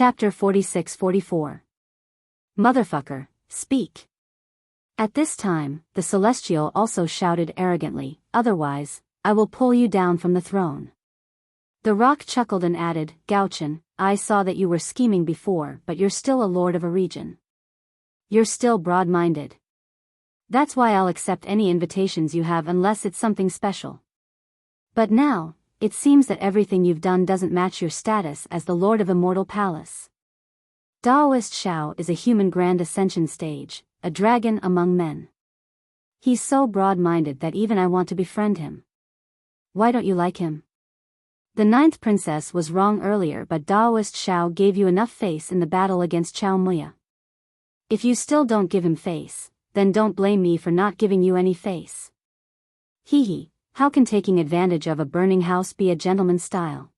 Chapter 46-44. Motherfucker, speak. At this time, the Celestial also shouted arrogantly, otherwise, I will pull you down from the throne. The rock chuckled and added, Gauchin, I saw that you were scheming before, but you're still a lord of a region. You're still broad-minded. That's why I'll accept any invitations you have unless it's something special. But now, it seems that everything you've done doesn't match your status as the Lord of Immortal Palace. Daoist Shao is a human grand ascension stage, a dragon among men. He's so broad-minded that even I want to befriend him. Why don't you like him? The 9th princess was wrong earlier, but Daoist Shao gave you enough face in the battle against Chao Muya. If you still don't give him face, then don't blame me for not giving you any face. Hee hee. How can taking advantage of a burning house be a gentleman's style?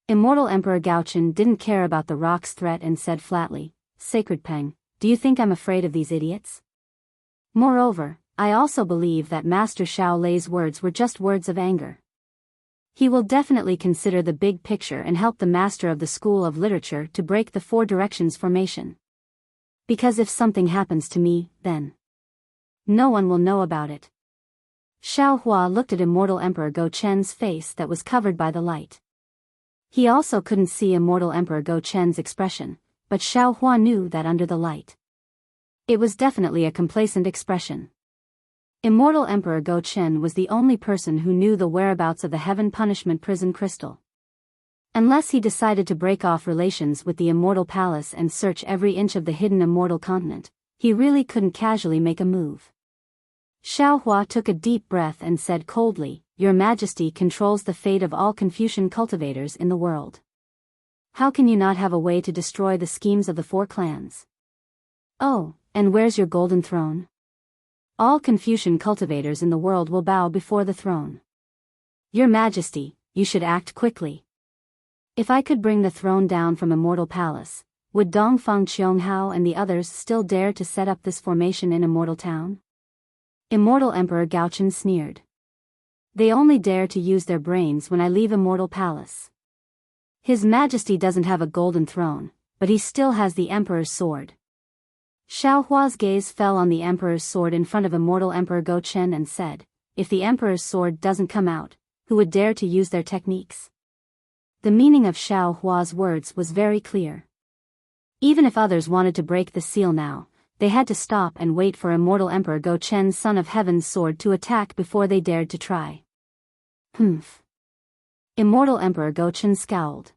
Immortal Emperor Gauchin didn't care about the rock's threat and said flatly, Sacred Peng, do you think I'm afraid of these idiots? Moreover, I also believe that Master Shao Lei's words were just words of anger. He will definitely consider the big picture and help the master of the School of Literature to break the 4 directions formation. Because if something happens to me, then no one will know about it. Xiao Hua looked at Immortal Emperor Go Chen's face that was covered by the light. He also couldn't see Immortal Emperor Go Chen's expression, but Xiao Hua knew that under the light. It was definitely a complacent expression. Immortal Emperor Go Chen was the only person who knew the whereabouts of the Heaven Punishment Prison Crystal. Unless he decided to break off relations with the Immortal Palace and search every inch of the hidden Immortal Continent, he really couldn't casually make a move. Xiao Hua took a deep breath and said coldly, Your Majesty controls the fate of all Confucian cultivators in the world. How can you not have a way to destroy the schemes of the 4 clans? Oh, and where's your golden throne? All Confucian cultivators in the world will bow before the throne. Your Majesty, you should act quickly. If I could bring the throne down from Immortal Palace, would Dongfang Qianghao and the others still dare to set up this formation in Immortal Town? Immortal Emperor Gauchin sneered. They only dare to use their brains when I leave Immortal Palace. His Majesty doesn't have a golden throne, but he still has the Emperor's sword. Xiao Hua's gaze fell on the Emperor's sword in front of Immortal Emperor Go Chen and said, If the Emperor's sword doesn't come out, who would dare to use their techniques? The meaning of Xiao Hua's words was very clear. Even if others wanted to break the seal now, they had to stop and wait for Immortal Emperor Go Chen's Son of Heaven's sword to attack before they dared to try. Humph. Immortal Emperor Go Chen scowled.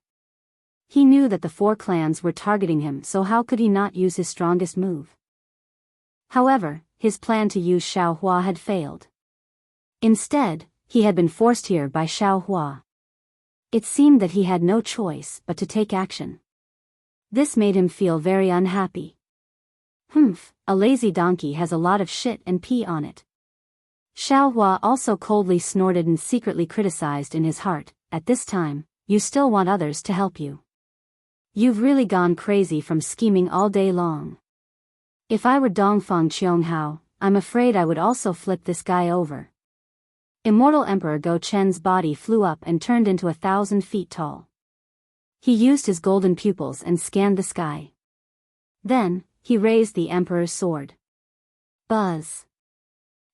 He knew that the 4 clans were targeting him, so how could he not use his strongest move? However, his plan to use Xiao Hua had failed. Instead, he had been forced here by Xiao Hua. It seemed that he had no choice but to take action. This made him feel very unhappy. Humph, a lazy donkey has a lot of shit and pee on it. Xiao Hua also coldly snorted and secretly criticized in his heart, At this time, you still want others to help you. You've really gone crazy from scheming all day long. If I were Dongfang Qianghao, I'm afraid I would also flip this guy over. Immortal Emperor Go Chen's body flew up and turned into 1,000 feet tall. He used his golden pupils and scanned the sky. Then, he raised the Emperor's sword. Buzz.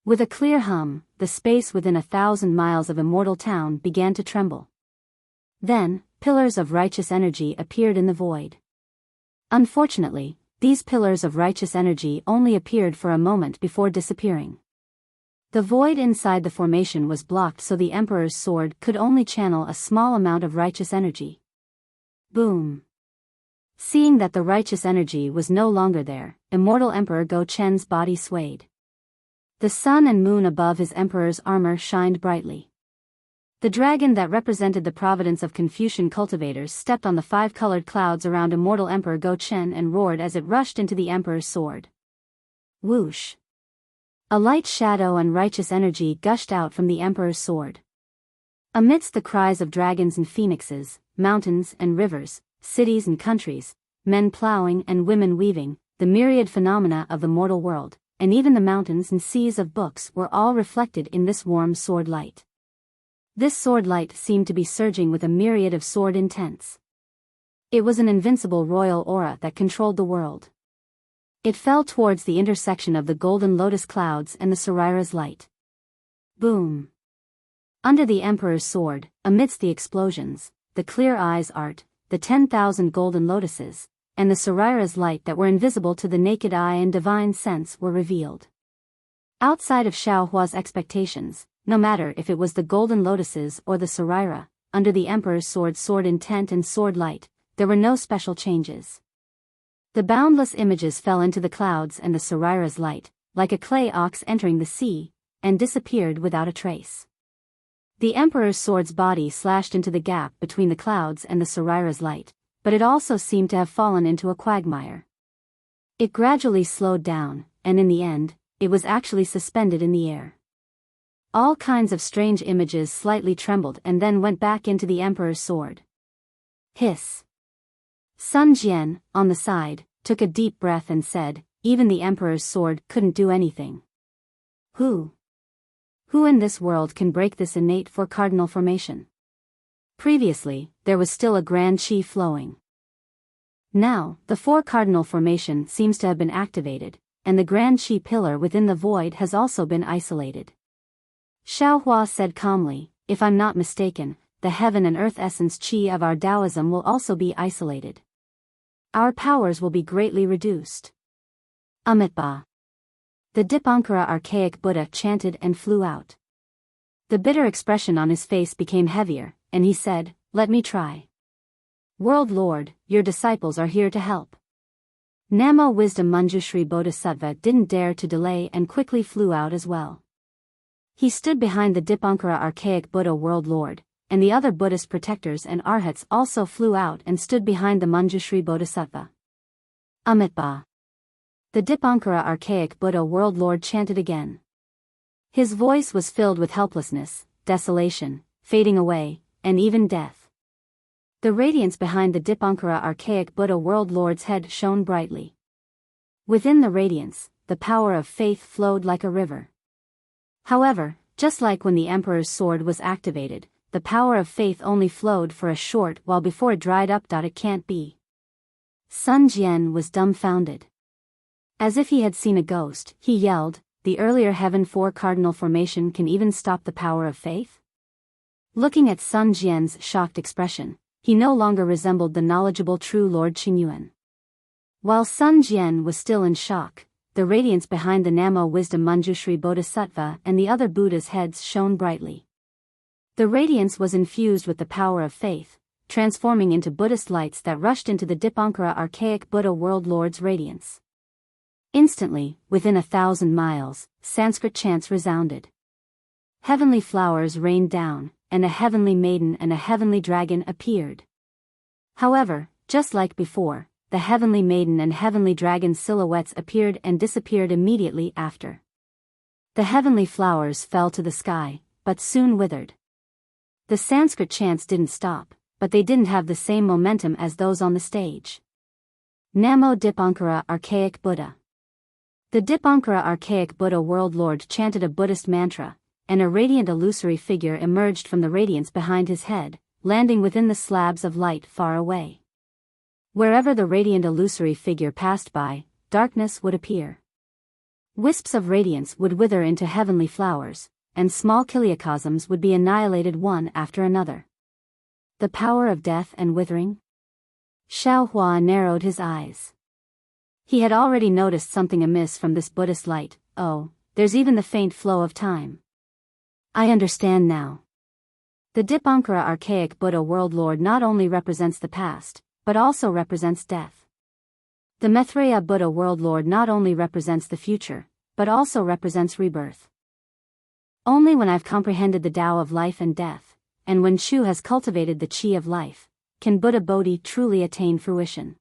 With a clear hum, the space within 1,000 miles of Immortal Town began to tremble. Then, pillars of righteous energy appeared in the void. Unfortunately, these pillars of righteous energy only appeared for a moment before disappearing. The void inside the formation was blocked, so the Emperor's sword could only channel a small amount of righteous energy. Boom. Seeing that the righteous energy was no longer there, Immortal Emperor Go Chen's body swayed. The sun and moon above his emperor's armor shined brightly. The dragon that represented the providence of Confucian cultivators stepped on the 5-colored clouds around Immortal Emperor Go Chen and roared as it rushed into the Emperor's sword. Whoosh. A light shadow and righteous energy gushed out from the Emperor's sword. Amidst the cries of dragons and phoenixes, mountains and rivers, cities and countries, men plowing and women weaving, the myriad phenomena of the mortal world, and even the mountains and seas of books were all reflected in this warm sword light. This sword light seemed to be surging with a myriad of sword intents. It was an invincible royal aura that controlled the world. It fell towards the intersection of the golden lotus clouds and the Sarira's light. Boom! Under the Emperor's sword, amidst the explosions, the clear eyes art, the 10,000 golden lotuses, and the Sarira's light that were invisible to the naked eye and divine sense were revealed. Outside of Xiao Hua's expectations, no matter if it was the golden lotuses or the Sarira, under the Emperor's sword intent and sword light, there were no special changes. The boundless images fell into the clouds and the Sarira's light, like a clay ox entering the sea, and disappeared without a trace. The Emperor's sword's body slashed into the gap between the clouds and the Sarira's light, but it also seemed to have fallen into a quagmire. It gradually slowed down, and in the end, it was actually suspended in the air. All kinds of strange images slightly trembled and then went back into the Emperor's sword. Hiss. Sun Jian, on the side, took a deep breath and said, "Even the Emperor's sword couldn't do anything. Who in this world can break this innate four-cardinal formation?" Previously, there was still a grand qi flowing. Now, the four-cardinal formation seems to have been activated, and the grand qi pillar within the void has also been isolated. Xiao Hua said calmly, "If I'm not mistaken, the heaven and earth essence qi of our Taoism will also be isolated. Our powers will be greatly reduced." Amitabha. The Dipankara archaic Buddha chanted and flew out. The bitter expression on his face became heavier, and he said, "Let me try. World Lord, your disciples are here to help." Namo Wisdom Manjushri Bodhisattva didn't dare to delay and quickly flew out as well. He stood behind the Dipankara archaic Buddha World Lord, and the other Buddhist protectors and arhats also flew out and stood behind the Manjushri Bodhisattva. Amitabha. The Dipankara archaic Buddha World Lord chanted again. His voice was filled with helplessness, desolation, fading away, and even death. The radiance behind the Dipankara archaic Buddha World Lord's head shone brightly. Within the radiance, the power of faith flowed like a river. However, just like when the Emperor's sword was activated, the power of faith only flowed for a short while before it dried up. It can't be. Sun Jian was dumbfounded. As if he had seen a ghost, he yelled, "The earlier heaven four cardinal formation can even stop the power of faith?" Looking at Sun Jian's shocked expression, he no longer resembled the knowledgeable true Lord Qingyuan. While Sun Jian was still in shock, the radiance behind the Namo Wisdom Manjushri Bodhisattva and the other Buddha's heads shone brightly. The radiance was infused with the power of faith, transforming into Buddhist lights that rushed into the Dipankara archaic Buddha World Lord's radiance. Instantly, within 1,000 miles, Sanskrit chants resounded. Heavenly flowers rained down, and a heavenly maiden and a heavenly dragon appeared. However, just like before, the heavenly maiden and heavenly dragon silhouettes appeared and disappeared immediately after. The heavenly flowers fell to the sky, but soon withered. The Sanskrit chants didn't stop, but they didn't have the same momentum as those on the stage. Namo Dipankara archaic Buddha. The Dipankara archaic Buddha World Lord chanted a Buddhist mantra, and a radiant illusory figure emerged from the radiance behind his head, landing within the slabs of light far away. Wherever the radiant illusory figure passed by, darkness would appear. Wisps of radiance would wither into heavenly flowers, and small kiliacosms would be annihilated one after another. The power of death and withering? Xiao Hua narrowed his eyes. He had already noticed something amiss from this Buddhist light. "Oh, there's even the faint flow of time. I understand now." The Dipankara archaic Buddha World Lord not only represents the past, but also represents death. The Maitreya Buddha World Lord not only represents the future, but also represents rebirth. Only when I've comprehended the Tao of life and death, and when Shu has cultivated the Qi of life, can Buddha Bodhi truly attain fruition.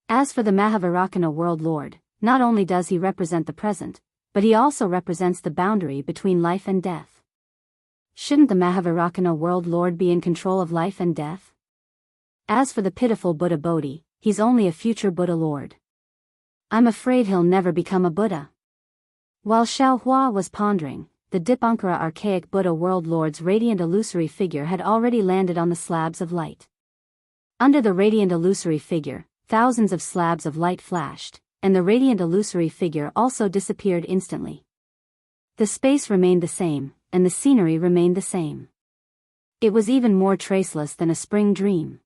As for the Mahavairakana World Lord, not only does he represent the present, but he also represents the boundary between life and death. Shouldn't the Mahavairakana World Lord be in control of life and death? As for the pitiful Buddha Bodhi, he's only a future Buddha Lord. I'm afraid he'll never become a Buddha. While Xiao Hua was pondering, the Dipankara archaic Buddha World Lord's radiant illusory figure had already landed on the slabs of light. Under the radiant illusory figure, thousands of slabs of light flashed, and the radiant illusory figure also disappeared instantly. The space remained the same, and the scenery remained the same. It was even more traceless than a spring dream.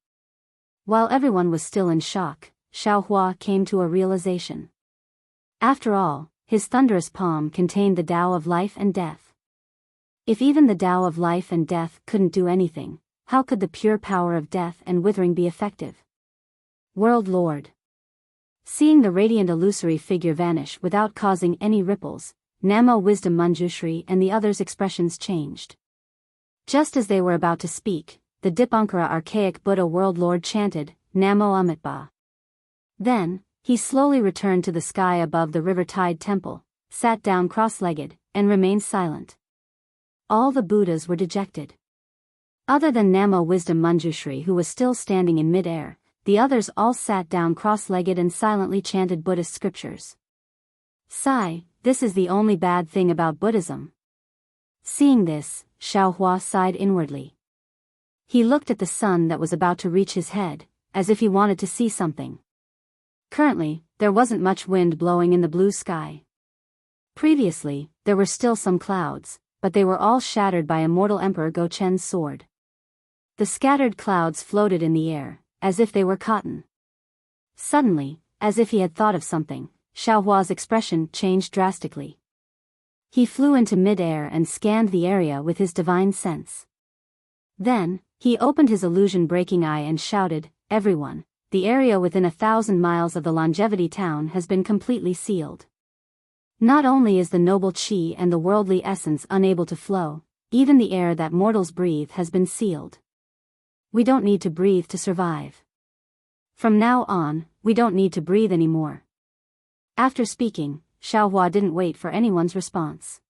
While everyone was still in shock, Xiaohua came to a realization. After all, his thunderous palm contained the Tao of life and death. If even the Tao of life and death couldn't do anything, how could the pure power of death and withering be effective? World Lord. Seeing the radiant illusory figure vanish without causing any ripples, Namo Wisdom Manjushri and the others' expressions changed. Just as they were about to speak, the Dipankara archaic Buddha World Lord chanted, Namo Amitba. Then, he slowly returned to the sky above the river tide temple, sat down cross-legged, and remained silent. All the Buddhas were dejected. Other than Namo Wisdom Manjushri, who was still standing in mid-air, the others all sat down cross-legged and silently chanted Buddhist scriptures. Sigh, this is the only bad thing about Buddhism. Seeing this, Xiaohua sighed inwardly. He looked at the sun that was about to reach his head, as if he wanted to see something. Currently, there wasn't much wind blowing in the blue sky. Previously, there were still some clouds, but they were all shattered by Immortal Emperor Gochen's sword. The scattered clouds floated in the air, as if they were cotton. Suddenly, as if he had thought of something, Xiaohua's expression changed drastically. He flew into mid-air and scanned the area with his divine sense. Then, he opened his illusion-breaking eye and shouted, Everyone, the area within 1,000 miles of the Longevity Town has been completely sealed. Not only is the noble qi and the worldly essence unable to flow, even the air that mortals breathe has been sealed. We don't need to breathe to survive. From now on, we don't need to breathe anymore. After speaking, Xiaohua didn't wait for anyone's response.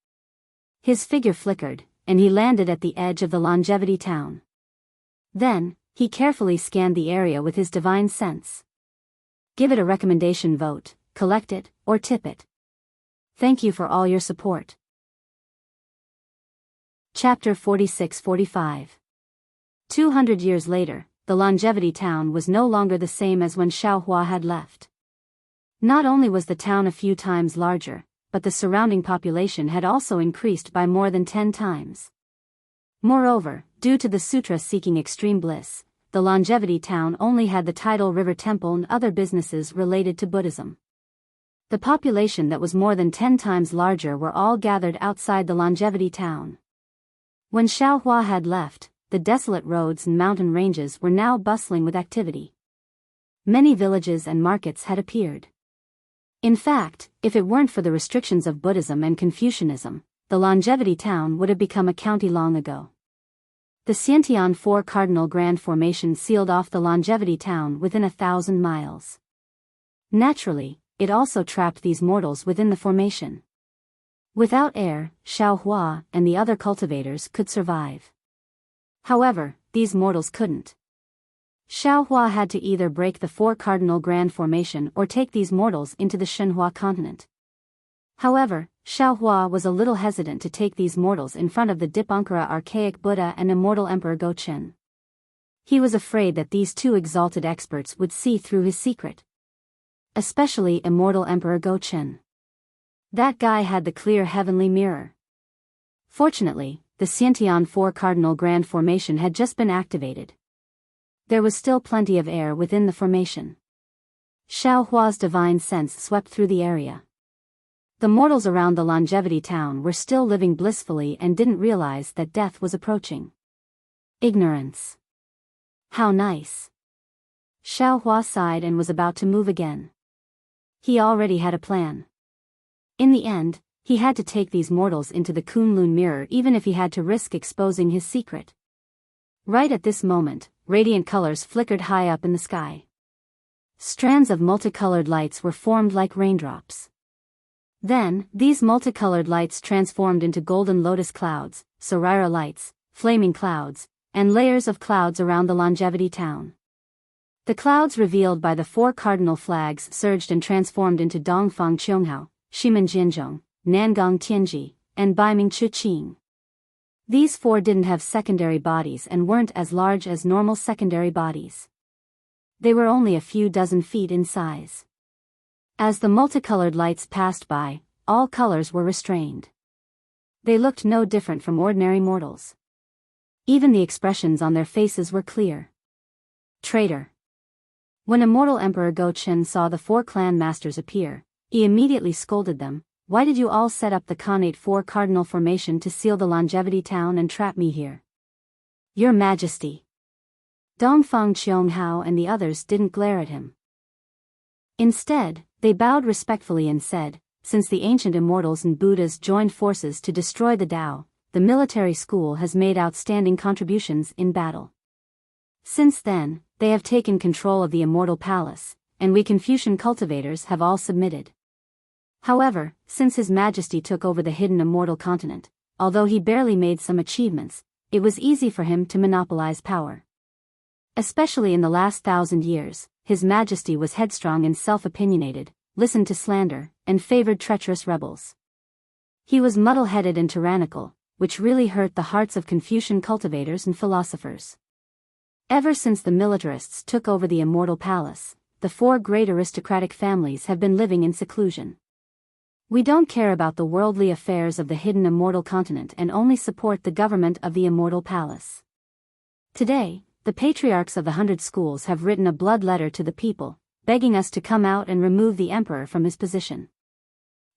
His figure flickered, and he landed at the edge of the Longevity Town. Then, he carefully scanned the area with his divine sense. Give it a recommendation vote, collect it, or tip it. Thank you for all your support. Chapter 46-45. 200 years later, the Longevity Town was no longer the same as when Xiaohua had left. Not only was the town a few times larger, but the surrounding population had also increased by more than 10 times. Moreover, due to the sutra seeking extreme bliss, the Longevity Town only had the tidal river temple and other businesses related to Buddhism. The population that was more than 10 times larger were all gathered outside the Longevity Town. When Xiaohua had left, the desolate roads and mountain ranges were now bustling with activity. Many villages and markets had appeared. In fact, if it weren't for the restrictions of Buddhism and Confucianism, the Longevity Town would have become a county long ago. The Xiantian Four Cardinal Grand Formation sealed off the Longevity Town within 1,000 miles. Naturally, it also trapped these mortals within the formation. Without air, Xiaohua and the other cultivators could survive. However, these mortals couldn't. Xiaohua had to either break the Four Cardinal Grand Formation or take these mortals into the Shenhua continent. However, Xiaohua was a little hesitant to take these mortals in front of the Dipankara archaic Buddha and Immortal Emperor Gochen. He was afraid that these two exalted experts would see through his secret. Especially Immortal Emperor Gochen. That guy had the clear heavenly mirror. Fortunately, the Xiantian Four Cardinal Grand Formation had just been activated. There was still plenty of air within the formation. Xiaohua's divine sense swept through the area. The mortals around the Longevity Town were still living blissfully and didn't realize that death was approaching. Ignorance. How nice. Xiaohua sighed and was about to move again. He already had a plan. In the end, he had to take these mortals into the Kunlun mirror even if he had to risk exposing his secret. Right at this moment, radiant colors flickered high up in the sky. Strands of multicolored lights were formed like raindrops. Then, these multicolored lights transformed into golden lotus clouds, Sarira lights, flaming clouds, and layers of clouds around the Longevity Town. The clouds revealed by the four cardinal flags surged and transformed into Dongfang Qianghao, Shimen Jianzhong, Nangong Tianji, and Baiming Chuqing. These four didn't have secondary bodies and weren't as large as normal secondary bodies. They were only a few dozen feet in size. As the multicolored lights passed by, all colors were restrained. They looked no different from ordinary mortals. Even the expressions on their faces were clear. Traitor. When immortal Emperor Go Chen saw the 4 clan masters appear, he immediately scolded them. Why did you all set up the Khanate 4 cardinal formation to seal the longevity town and trap me here? Your Majesty. Dongfang Qianghao and the others didn't glare at him. Instead, they bowed respectfully and said, since the ancient immortals and Buddhas joined forces to destroy the Tao, the military school has made outstanding contributions in battle. Since then, they have taken control of the immortal palace, and we Confucian cultivators have all submitted. However, since His Majesty took over the hidden immortal continent, although he barely made some achievements, it was easy for him to monopolize power. Especially in the last 1,000 years, His Majesty was headstrong and self-opinionated, listened to slander, and favored treacherous rebels. He was muddle-headed and tyrannical, which really hurt the hearts of Confucian cultivators and philosophers. Ever since the militarists took over the immortal palace, the 4 great aristocratic families have been living in seclusion. We don't care about the worldly affairs of the hidden immortal continent and only support the government of the immortal palace. Today, the patriarchs of the 100 schools have written a blood letter to the people, begging us to come out and remove the emperor from his position.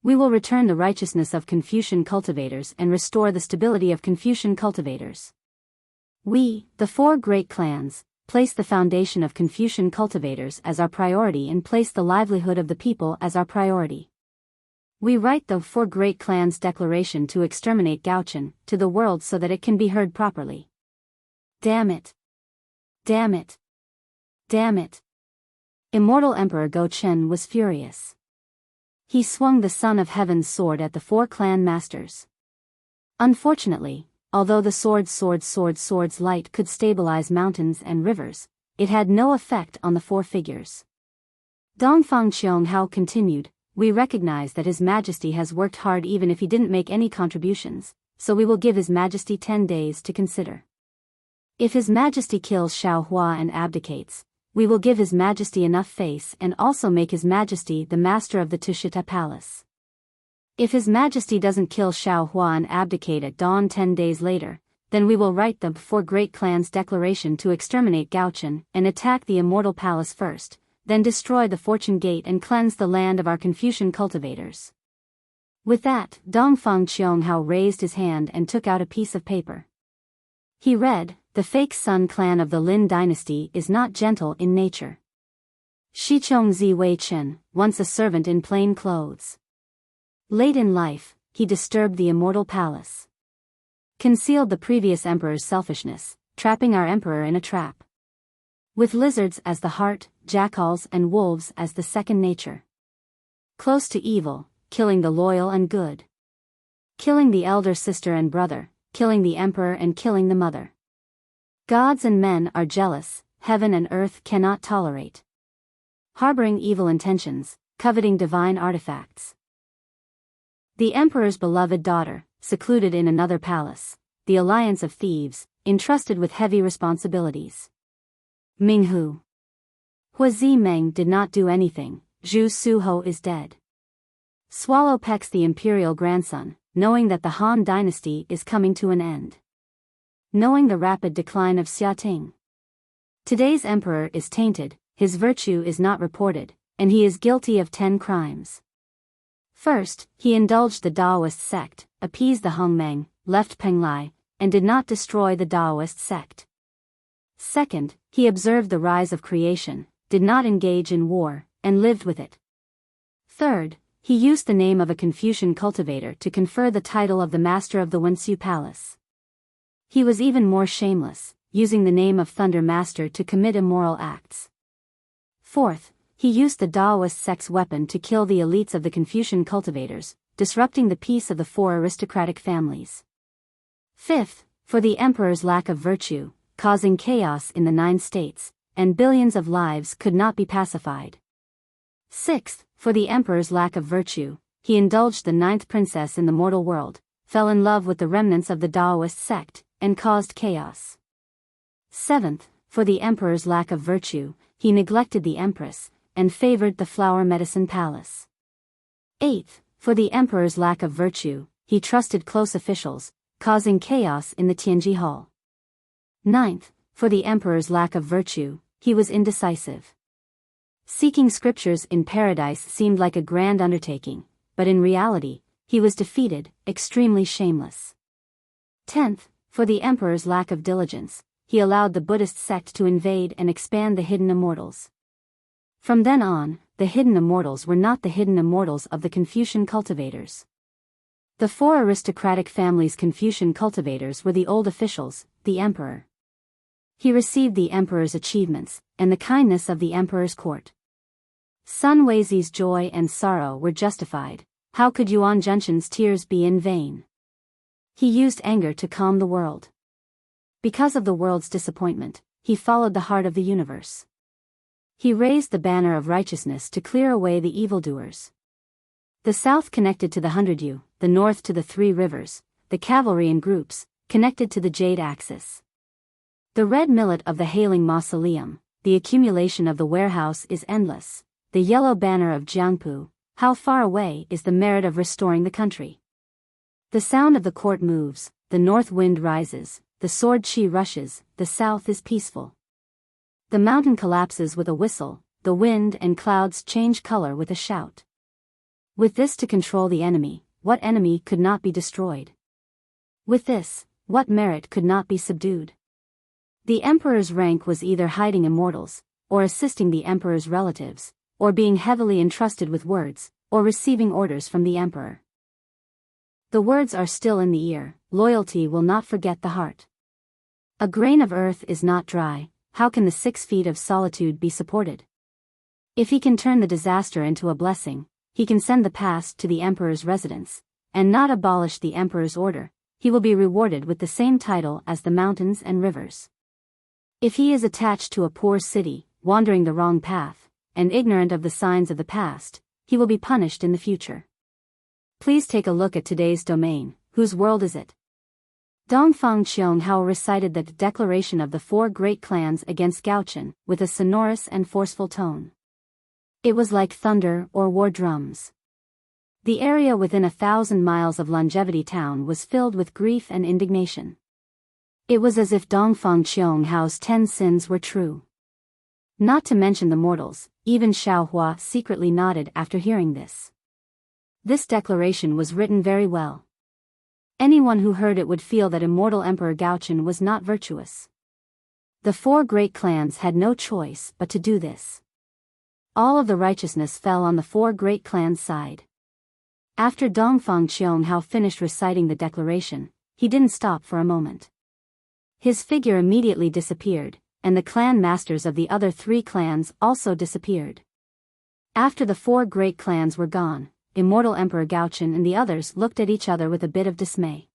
We will return the righteousness of Confucian cultivators and restore the stability of Confucian cultivators. We, the 4 great clans, place the foundation of Confucian cultivators as our priority and place the livelihood of the people as our priority. We write the 4 great clans' declaration to exterminate Gaochen to the world so that it can be heard properly. Damn it. Damn it. Damn it. Immortal Emperor Go Chen was furious. He swung the Son of Heaven's sword at the 4 clan masters. Unfortunately, although the sword's light could stabilize mountains and rivers, it had no effect on the 4 figures. Dongfang Qianghao continued, we recognize that His Majesty has worked hard even if he didn't make any contributions, so we will give His Majesty 10 days to consider. If His Majesty kills Xiao Hua and abdicates, we will give His Majesty enough face and also make His Majesty the master of the Tushita Palace. If His Majesty doesn't kill Xiao Hua and abdicate at dawn 10 days later, then we will write the 4 great clans' declaration to exterminate Gaochen and attack the immortal palace first, then destroy the Fortune Gate and cleanse the land of our Confucian cultivators. With that, Dongfang Qianghao raised his hand and took out a piece of paper. He read, the fake Sun clan of the Lin dynasty is not gentle in nature. Shichong Zi Wei Chen, once a servant in plain clothes. Late in life, he disturbed the immortal palace. Concealed the previous emperor's selfishness, trapping our emperor in a trap. With lizards as the heart, jackals and wolves as the second nature. Close to evil, killing the loyal and good. Killing the elder sister and brother, killing the emperor and killing the mother. Gods and men are jealous, heaven and earth cannot tolerate. Harboring evil intentions, coveting divine artifacts. The emperor's beloved daughter, secluded in another palace, the alliance of thieves, entrusted with heavy responsibilities. Minghu. Hua Zimeng did not do anything, Zhu Suho is dead. Swallow pecks the imperial grandson, knowing that the Han dynasty is coming to an end. Knowing the rapid decline of Xiating. Today's emperor is tainted, his virtue is not reported, and he is guilty of 10 crimes. First, he indulged the Daoist sect, appeased the Hongmeng, left Penglai, and did not destroy the Daoist sect. Second, he observed the rise of creation, did not engage in war, and lived with it. Third, he used the name of a Confucian cultivator to confer the title of the master of the Wensu Palace. He was even more shameless, using the name of Thunder Master to commit immoral acts. Fourth, he used the Daoist sect's weapon to kill the elites of the Confucian cultivators, disrupting the peace of the 4 aristocratic families. Fifth, for the emperor's lack of virtue, causing chaos in the 9 states, and billions of lives could not be pacified. Sixth, for the emperor's lack of virtue, he indulged the 9th princess in the mortal world, fell in love with the remnants of the Daoist sect, and caused chaos. Seventh, for the emperor's lack of virtue, he neglected the empress, and favored the flower medicine palace. 8th, for the emperor's lack of virtue, he trusted close officials, causing chaos in the Tianji Hall. 9th, for the emperor's lack of virtue, he was indecisive. Seeking scriptures in paradise seemed like a grand undertaking, but in reality, he was defeated, extremely shameless. 10th, for the emperor's lack of diligence, he allowed the Buddhist sect to invade and expand the hidden immortals. From then on, the hidden immortals were not the hidden immortals of the Confucian cultivators. The 4 aristocratic families' Confucian cultivators were the old officials, the emperor. He received the emperor's achievements, and the kindness of the emperor's court. Sun Weizi's joy and sorrow were justified. How could Yuan Zhenshin's tears be in vain? He used anger to calm the world. Because of the world's disappointment, he followed the heart of the universe. He raised the banner of righteousness to clear away the evildoers. The south connected to the 100 Yu, the north to the 3 rivers, the cavalry in groups, connected to the jade axis. The red millet of the hailing mausoleum, the accumulation of the warehouse is endless. The yellow banner of Jiangpu, how far away is the merit of restoring the country? The sound of the court moves, the north wind rises, the sword chi rushes, the south is peaceful. The mountain collapses with a whistle, the wind and clouds change color with a shout. With this to control the enemy, what enemy could not be destroyed? With this, what merit could not be subdued? The emperor's rank was either hiding immortals, or assisting the emperor's relatives, or being heavily entrusted with words, or receiving orders from the emperor. The words are still in the ear, loyalty will not forget the heart. A grain of earth is not dry, how can the 6 feet of solitude be supported? If he can turn the disaster into a blessing, he can send the past to the emperor's residence, and not abolish the emperor's order, he will be rewarded with the same title as the mountains and rivers. If he is attached to a poor city, wandering the wrong path, and ignorant of the signs of the past, he will be punished in the future. Please take a look at today's domain. Whose world is it? Dongfang Qianghao recited the declaration of the 4 great clans against Gaochen, with a sonorous and forceful tone. It was like thunder or war drums. The area within 1,000 miles of Longevity Town was filled with grief and indignation. It was as if Dongfang Qianghao's 10 sins were true. Not to mention the mortals, even Xiaohua secretly nodded after hearing this. This declaration was written very well. Anyone who heard it would feel that immortal Emperor Gaochen was not virtuous. The 4 great clans had no choice but to do this. All of the righteousness fell on the 4 great clans' side. After Dongfang Qianghao finished reciting the declaration, he didn't stop for a moment. His figure immediately disappeared, and the clan masters of the other 3 clans also disappeared. After the 4 great clans were gone, immortal Emperor Gaochen and the others looked at each other with a bit of dismay.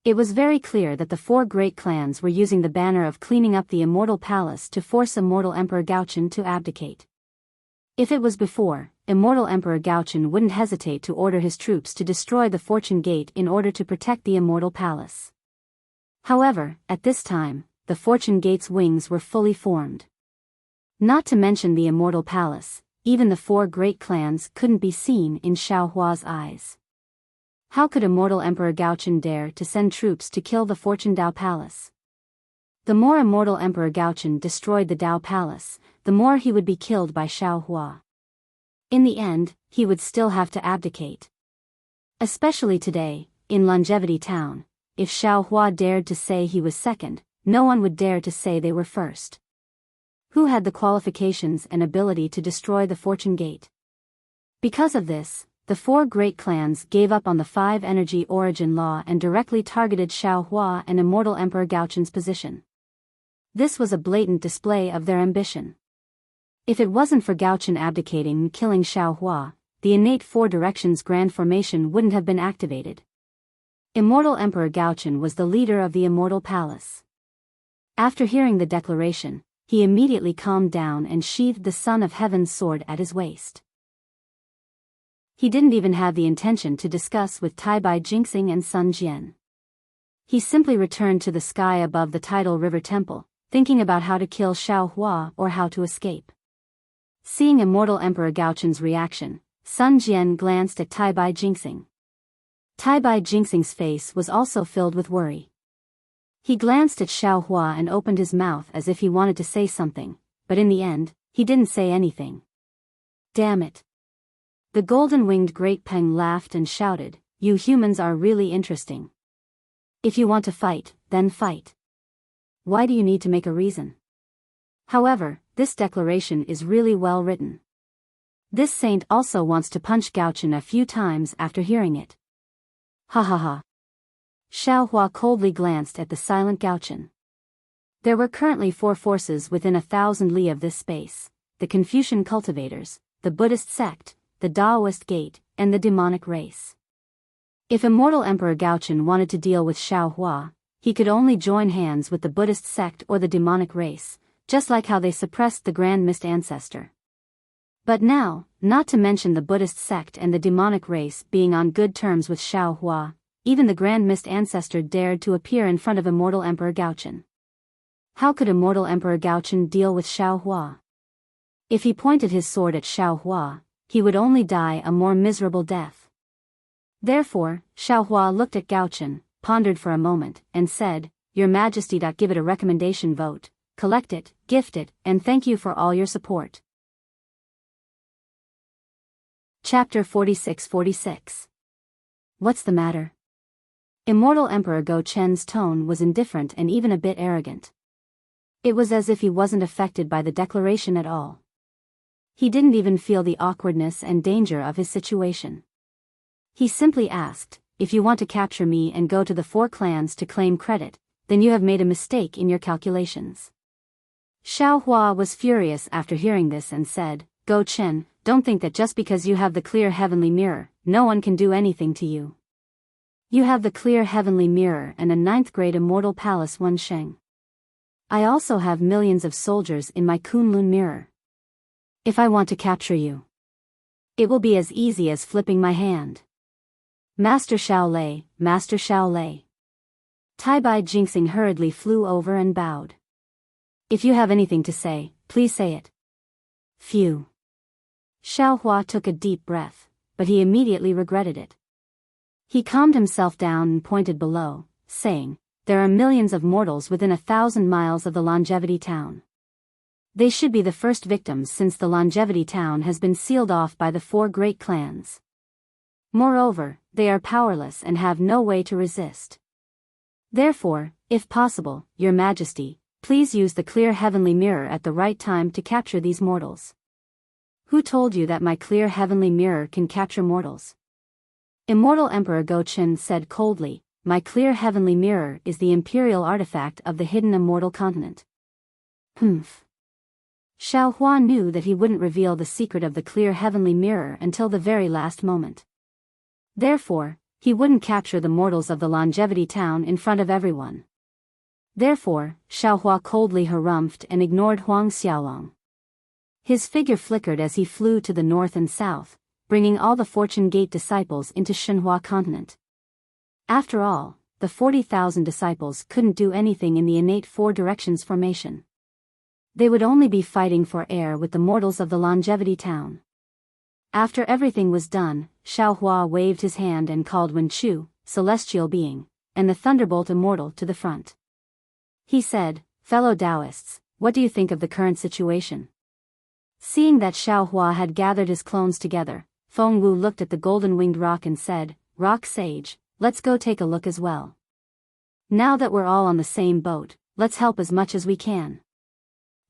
It was very clear that the 4 great clans were using the banner of cleaning up the immortal palace to force immortal Emperor Gaochen to abdicate. If it was before, immortal Emperor Gaochen wouldn't hesitate to order his troops to destroy the Fortune Gate in order to protect the immortal palace. However, at this time, the Fortune Gate's wings were fully formed. Not to mention the immortal palace, even the 4 great clans couldn't be seen in Xiaohua's eyes. How could immortal Emperor Gaochen dare to send troops to kill the Fortune Dao Palace? The more immortal Emperor Gaochen destroyed the Dao Palace, the more he would be killed by Xiaohua. In the end, he would still have to abdicate. Especially today, in Longevity Town, if Xiaohua dared to say he was second, no one would dare to say they were first. Who had the qualifications and ability to destroy the Fortune Gate? Because of this, the 4 great clans gave up on the 5 energy origin law and directly targeted Xiaohua and immortal Emperor Gaochen's position. This was a blatant display of their ambition. If it wasn't for Gaochen abdicating and killing Xiaohua, the innate 4 directions grand formation wouldn't have been activated. Immortal Emperor Gaochen was the leader of the immortal palace. After hearing the declaration, he immediately calmed down and sheathed the Son of Heaven's sword at his waist. He didn't even have the intention to discuss with Taibai Jingxing and Sun Jian. He simply returned to the sky above the tidal river temple, thinking about how to kill Xiao Hua or how to escape. Seeing Immortal Emperor Gaochun's reaction, Sun Jian glanced at Tai Bai Jinxing. Tai Bai Jinxing's face was also filled with worry. He glanced at Xiao Hua and opened his mouth as if he wanted to say something, but in the end, he didn't say anything. Damn it. The golden-winged Great Peng laughed and shouted, "You humans are really interesting. If you want to fight, then fight. Why do you need to make a reason?" However, this declaration is really well written. This saint also wants to punch Gaochun a few times after hearing it. Ha ha ha. Xiao Hua coldly glanced at the silent Gaochun. There were currently 4 forces within 1,000 li of this space: the Confucian cultivators, the Buddhist sect, the Taoist gate, and the demonic race. If Immortal Emperor Gaochun wanted to deal with Xiao Hua, he could only join hands with the Buddhist sect or the demonic race, just like how they suppressed the Grand Mist Ancestor. But now, not to mention the Buddhist sect and the demonic race being on good terms with Xiao Hua, even the Grand Mist Ancestor dared to appear in front of Immortal Emperor Gaochun. How could Immortal Emperor Gaochun deal with Xiao Hua? If he pointed his sword at Xiao Hua, he would only die a more miserable death. Therefore, Xiao Hua looked at Gaochun, pondered for a moment, and said, "Your Majesty, give it a recommendation vote, collect it, gift it, and thank you for all your support." Chapter 46-46. What's the matter? Immortal Emperor Go Chen's tone was indifferent and even a bit arrogant. It was as if he wasn't affected by the declaration at all. He didn't even feel the awkwardness and danger of his situation. He simply asked, "If you want to capture me and go to the 4 clans to claim credit, then you have made a mistake in your calculations." Xiao Hua was furious after hearing this and said, "Go Chen, don't think that just because you have the clear heavenly mirror, no one can do anything to you. You have the clear heavenly mirror and a 9th grade immortal palace Wensheng. I also have millions of soldiers in my Kunlun mirror. If I want to capture you, it will be as easy as flipping my hand. Master Shaolei, Master Shaolei." Tai Bai Jinxing hurriedly flew over and bowed. "If you have anything to say, please say it." Phew. Xiao Hua took a deep breath, but he immediately regretted it. He calmed himself down and pointed below, saying, "There are millions of mortals within 1,000 miles of the Longevity Town. They should be the first victims since the Longevity Town has been sealed off by the 4 great clans. Moreover, they are powerless and have no way to resist. Therefore, if possible, Your Majesty, please use the clear heavenly mirror at the right time to capture these mortals." "Who told you that my clear heavenly mirror can capture mortals?" Immortal Emperor Go Chen said coldly, "My clear heavenly mirror is the imperial artifact of the hidden immortal continent." Humph. Xiao Hua knew that he wouldn't reveal the secret of the clear heavenly mirror until the very last moment. Therefore, he wouldn't capture the mortals of the Longevity Town in front of everyone. Therefore, Xiao Hua coldly harumphed and ignored Huang Xiaolong. His figure flickered as he flew to the north and south, bringing all the Fortune Gate disciples into Shenhua continent. After all, the 40,000 disciples couldn't do anything in the innate 4 directions formation. They would only be fighting for air with the mortals of the Longevity Town. After everything was done, Xiao Hua waved his hand and called Wen Chu, Celestial Being, and the Thunderbolt Immortal to the front. He said, "Fellow Taoists, what do you think of the current situation?" Seeing that Xiao Hua had gathered his clones together, Feng Wu looked at the golden-winged rock and said, "Rock Sage, let's go take a look as well. Now that we're all on the same boat, let's help as much as we can."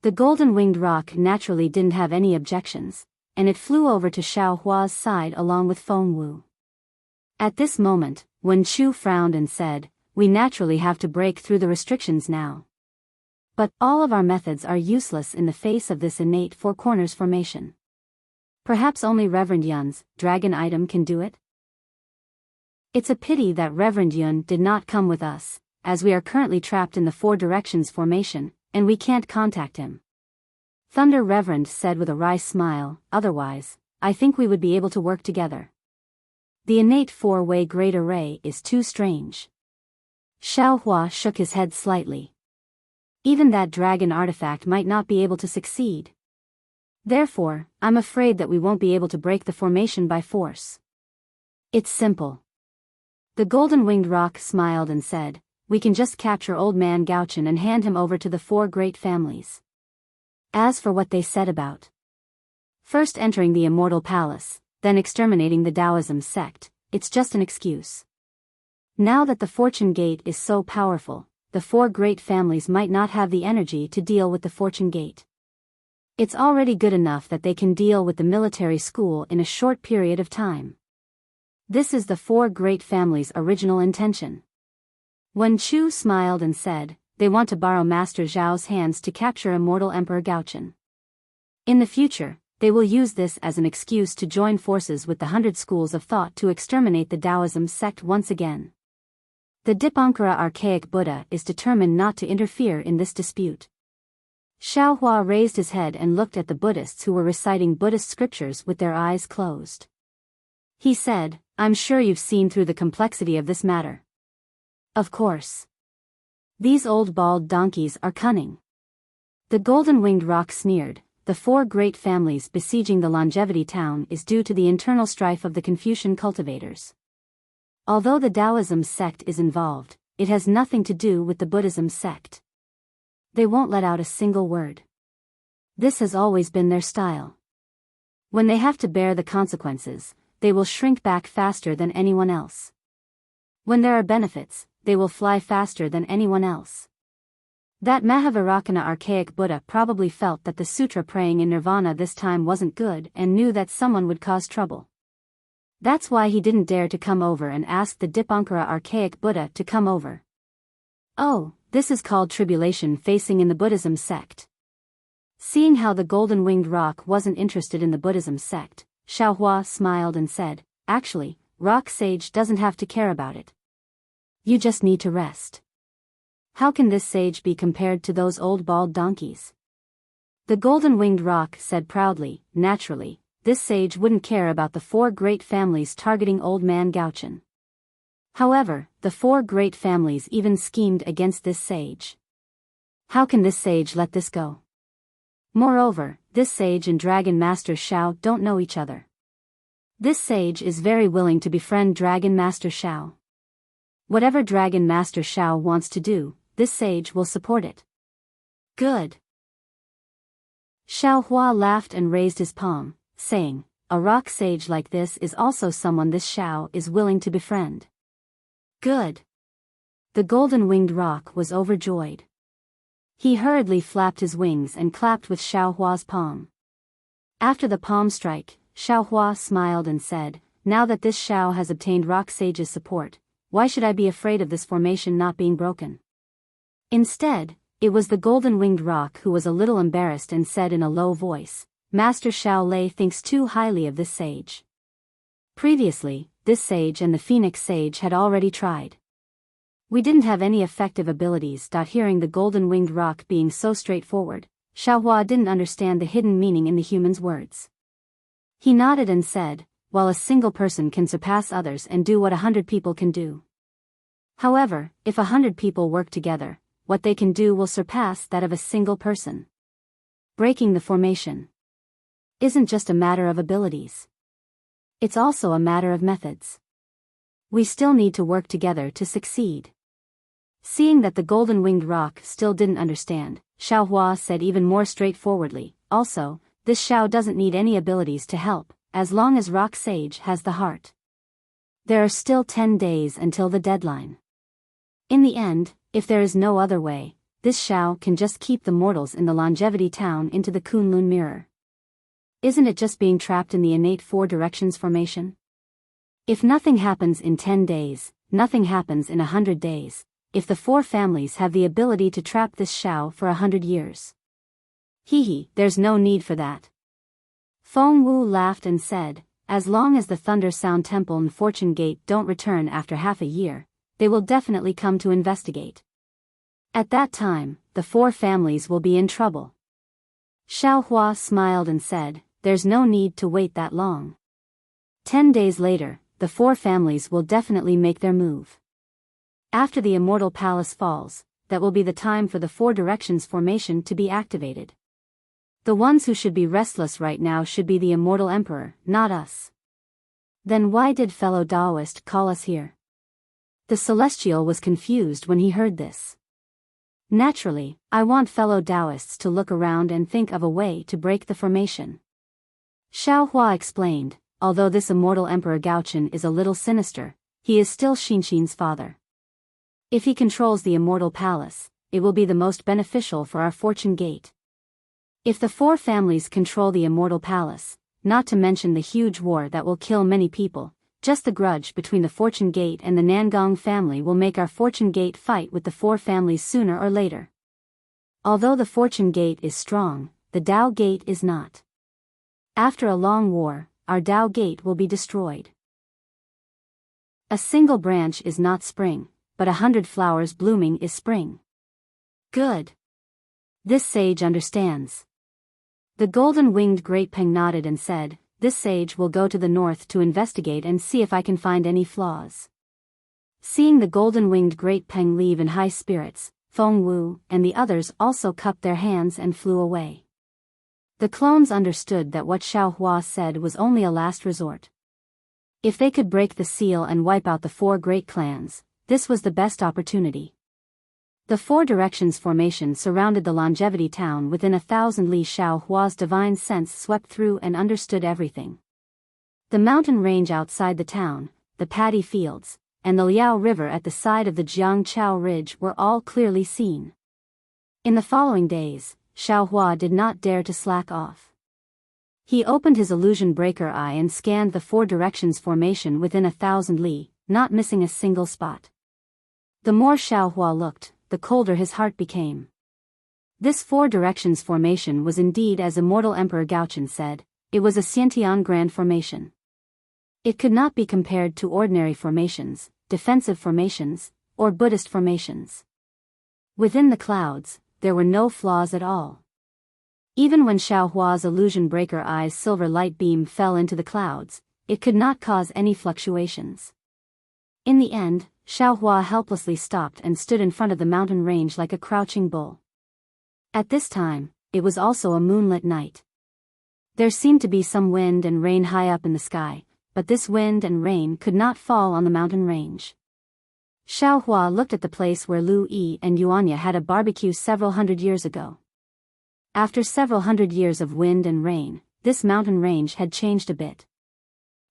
The golden-winged rock naturally didn't have any objections, and it flew over to Xiao Hua's side along with Feng Wu. At this moment, Wen Chu frowned and said, "We naturally have to break through the restrictions now. But all of our methods are useless in the face of this innate 4 corners formation. Perhaps only Reverend Yun's dragon item can do it? It's a pity that Reverend Yun did not come with us, as we are currently trapped in the 4 directions formation, and we can't contact him." Thunder Reverend said with a wry smile, "Otherwise, I think we would be able to work together. The innate 4-way great array is too strange." Xiao Hua shook his head slightly. Even that dragon artifact might not be able to succeed. Therefore, I'm afraid that we won't be able to break the formation by force. It's simple. The golden-winged rock smiled and said, we can just capture old man Gauchen and hand him over to the 4 great families. As for what they said about first entering the immortal palace, then exterminating the Taoism sect, it's just an excuse. Now that the fortune gate is so powerful, the 4 great families might not have the energy to deal with the fortune gate. It's already good enough that they can deal with the military school in a short period of time. This is the 4 great families' original intention. Wen Chu smiled and said, they want to borrow Master Zhao's hands to capture immortal Emperor Gauchen. In the future, they will use this as an excuse to join forces with the 100 schools of thought to exterminate the Taoism sect once again. The Dipankara archaic Buddha is determined not to interfere in this dispute. Xiao Hua raised his head and looked at the Buddhists who were reciting Buddhist scriptures with their eyes closed. He said, I'm sure you've seen through the complexity of this matter. Of course. These old bald donkeys are cunning. The golden-winged rock sneered, the 4 great families besieging the longevity town is due to the internal strife of the Confucian cultivators. Although the Taoism sect is involved, it has nothing to do with the Buddhism sect. They won't let out a single word. This has always been their style. When they have to bear the consequences, they will shrink back faster than anyone else. When there are benefits, they will fly faster than anyone else. That Mahavairakana archaic Buddha probably felt that the sutra praying in nirvana this time wasn't good and knew that someone would cause trouble. That's why he didn't dare to come over and ask the Dipankara archaic Buddha to come over. Oh, this is called tribulation facing in the Buddhism sect. Seeing how the golden-winged rock wasn't interested in the Buddhism sect, Xiao Hua smiled and said, actually, Rock Sage doesn't have to care about it. You just need to rest. How can this sage be compared to those old bald donkeys? The golden-winged rock said proudly, naturally, this sage wouldn't care about the 4 great families targeting old man Gauchen. However, the 4 great families even schemed against this sage. How can this sage let this go? Moreover, this sage and Dragon Master Xiao don't know each other. This sage is very willing to befriend Dragon Master Xiao. Whatever Dragon Master Xiao wants to do, this sage will support it. Good. Xiao Hua laughed and raised his palm, saying, a rock sage like this is also someone this Xiao is willing to befriend. Good. The golden-winged rock was overjoyed. He hurriedly flapped his wings and clapped with Xiao Hua's palm. After the palm strike, Xiao Hua smiled and said, now that this Xiao has obtained Rock Sage's support, why should I be afraid of this formation not being broken? Instead, it was the golden-winged rock who was a little embarrassed and said in a low voice, Master Xiao Lei thinks too highly of this sage. Previously, this sage and the Phoenix Sage had already tried. We didn't have any effective abilities. Hearing the golden-winged rock being so straightforward, Xiao Hua didn't understand the hidden meaning in the human's words. He nodded and said, while a single person can surpass others and do what 100 people can do. However, if 100 people work together, what they can do will surpass that of a single person. Breaking the formation isn't just a matter of abilities. It's also a matter of methods. We still need to work together to succeed. Seeing that the golden-winged rock still didn't understand, Xiao Hua said even more straightforwardly, also, this Xiao doesn't need any abilities to help, as long as Rock Sage has the heart. There are still 10 days until the deadline. In the end, if there is no other way, this Xiao can just keep the mortals in the longevity town into the Kunlun mirror. Isn't it just being trapped in the innate 4 directions formation? If nothing happens in 10 days, nothing happens in 100 days, if the 4 families have the ability to trap this Xiao for 100 years. There's no need for that. Feng Wu laughed and said, as long as the Thunder Sound Temple and Fortune Gate don't return after half a year, they will definitely come to investigate. At that time, the 4 families will be in trouble. Xiao Hua smiled and said, there's no need to wait that long. 10 days later, the 4 families will definitely make their move. After the Immortal Palace falls, that will be the time for the Four Directions formation to be activated. The ones who should be restless right now should be the immortal emperor, not us. Then why did fellow Taoist call us here? The Celestial was confused when he heard this. Naturally, I want fellow Taoists to look around and think of a way to break the formation. Xiao Hua explained, although this immortal Emperor Gaochen is a little sinister, he is still Xinxin's father. If he controls the immortal palace, it will be the most beneficial for our fortune gate. If the four families control the immortal palace, not to mention the huge war that will kill many people, just the grudge between the Fortune Gate and the Nangong family will make our Fortune Gate fight with the four families sooner or later. Although the Fortune Gate is strong, the Tao Gate is not. After a long war, our Tao Gate will be destroyed. A single branch is not spring, but 100 flowers blooming is spring. Good. This sage understands. The golden-winged Great Peng nodded and said, "This sage will go to the north to investigate and see if I can find any flaws." Seeing the golden-winged Great Peng leave in high spirits, Feng Wu and the others also cupped their hands and flew away. The clones understood that what Xiao Hua said was only a last resort. If they could break the seal and wipe out the four great clans, this was the best opportunity. The Four Directions formation surrounded the longevity town within 1,000 li. Xiao Hua's divine sense swept through and understood everything. The mountain range outside the town, the paddy fields, and the Liao River at the side of the Jiangchao Ridge were all clearly seen. In the following days, Xiao Hua did not dare to slack off. He opened his illusion breaker eye and scanned the Four Directions formation within 1,000 li, not missing a single spot. The more Xiao Hua looked, the colder his heart became. This Four Directions formation was indeed as Immortal Emperor Gaochen said, it was a Xiantian Grand formation. It could not be compared to ordinary formations, defensive formations, or Buddhist formations. Within the clouds, there were no flaws at all. Even when Xiao Hua's illusion breaker eye's silver light beam fell into the clouds, it could not cause any fluctuations. In the end, Xiao Hua helplessly stopped and stood in front of the mountain range like a crouching bull. At this time, it was also a moonlit night. There seemed to be some wind and rain high up in the sky, but this wind and rain could not fall on the mountain range. Xiao Hua looked at the place where Lu Yi and Yuanya had a barbecue several hundred years ago. After several hundred years of wind and rain, this mountain range had changed a bit.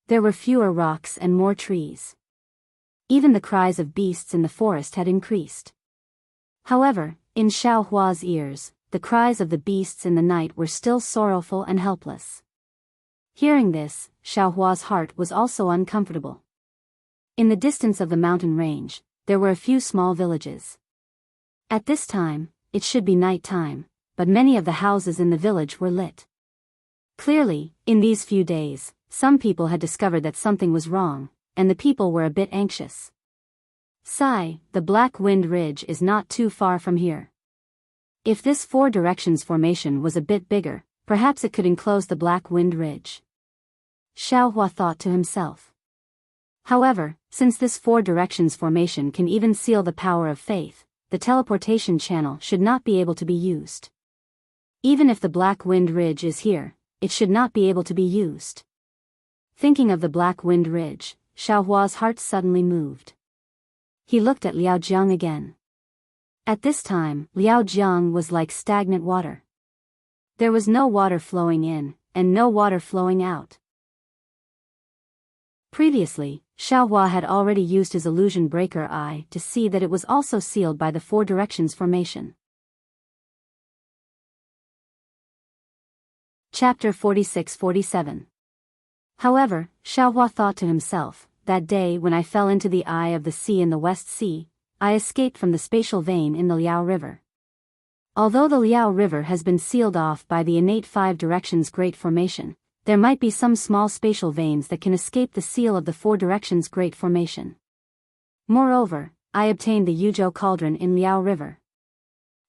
There were fewer rocks and more trees. Even the cries of beasts in the forest had increased. However, in Xiao Hua's ears, the cries of the beasts in the night were still sorrowful and helpless. Hearing this, Xiao Hua's heart was also uncomfortable. In the distance of the mountain range, there were a few small villages. At this time, it should be night time, but many of the houses in the village were lit. Clearly, in these few days, some people had discovered that something was wrong, and the people were a bit anxious. Sai, the Black Wind Ridge is not too far from here. If this Four Directions formation was a bit bigger, perhaps it could enclose the Black Wind Ridge. Xiao Hua thought to himself. However, since this Four Directions formation can even seal the power of faith, the teleportation channel should not be able to be used. Even if the Black Wind Ridge is here, it should not be able to be used. Thinking of the Black Wind Ridge, Xiao Hua's heart suddenly moved. He looked at Liao Jiang again. At this time, Liao Jiang was like stagnant water. There was no water flowing in, and no water flowing out. Previously, Xiao Hua had already used his illusion breaker eye to see that it was also sealed by the Four Directions formation. Chapter 46-47. However, Xiao Hua thought to himself, that day when I fell into the eye of the sea in the West Sea, I escaped from the spatial vein in the Liao River. Although the Liao River has been sealed off by the innate Five Directions Great Formation, there might be some small spatial veins that can escape the seal of the Four Directions Great Formation. Moreover, I obtained the Yuzhou Cauldron in Liao River.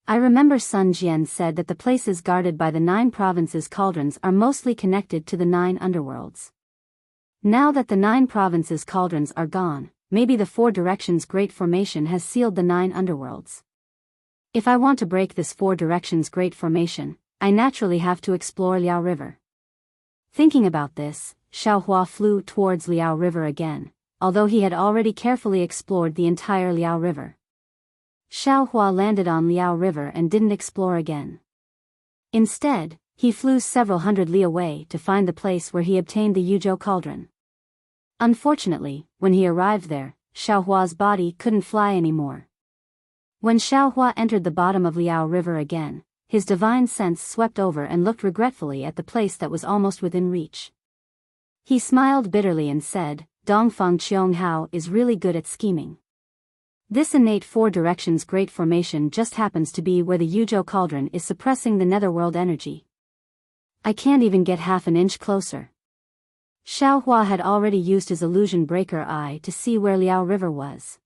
I remember Sun Jian said that the places guarded by the 9 provinces' cauldrons are mostly connected to the 9 underworlds. Now that the 9 provinces' cauldrons are gone, maybe the Four Directions Great Formation has sealed the 9 underworlds. If I want to break this four directions great formation, I naturally have to explore Liao River. Thinking about this, Xiaohua flew towards Liao River again, although he had already carefully explored the entire Liao River. Xiaohua landed on Liao River and didn't explore again. Instead, he flew several hundred li away to find the place where he obtained the Yuzhou cauldron. Unfortunately, when he arrived there, Xiaohua's body couldn't fly anymore. When Xiaohua entered the bottom of Liao River again, his divine sense swept over and looked regretfully at the place that was almost within reach. He smiled bitterly and said, Dongfang Qianghao is really good at scheming. This innate four directions great formation just happens to be where the Yuzhou cauldron is suppressing the netherworld energy. I can't even get half an inch closer. Xiaohua had already used his illusion breaker eye to see where Liao River was.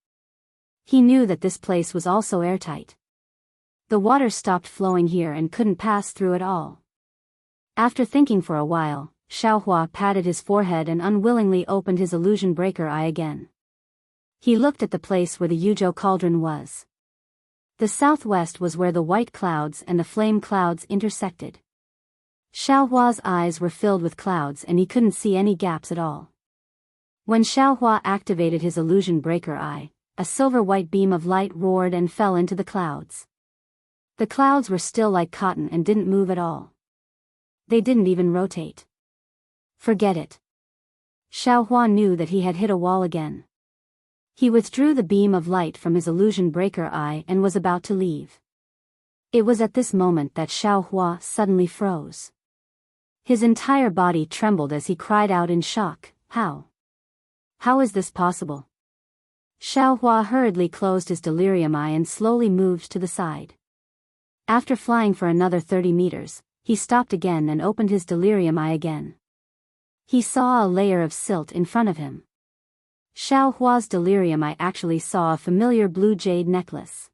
He knew that this place was also airtight. The water stopped flowing here and couldn't pass through at all. After thinking for a while, Xiaohua patted his forehead and unwillingly opened his illusion breaker eye again. He looked at the place where the Yuzhou cauldron was. The southwest was where the white clouds and the flame clouds intersected. Xiaohua's eyes were filled with clouds and he couldn't see any gaps at all. When Xiaohua activated his illusion breaker eye, a silver-white beam of light roared and fell into the clouds. The clouds were still like cotton and didn't move at all. They didn't even rotate. Forget it. Xiaohua knew that he had hit a wall again. He withdrew the beam of light from his illusion breaker eye and was about to leave. It was at this moment that Xiaohua suddenly froze. His entire body trembled as he cried out in shock, How? How is this possible? Xiaohua hurriedly closed his delirium eye and slowly moved to the side. After flying for another 30 meters, he stopped again and opened his delirium eye again. He saw a layer of silt in front of him. Xiaohua's delirium eye actually saw a familiar blue jade necklace.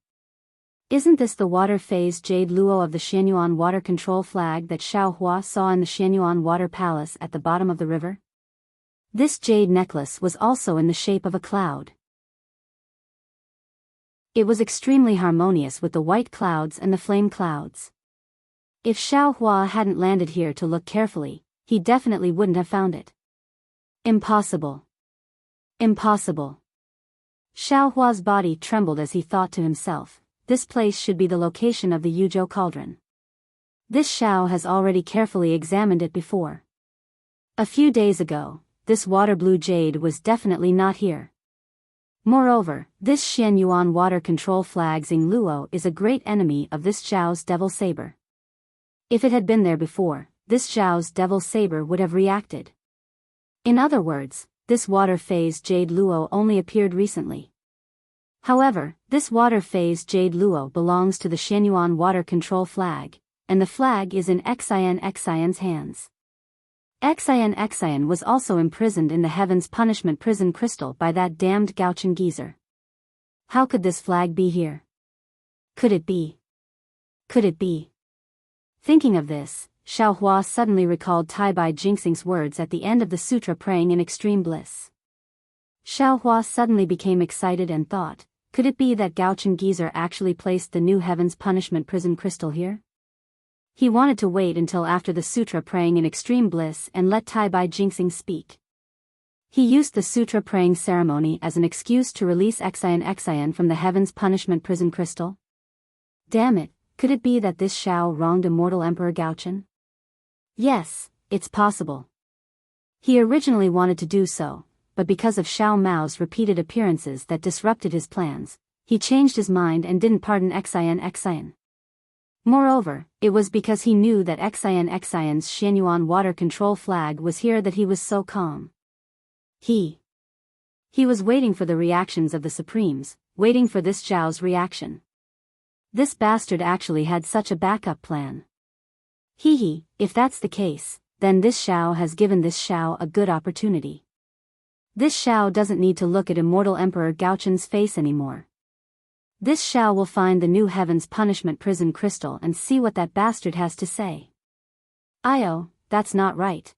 Isn't this the water-phase jade luo of the Xianyuan water control flag that Xiaohua saw in the Xianyuan water palace at the bottom of the river? This jade necklace was also in the shape of a cloud. It was extremely harmonious with the white clouds and the flame clouds. If Xiaohua hadn't landed here to look carefully, he definitely wouldn't have found it. Impossible. Impossible. Xiaohua's body trembled as he thought to himself, this place should be the location of the Yuzhou cauldron. This Xiao has already carefully examined it before. A few days ago, this water blue jade was definitely not here. Moreover, this Xianyuan water control flag Xing Luo is a great enemy of this Zhao's devil saber. If it had been there before, this Zhao's devil saber would have reacted. In other words, this water phase jade luo only appeared recently. However, this water phase jade luo belongs to the Xianyuan water control flag, and the flag is in Xian's hands. Xian was also imprisoned in the Heaven's Punishment prison crystal by that damned Gaochen geezer. How could this flag be here? Could it be? Could it be? Thinking of this, Xiaohua suddenly recalled Tai Bai Jingxing's words at the end of the sutra praying in extreme bliss. Xiaohua suddenly became excited and thought, could it be that Gaochen geezer actually placed the new Heaven's Punishment prison crystal here? He wanted to wait until after the sutra praying in extreme bliss and let Tai Bai Jingxing speak. He used the sutra praying ceremony as an excuse to release Xian from the Heaven's Punishment prison crystal. Damn it, could it be that this Xiao wronged immortal Emperor Gaochen? Yes, it's possible. He originally wanted to do so, but because of Xiao Mao's repeated appearances that disrupted his plans, he changed his mind and didn't pardon Xian. Moreover, it was because he knew that Xian's Xianyuan water control flag was here that he was so calm. He was waiting for the reactions of the Supremes, waiting for this Zhao's reaction. This bastard actually had such a backup plan. If that's the case, then this Xiao has given this Xiao a good opportunity. This Xiao doesn't need to look at immortal Emperor Gaochen's face anymore. This Xiao will find the new Heaven's Punishment prison crystal and see what that bastard has to say. That's not right.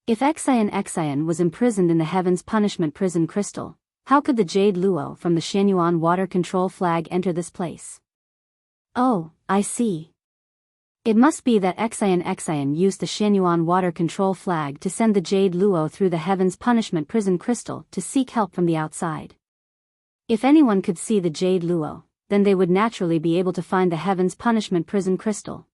If Xian was imprisoned in the Heaven's Punishment prison crystal, how could the Jade Luo from the Xianyuan water control flag enter this place? Oh, I see. It must be that Xian used the Xianyuan water control flag to send the Jade Luo through the Heaven's Punishment Prison Crystal to seek help from the outside. If anyone could see the Jade Luo, then they would naturally be able to find the Heaven's Punishment Prison Crystal.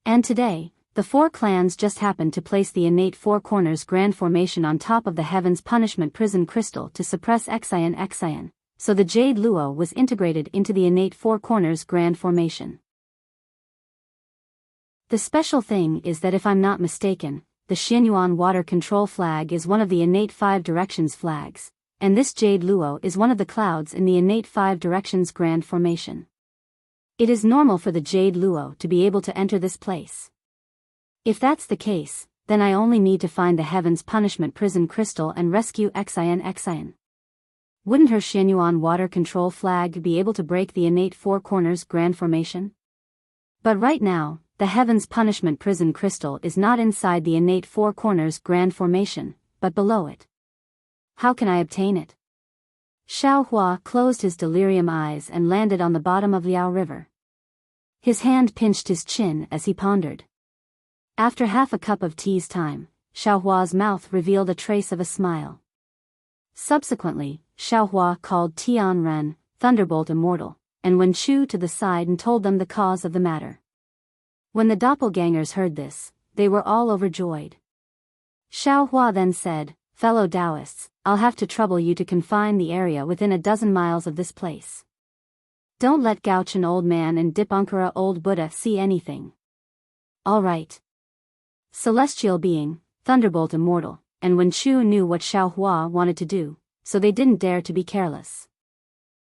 And today, the four clans just happened to place the innate Four Corners Grand Formation on top of the Heaven's Punishment Prison Crystal to suppress Xian, so the Jade Luo was integrated into the innate Four Corners Grand Formation. The special thing is that if I'm not mistaken, the Xianyuan water control flag is one of the innate Five Directions flags, and this Jade Luo is one of the clouds in the innate Five Directions Grand Formation. It is normal for the Jade Luo to be able to enter this place. If that's the case, then I only need to find the Heaven's Punishment Prison Crystal and rescue Xian. Wouldn't her Xianyuan water control flag be able to break the innate Four Corners Grand Formation? But right now, the Heaven's Punishment Prison Crystal is not inside the innate Four Corners Grand Formation, but below it. How can I obtain it? Xiao Hua closed his delirium eyes and landed on the bottom of Liao River. His hand pinched his chin as he pondered. After half a cup of tea's time, Xiao Hua's mouth revealed a trace of a smile. Subsequently, Xiao Hua called Tian Ren, Thunderbolt Immortal, and Wen Chu to the side and told them the cause of the matter. When the doppelgangers heard this, they were all overjoyed. Xiao Hua then said, "Fellow Taoists, I'll have to trouble you to confine the area within a dozen miles of this place. Don't let Gaochen Old Man and Dipankara Old Buddha see anything." All right. Celestial Being, Thunderbolt Immortal, and Wen Chu knew what Xiao Hua wanted to do, so they didn't dare to be careless.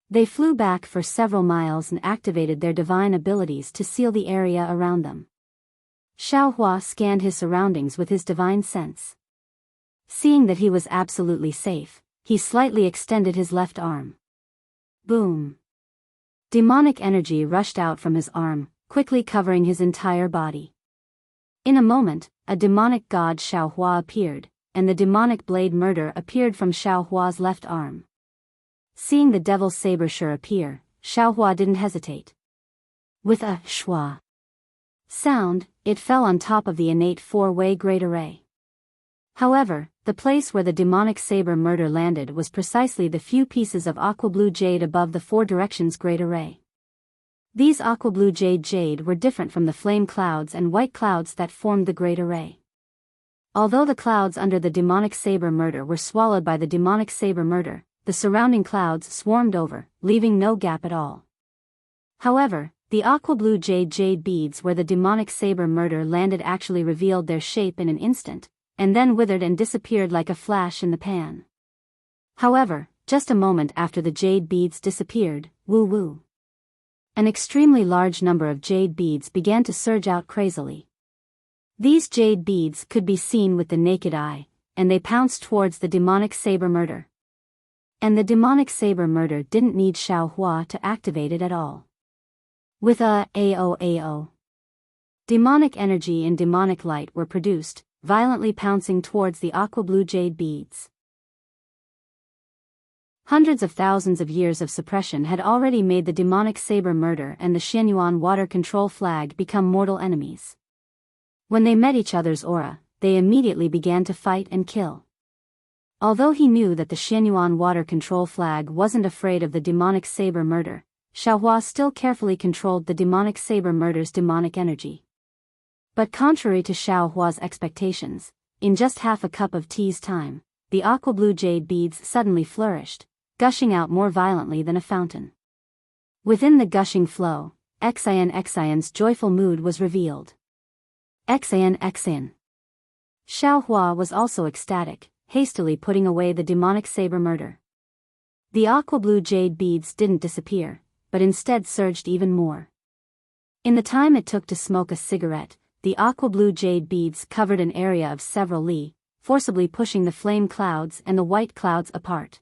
They flew back for several miles and activated their divine abilities to seal the area around them. Xiao Hua scanned his surroundings with his divine sense. Seeing that he was absolutely safe, he slightly extended his left arm. Boom! Demonic energy rushed out from his arm, quickly covering his entire body. In a moment, a demonic god Xiao Hua appeared, and the demonic blade murder appeared from Xiao Hua's left arm. Seeing the devil's saber appear, Xiao Hua didn't hesitate. With a shua sound, it fell on top of the innate four-way great array. However, the place where the demonic saber murder landed was precisely the few pieces of aqua blue jade above the Four Directions great array. These aqua blue jade were different from the flame clouds and white clouds that formed the great array. Although the clouds under the demonic saber murder were swallowed by the demonic saber murder, the surrounding clouds swarmed over, leaving no gap at all. However, the aqua blue jade beads where the demonic saber murder landed actually revealed their shape in an instant, and then withered and disappeared like a flash in the pan. However, just a moment after the jade beads disappeared, woo-woo. An extremely large number of jade beads began to surge out crazily. These jade beads could be seen with the naked eye, and they pounced towards the demonic saber murder. And the demonic saber murder didn't need Xiao Hua to activate it at all. With a AO. Demonic energy and demonic light were produced, violently pouncing towards the aqua blue jade beads. Hundreds of thousands of years of suppression had already made the demonic saber murder and the Xianyuan water control flag become mortal enemies. When they met each other's aura, they immediately began to fight and kill. Although he knew that the Xianyuan water control flag wasn't afraid of the demonic saber murder, Xiao Hua still carefully controlled the demonic saber murder's demonic energy. But contrary to Xiao Hua's expectations, in just half a cup of tea's time, the aqua blue jade beads suddenly flourished, gushing out more violently than a fountain. Within the gushing flow, Xian's joyful mood was revealed. Xian. Xiao Hua was also ecstatic, hastily putting away the demonic saber murder. The aqua blue jade beads didn't disappear, but instead surged even more. In the time it took to smoke a cigarette, the aqua blue jade beads covered an area of several li, forcibly pushing the flame clouds and the white clouds apart.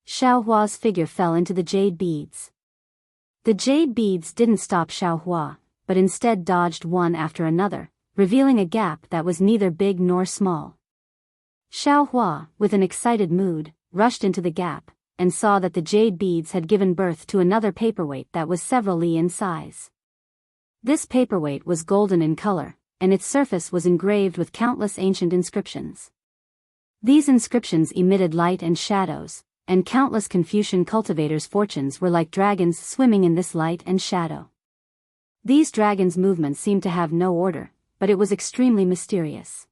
Xiao Hua's figure fell into the jade beads. The jade beads didn't stop Xiao Hua, but instead dodged one after another, revealing a gap that was neither big nor small. Xiao Hua, with an excited mood, rushed into the gap, and saw that the jade beads had given birth to another paperweight that was several li in size. This paperweight was golden in color, and its surface was engraved with countless ancient inscriptions. These inscriptions emitted light and shadows, and countless Confucian cultivators' fortunes were like dragons swimming in this light and shadow. These dragons' movements seemed to have no order, but it was extremely mysterious.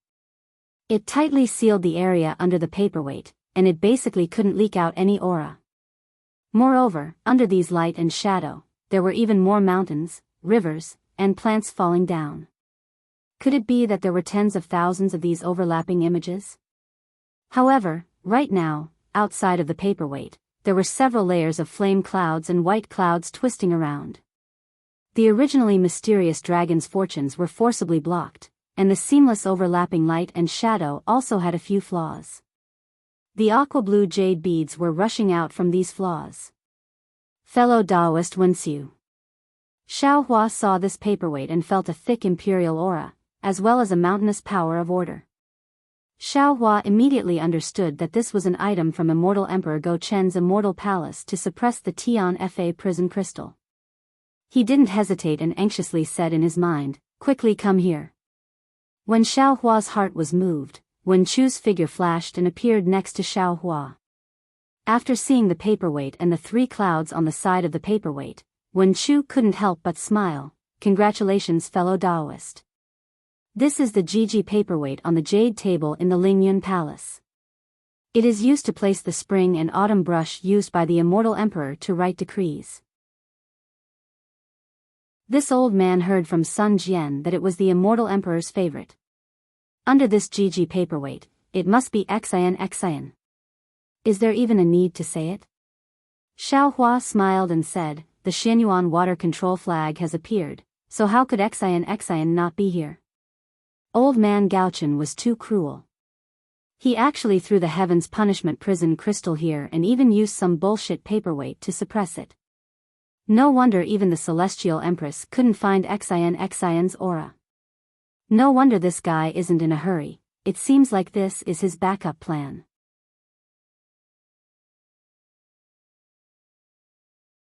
It tightly sealed the area under the paperweight, and it basically couldn't leak out any aura. Moreover, under these light and shadow, there were even more mountains, rivers, and plants falling down. Could it be that there were tens of thousands of these overlapping images? However, right now, outside of the paperweight, there were several layers of flame clouds and white clouds twisting around. The originally mysterious dragon's fortunes were forcibly blocked, and the seamless overlapping light and shadow also had a few flaws. The aqua-blue jade beads were rushing out from these flaws. Fellow Taoist Wenxiu. Xiao Hua saw this paperweight and felt a thick imperial aura, as well as a mountainous power of order. Xiao Hua immediately understood that this was an item from Immortal Emperor Go Chen's immortal palace to suppress the Tian Fa prison crystal. He didn't hesitate and anxiously said in his mind, "Quickly come here." When Xiao Hua's heart was moved, Wen Chu's figure flashed and appeared next to Xiao Hua. After seeing the paperweight and the three clouds on the side of the paperweight, Wen Chu couldn't help but smile. "Congratulations, fellow Taoist. This is the Jiji paperweight on the jade table in the Lingyun Palace. It is used to place the spring and autumn brush used by the immortal emperor to write decrees." This old man heard from Sun Jian that it was the immortal emperor's favorite. Under this Jiji paperweight, it must be Xian Xian. Is there even a need to say it? Xiao Hua smiled and said, "The Xianyuan water control flag has appeared, so how could Xian Xian not be here?" Old man Gaochen was too cruel. He actually threw the heavens punishment prison crystal here and even used some bullshit paperweight to suppress it. No wonder even the Celestial Empress couldn't find Xian Xian's aura. No wonder this guy isn't in a hurry. It seems like this is his backup plan.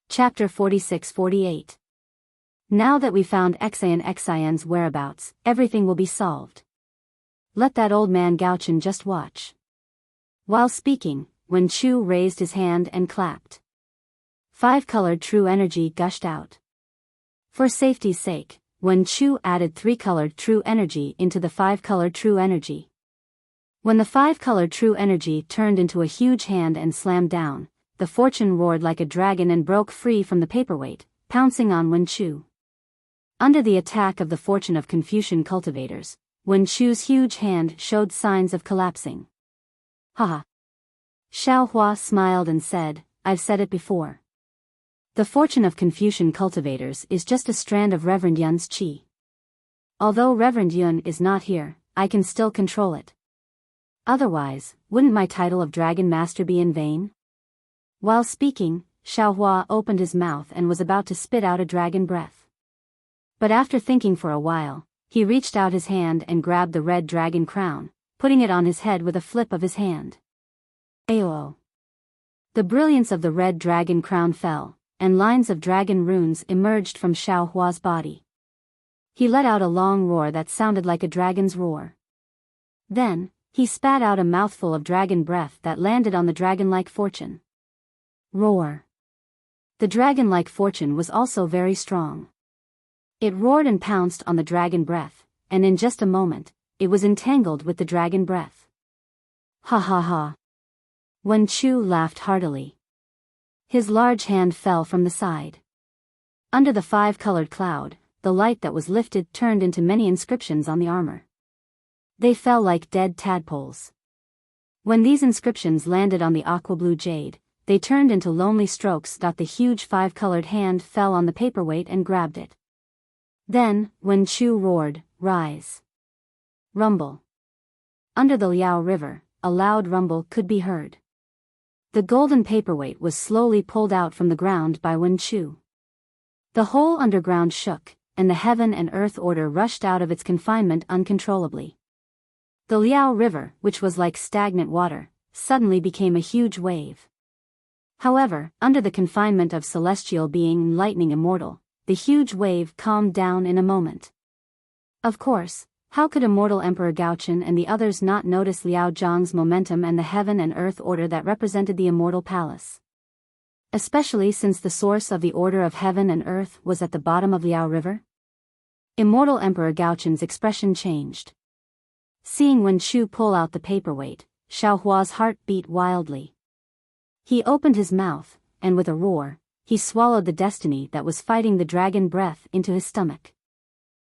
Chapter 46-48. Now that we found Xian Xian's whereabouts, everything will be solved. Let that old man Gaochen just watch. While speaking, Wen Chu raised his hand and clapped. 5-colored true energy gushed out. For safety's sake, Wen Chu added 3-colored true energy into the 5-colored true energy. When the 5-colored true energy turned into a huge hand and slammed down, the fortune roared like a dragon and broke free from the paperweight, pouncing on Wen Chu. Under the attack of the fortune of Confucian cultivators, Wen Chu's huge hand showed signs of collapsing. Haha. Xiao Hua smiled and said, "I've said it before. The fortune of Confucian cultivators is just a strand of Reverend Yun's qi. Although Reverend Yun is not here, I can still control it. Otherwise, wouldn't my title of Dragon Master be in vain?" While speaking, Xiao Hua opened his mouth and was about to spit out a dragon breath. But after thinking for a while, he reached out his hand and grabbed the red dragon crown, putting it on his head with a flip of his hand. Ayo! The brilliance of the red dragon crown fell, and lines of dragon runes emerged from Xiao Hua's body. He let out a long roar that sounded like a dragon's roar. Then, he spat out a mouthful of dragon breath that landed on the dragon-like fortune. Roar. The dragon-like fortune was also very strong. It roared and pounced on the dragon breath, and in just a moment, it was entangled with the dragon breath. Ha ha ha. Wen Chu laughed heartily. His large hand fell from the side. Under the 5-colored cloud, the light that was lifted turned into many inscriptions on the armor. They fell like dead tadpoles. When these inscriptions landed on the aqua-blue jade, they turned into lonely strokes. The huge 5-colored hand fell on the paperweight and grabbed it. Then, Wen Chu roared, "Rise!" Rumble. Under the Liao River, a loud rumble could be heard. The golden paperweight was slowly pulled out from the ground by Wen Chu. The whole underground shook, and the heaven and earth order rushed out of its confinement uncontrollably. The Liao River, which was like stagnant water, suddenly became a huge wave. However, under the confinement of celestial being lightning immortal, the huge wave calmed down in a moment. Of course, how could immortal Emperor Gaochen and the others not notice Liao Zhang's momentum and the heaven and earth order that represented the immortal palace? Especially since the source of the order of heaven and earth was at the bottom of Liao River? Immortal Emperor Gaochen's expression changed. Seeing Wen Chu pull out the paperweight, Xiaohua's heart beat wildly. He opened his mouth, and with a roar, he swallowed the destiny that was fighting the dragon breath into his stomach.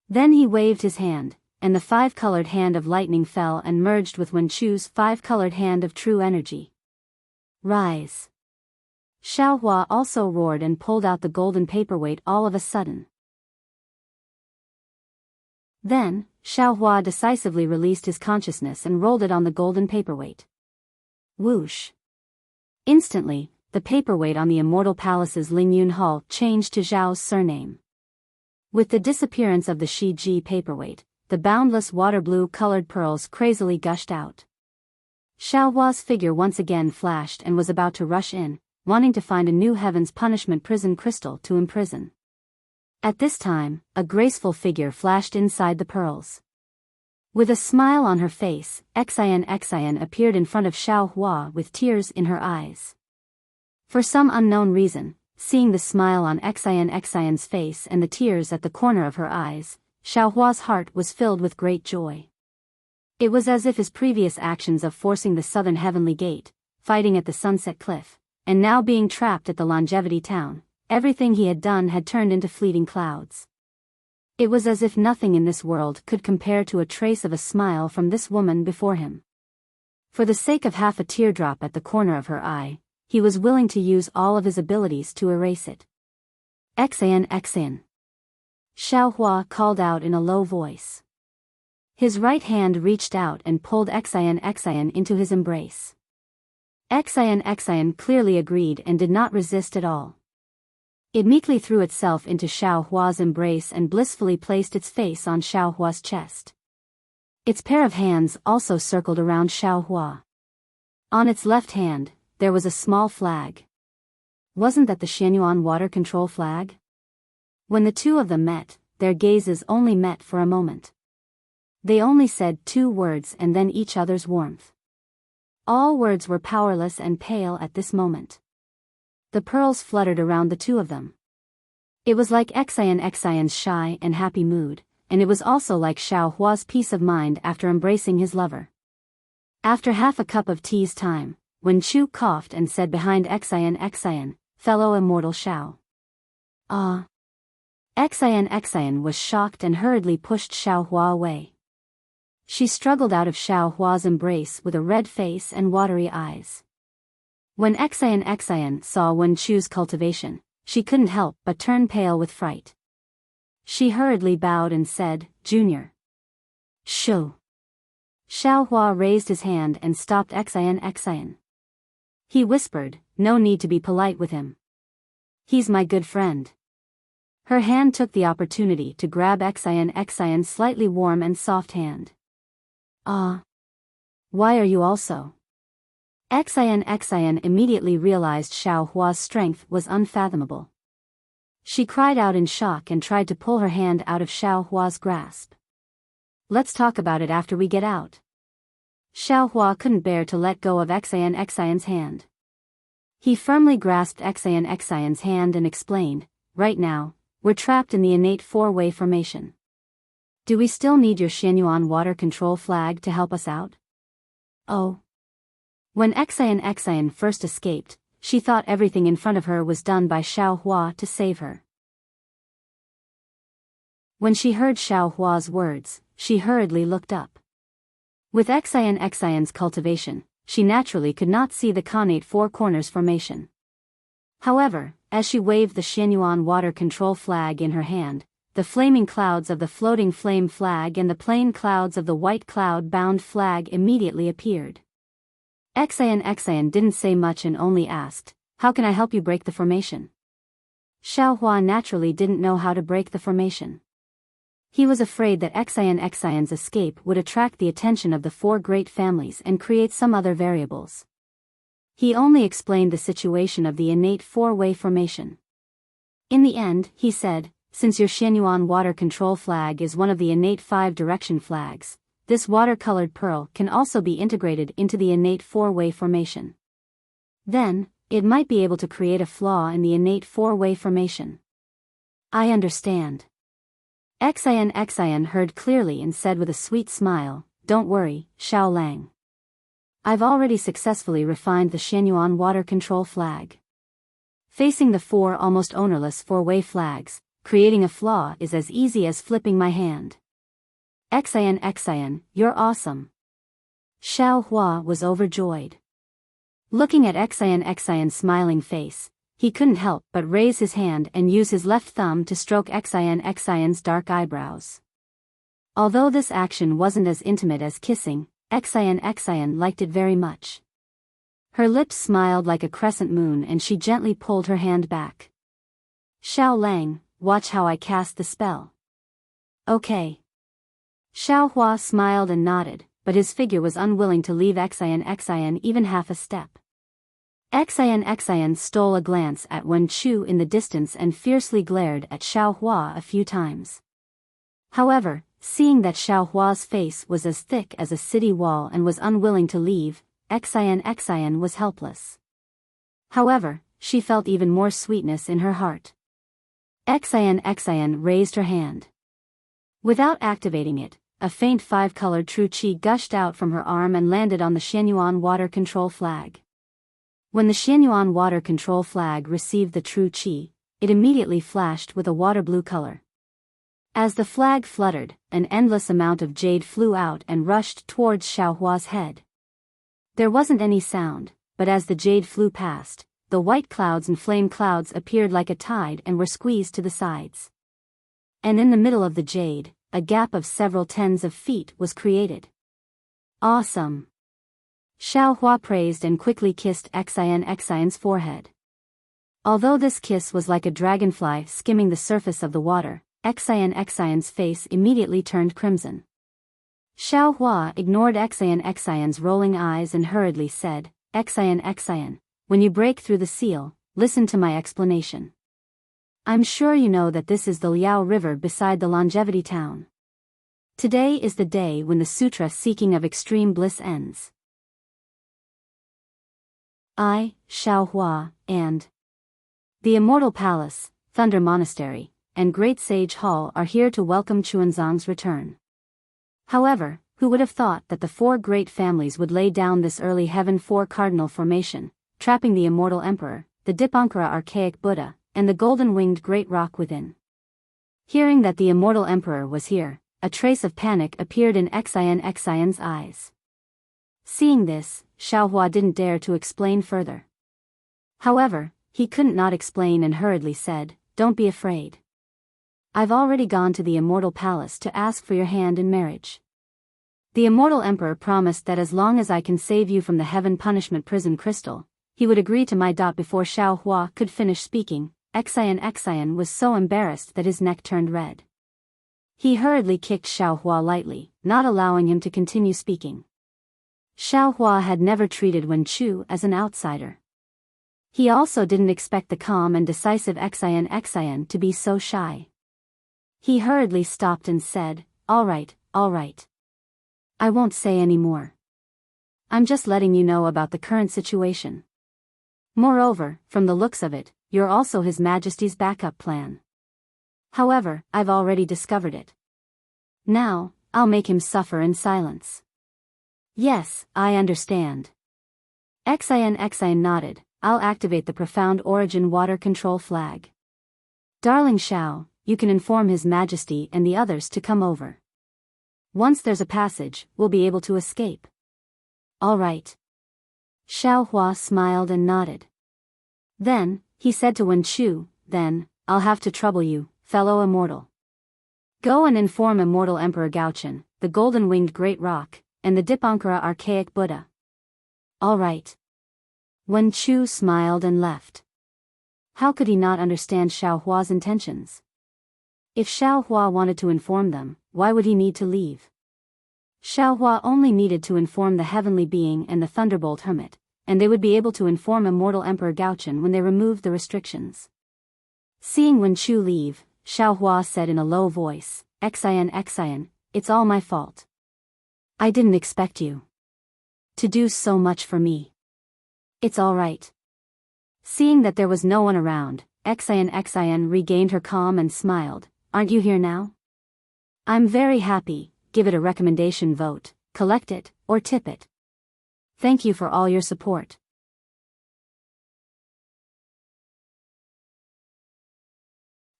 Then he waved his hand, and the five-colored hand of lightning fell and merged with Wen Chu's five-colored hand of true energy. Rise! Xiaohua also roared and pulled out the golden paperweight all of a sudden. Then, Xiaohua decisively released his consciousness and rolled it on the golden paperweight. Whoosh! Instantly, the paperweight on the immortal palace's Lingyun Hall changed to Zhao's surname. With the disappearance of the Shiji paperweight, the boundless water-blue-colored pearls crazily gushed out. Xiaohua's figure once again flashed and was about to rush in, wanting to find a new Heaven's Punishment prison crystal to imprison. At this time, a graceful figure flashed inside the pearls. With a smile on her face, Xian appeared in front of Xiaohua with tears in her eyes. For some unknown reason, seeing the smile on Xian's face and the tears at the corner of her eyes, Xiaohua's heart was filled with great joy. It was as if his previous actions of forcing the southern heavenly gate, fighting at the Sunset Cliff, and now being trapped at the Longevity Town, everything he had done had turned into fleeting clouds. It was as if nothing in this world could compare to a trace of a smile from this woman before him. For the sake of half a teardrop at the corner of her eye, he was willing to use all of his abilities to erase it. Xian. Xiaohua called out in a low voice. His right hand reached out and pulled Xian into his embrace. Xian clearly agreed and did not resist at all. It meekly threw itself into Xiaohua's embrace and blissfully placed its face on Xiaohua's chest. Its pair of hands also circled around Xiaohua. On its left hand, there was a small flag. Wasn't that the Xianyuan water control flag? When the two of them met, their gazes only met for a moment. They only said two words and then each other's warmth. All words were powerless and pale at this moment. The pearls fluttered around the two of them. It was like Xian's shy and happy mood, and it was also like Xiaohua's peace of mind after embracing his lover. After half a cup of tea's time, Wen Chu coughed and said behind Xian, fellow immortal Xiao. Ah. Xian was shocked and hurriedly pushed Xiaohua away. She struggled out of Xiaohua's embrace with a red face and watery eyes. When Xian saw Wen Chu's cultivation, she couldn't help but turn pale with fright. She hurriedly bowed and said, "Junior." "Shoo." Xiaohua raised his hand and stopped Xian. He whispered, "No need to be polite with him. He's my good friend." Her hand took the opportunity to grab Xian's slightly warm and soft hand. "Ah. Why are you also?" Xian immediately realized Xiaohua's strength was unfathomable. She cried out in shock and tried to pull her hand out of Xiaohua's grasp. "Let's talk about it after we get out." Xiaohua couldn't bear to let go of Xian's hand. He firmly grasped Xian's hand and explained, "Right now, we're trapped in the innate four-way formation. Do we still need your Xianyuan water control flag to help us out?" "Oh." When Xian first escaped, she thought everything in front of her was done by Xiaohua to save her. When she heard Xiaohua's words, she hurriedly looked up. With Xian's cultivation, she naturally could not see the connate four corners formation. However, as she waved the Xianyuan water control flag in her hand, the flaming clouds of the floating flame flag and the plain clouds of the white cloud-bound flag immediately appeared. Xian didn't say much and only asked, "How can I help you break the formation?" Xiaohua naturally didn't know how to break the formation. He was afraid that Xian's escape would attract the attention of the four great families and create some other variables. He only explained the situation of the innate four-way formation. In the end, he said, since your Xianyuan water control flag is one of the innate 5-direction flags, this water-colored pearl can also be integrated into the innate four-way formation. Then, it might be able to create a flaw in the innate four-way formation. I understand. Xian heard clearly and said with a sweet smile, don't worry, Xiao Lang. I've already successfully refined the Xianyuan water control flag. Facing the 4 almost ownerless four-way flags, creating a flaw is as easy as flipping my hand. Xian, you're awesome. Xiao Hua was overjoyed. Looking at Xian's smiling face, he couldn't help but raise his hand and use his left thumb to stroke Xian's dark eyebrows. Although this action wasn't as intimate as kissing, Xian liked it very much. Her lips smiled like a crescent moon and she gently pulled her hand back. Xiao Lang, watch how I cast the spell. Okay. Xiao Hua smiled and nodded, but his figure was unwilling to leave Xian even half a step. Xian stole a glance at Wen Chu in the distance and fiercely glared at Xiao Hua a few times. However, seeing that Xiao Hua's face was as thick as a city wall and was unwilling to leave, Xian was helpless. However, she felt even more sweetness in her heart. Xian raised her hand. Without activating it, a faint 5-colored true qi gushed out from her arm and landed on the Xianyuan water control flag. When the Xianyuan water control flag received the true qi, it immediately flashed with a water blue color. As the flag fluttered, an endless amount of jade flew out and rushed towards Xiao Hua's head. There wasn't any sound, but as the jade flew past, the white clouds and flame clouds appeared like a tide and were squeezed to the sides. And in the middle of the jade, a gap of several tens of feet was created. Awesome! Xiao Hua praised and quickly kissed Xian's forehead. Although this kiss was like a dragonfly skimming the surface of the water, Xian's face immediately turned crimson. Xiao Hua ignored Xian's rolling eyes and hurriedly said, Xian, when you break through the seal, listen to my explanation. I'm sure you know that this is the Liao River beside the Longevity Town. Today is the day when the Sutra Seeking of Extreme Bliss ends. I, Xiao Hua, and the Immortal Palace, Thunder Monastery, and Great Sage Hall are here to welcome Chuanzang's return. However, who would have thought that the 4 great families would lay down this early Heaven 4 cardinal formation, trapping the Immortal Emperor, the Dipankara Archaic Buddha, and the golden-winged great rock within. Hearing that the Immortal Emperor was here, a trace of panic appeared in Xian's eyes. Seeing this, Xiao Hua didn't dare to explain further. However, he couldn't not explain and hurriedly said, don't be afraid. I've already gone to the Immortal Palace to ask for your hand in marriage. The Immortal Emperor promised that as long as I can save you from the Heaven Punishment Prison Crystal, he would agree to my dot. Before Xiao Hua could finish speaking, Xian was so embarrassed that his neck turned red. He hurriedly kicked Xiao Hua lightly, not allowing him to continue speaking. Xiao Hua had never treated Wen Chu as an outsider. He also didn't expect the calm and decisive Xian to be so shy. He hurriedly stopped and said, all right. I won't say any more. I'm just letting you know about the current situation. Moreover, from the looks of it, you're also His Majesty's backup plan. However, I've already discovered it. Now, I'll make him suffer in silence. Yes, I understand. Xian nodded. I'll activate the Profound Origin Water Control Flag. Darling Xiao, you can inform His Majesty and the others to come over. Once there's a passage, we'll be able to escape. All right. Xiao Hua smiled and nodded. Then, he said to Wen Chu, then, I'll have to trouble you, fellow immortal. Go and inform Immortal Emperor Gaochen, the golden-winged great rock, and the Dipankara Archaic Buddha. All right. Wen Chu smiled and left. How could he not understand Xiao Hua's intentions? If Xiao Hua wanted to inform them, why would he need to leave? Xiao Hua only needed to inform the heavenly being and the Thunderbolt Hermit, and they would be able to inform Immortal Emperor Gaochen when they removed the restrictions. Seeing Wen Chu leave, Xiao Hua said in a low voice, Xian, it's all my fault. I didn't expect you to do so much for me. It's all right. Seeing that there was no one around, Xian regained her calm and smiled. Aren't you here now? I'm very happy. Give it a recommendation vote, collect it, or tip it. Thank you for all your support.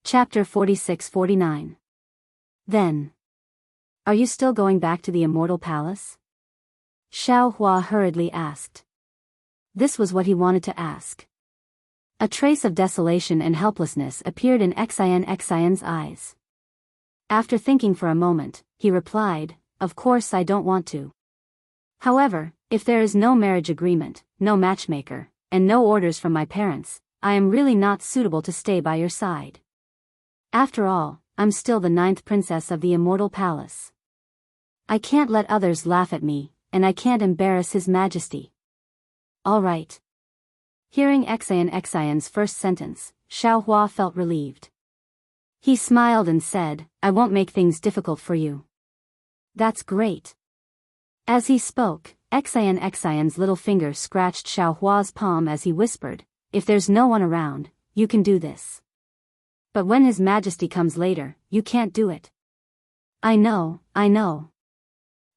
Chapter 46-49. Then. Are you still going back to the Immortal Palace? Xiao Hua hurriedly asked. This was what he wanted to ask. A trace of desolation and helplessness appeared in Xian's eyes. After thinking for a moment, he replied, Of course I don't want to. However, if there is no marriage agreement, no matchmaker, and no orders from my parents, I am really not suitable to stay by your side. After all, I'm still the 9th princess of the Immortal Palace. I can't let others laugh at me, and I can't embarrass His Majesty. All right. Hearing Xian's first sentence, Xiao Hua felt relieved. He smiled and said, I won't make things difficult for you. That's great. As he spoke, Xian's little finger scratched Xiao Hua's palm as he whispered, If there's no one around, you can do this. But when His Majesty comes later, you can't do it. I know.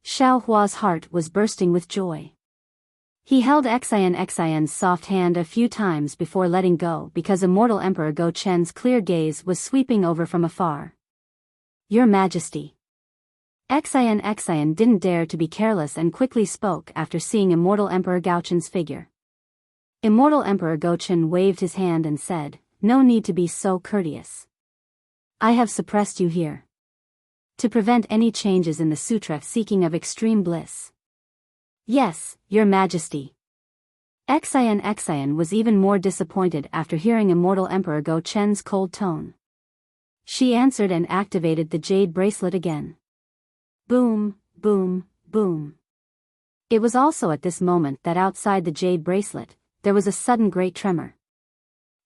Xiao Hua's heart was bursting with joy. He held Xian's soft hand a few times before letting go because Immortal Emperor Gaochen's clear gaze was sweeping over from afar. Your Majesty. Xian didn't dare to be careless and quickly spoke after seeing Immortal Emperor Gaochen's figure. Immortal Emperor Gaochen waved his hand and said, No need to be so courteous. I have suppressed you here to prevent any changes in the sutra seeking of extreme bliss. Yes, Your Majesty. Xian was even more disappointed after hearing Immortal Emperor Gaochen's cold tone. She answered and activated the jade bracelet again. Boom, boom, boom. It was also at this moment that outside the jade bracelet, there was a sudden great tremor.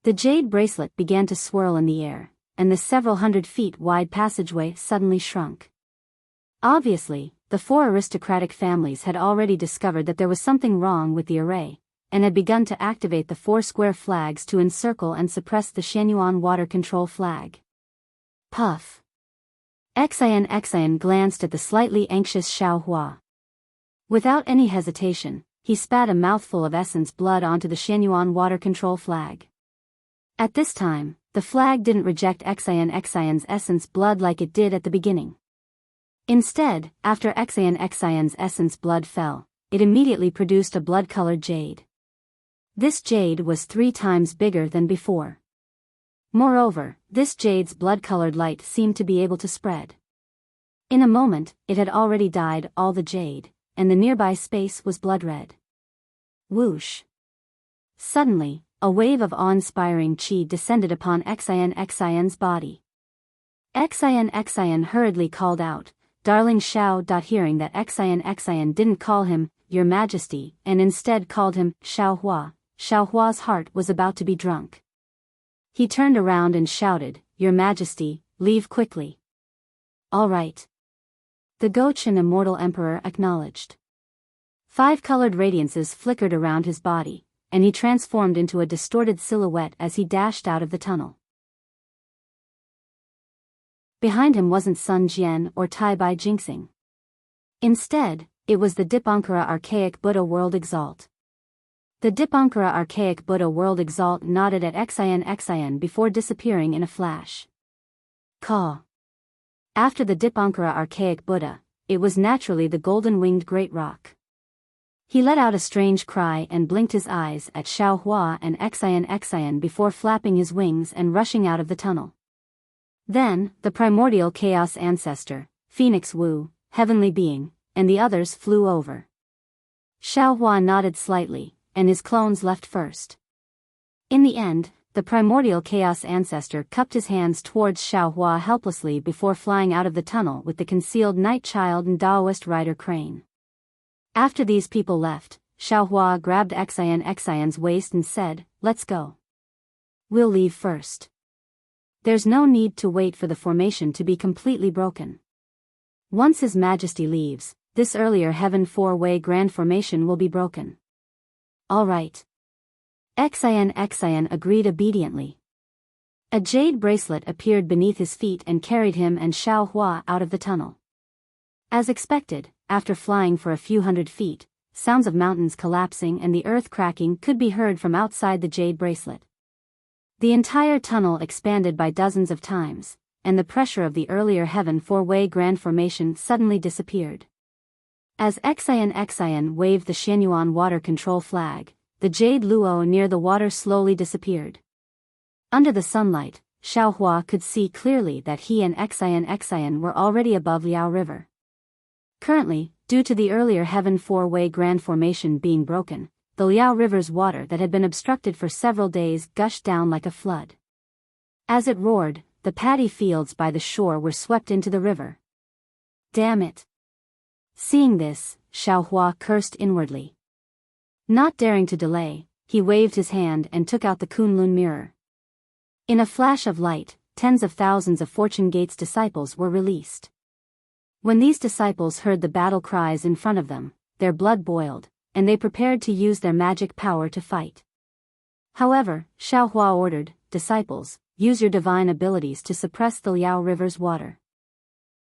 The jade bracelet began to swirl in the air, and the several hundred feet wide passageway suddenly shrunk. Obviously, the 4 aristocratic families had already discovered that there was something wrong with the array, and had begun to activate the 4 square flags to encircle and suppress the Shenyuan water control flag. Puff. Xian glanced at the slightly anxious Xiao Hua. Without any hesitation, he spat a mouthful of essence blood onto the Shenyuan water control flag. At this time, the flag didn't reject Xian's essence blood like it did at the beginning. Instead, after Xian's essence blood fell, it immediately produced a blood-colored jade. This jade was 3 times bigger than before. Moreover, this jade's blood-colored light seemed to be able to spread. In a moment, it had already dyed all the jade, and the nearby space was blood-red. Whoosh! Suddenly, a wave of awe-inspiring qi descended upon Xian's body. Xian hurriedly called out, Darling Xiao. Hearing that Xian didn't call him, Your Majesty, and instead called him, Xiao Hua, Xiao Hua's heart was about to be drunk. He turned around and shouted, Your Majesty, leave quickly. All right. The Gaochen Immortal Emperor acknowledged. 5 colored radiances flickered around his body, and he transformed into a distorted silhouette as he dashed out of the tunnel. Behind him wasn't Sun Jian or Tai Bai Jinxing. Instead, it was the Dipankara Archaic Buddha World Exalt. The Dipankara Archaic Buddha World Exalt nodded at Xian before disappearing in a flash. Caw. After the Dipankara Archaic Buddha, it was naturally the golden-winged Great Rock. He let out a strange cry and blinked his eyes at Xiao Hua and Xian before flapping his wings and rushing out of the tunnel. Then, the primordial chaos ancestor, Phoenix Wu, heavenly being, and the others flew over. Xiao Hua nodded slightly, and his clones left first. In the end, the primordial chaos ancestor cupped his hands towards Xiao Hua helplessly before flying out of the tunnel with the concealed Night Child and Taoist rider Crane. After these people left, Xiaohua grabbed Xian's waist and said, "Let's go. We'll leave first. There's no need to wait for the formation to be completely broken. Once His Majesty leaves, this earlier heaven four-way grand formation will be broken." "All right." Xian agreed obediently. A jade bracelet appeared beneath his feet and carried him and Xiaohua out of the tunnel. As expected, after flying for a few hundred feet, sounds of mountains collapsing and the earth cracking could be heard from outside the jade bracelet. The entire tunnel expanded by dozens of times, and the pressure of the earlier heaven four-way grand formation suddenly disappeared. As Xian waved the Xianyuan water control flag, the jade luo near the water slowly disappeared. Under the sunlight, Xiaohua could see clearly that he and Xian were already above Liao River. Currently, due to the earlier heaven four-way grand formation being broken, the Liao River's water that had been obstructed for several days gushed down like a flood. As it roared, the paddy fields by the shore were swept into the river. "Damn it!" Seeing this, Xiaohua cursed inwardly. Not daring to delay, he waved his hand and took out the Kunlun mirror. In a flash of light, tens of thousands of Fortune Gate's disciples were released. When these disciples heard the battle cries in front of them, their blood boiled, and they prepared to use their magic power to fight. However, Xiaohua ordered, "Disciples, use your divine abilities to suppress the Liao River's water.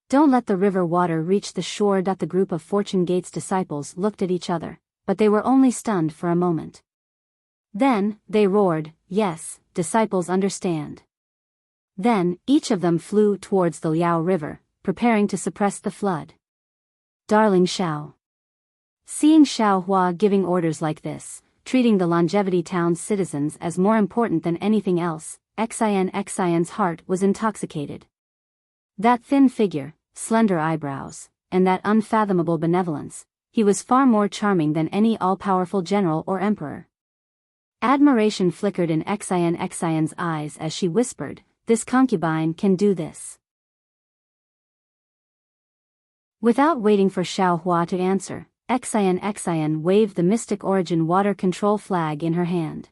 Don't let the river water reach the shore." The group of Fortune Gate's disciples looked at each other, but they were only stunned for a moment. Then, they roared, "Yes, disciples understand." Then, each of them flew towards the Liao River, preparing to suppress the flood. Darling Xiao. Seeing Xiaohua giving orders like this, treating the Longevity Town's citizens as more important than anything else, Xian's heart was intoxicated. That thin figure, slender eyebrows, and that unfathomable benevolence, he was far more charming than any all-powerful general or emperor. Admiration flickered in Xian's eyes as she whispered, "This concubine can do this." Without waiting for Xiaohua to answer, Xian waved the Mystic Origin water control flag in her hand.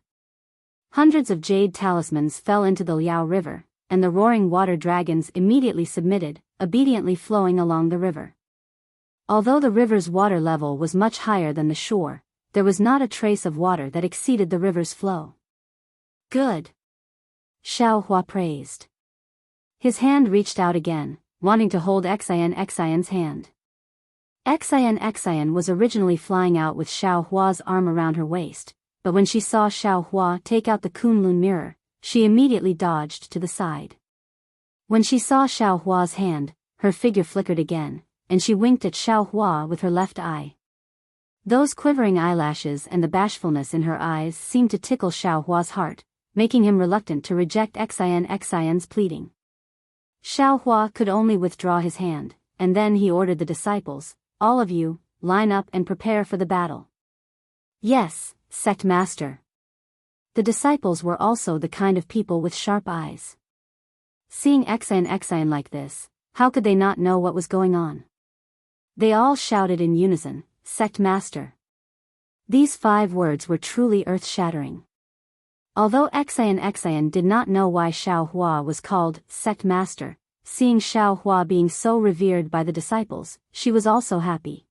Hundreds of jade talismans fell into the Liao River, and the roaring water dragons immediately submitted, obediently flowing along the river. Although the river's water level was much higher than the shore, there was not a trace of water that exceeded the river's flow. "Good," Xiaohua praised. His hand reached out again, wanting to hold Xian's hand. Xian was originally flying out with Xiaohua's arm around her waist, but when she saw Xiaohua take out the Kunlun mirror, she immediately dodged to the side. When she saw Xiaohua's hand, her figure flickered again, and she winked at Xiaohua with her left eye. Those quivering eyelashes and the bashfulness in her eyes seemed to tickle Xiaohua's heart, making him reluctant to reject Xian's pleading. Xiaohua could only withdraw his hand, and then he ordered the disciples, "All of you, line up and prepare for the battle." "Yes, Sect Master." The disciples were also the kind of people with sharp eyes. Seeing Xian like this, how could they not know what was going on? They all shouted in unison, "Sect Master." These 5 words were truly earth-shattering. Although Xian did not know why Xiaohua was called Sect Master, seeing Xiaohua being so revered by the disciples, she was also happy.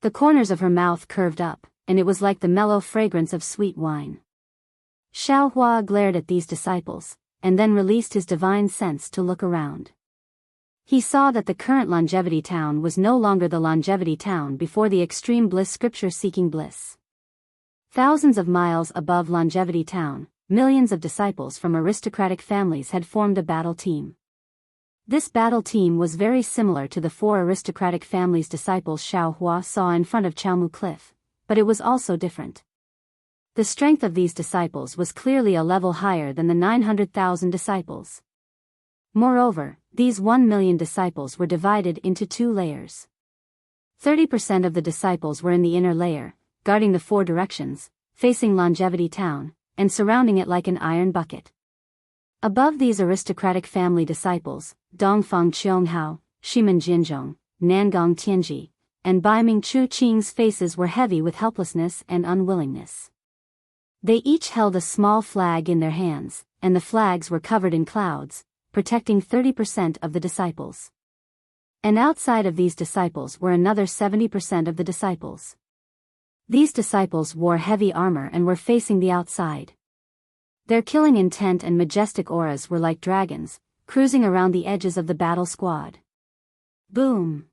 The corners of her mouth curved up, and it was like the mellow fragrance of sweet wine. Xiaohua glared at these disciples, and then released his divine sense to look around. He saw that the current Longevity Town was no longer the Longevity Town before the extreme bliss scripture-seeking bliss. Thousands of miles above Longevity Town, millions of disciples from aristocratic families had formed a battle team. This battle team was very similar to the 4 aristocratic families' disciples Xiaohua saw in front of Chaomu Cliff, but it was also different. The strength of these disciples was clearly a level higher than the 900,000 disciples. Moreover, these 1 million disciples were divided into 2 layers. 30% of the disciples were in the inner layer, guarding the 4 directions, facing Longevity Town, and surrounding it like an iron bucket. Above these aristocratic family disciples, Dongfang Qianghao, Shimen Jinzhong, Nangong Tianji, and Bai Ming Chu Qing's faces were heavy with helplessness and unwillingness. They each held a small flag in their hands, and the flags were covered in clouds, protecting 30% of the disciples. And outside of these disciples were another 70% of the disciples. These disciples wore heavy armor and were facing the outside. Their killing intent and majestic auras were like dragons, cruising around the edges of the battle squad. Boom!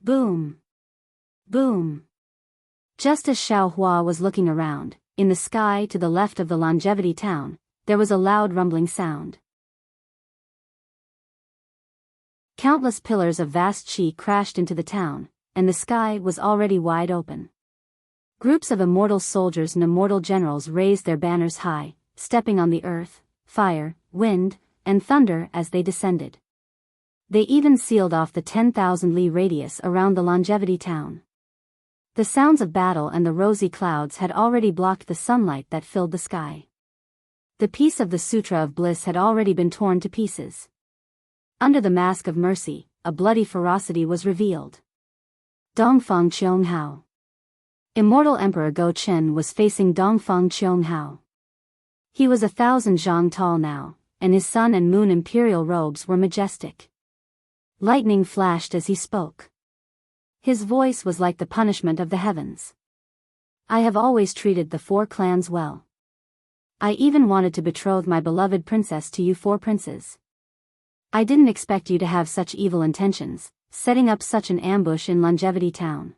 Boom! Boom! Just as Xiao Hua was looking around, in the sky to the left of the Longevity Town, there was a loud rumbling sound. Countless pillars of vast chi crashed into the town, and the sky was already wide open. Groups of immortal soldiers and immortal generals raised their banners high, stepping on the earth, fire, wind, and thunder as they descended. They even sealed off the 10,000 li radius around the Longevity Town. The sounds of battle and the rosy clouds had already blocked the sunlight that filled the sky. The piece of the Sutra of Bliss had already been torn to pieces. Under the mask of mercy, a bloody ferocity was revealed. Dongfang Qianghao. Immortal Emperor Go Chen was facing Dongfang Qianghao. He was 1,000 zhang tall now, and his sun and moon imperial robes were majestic. Lightning flashed as he spoke. His voice was like the punishment of the heavens. I have always treated the 4 clans well. I even wanted to betroth my beloved princess to you 4 princes. I didn't expect you to have such evil intentions, setting up such an ambush in Longevity Town.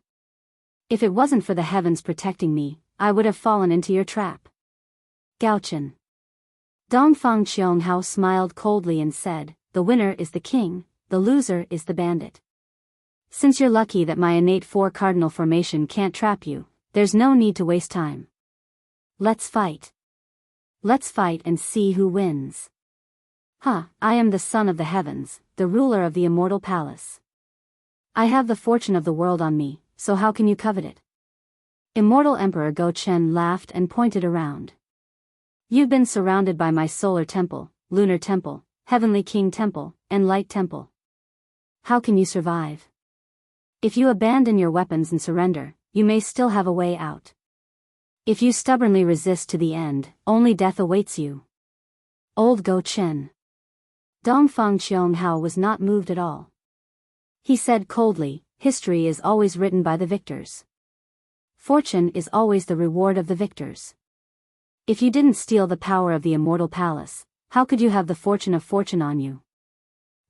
If it wasn't for the heavens protecting me, I would have fallen into your trap. Gaochen. Dongfang Qianghao smiled coldly and said, the winner is the king, the loser is the bandit. Since you're lucky that my innate 4 cardinal formation can't trap you, there's no need to waste time. Let's fight. Let's fight and see who wins. I am the son of the heavens, the ruler of the immortal palace. I have the fortune of the world on me, so how can you covet it? Immortal Emperor Go Chen laughed and pointed around. You've been surrounded by my solar temple, lunar temple, heavenly king temple, and light temple. How can you survive? If you abandon your weapons and surrender, you may still have a way out. If you stubbornly resist to the end, only death awaits you. Old Go Chen. Dongfang Qianghao was not moved at all. He said coldly, history is always written by the victors. Fortune is always the reward of the victors. If you didn't steal the power of the immortal palace, how could you have the fortune of fortune on you?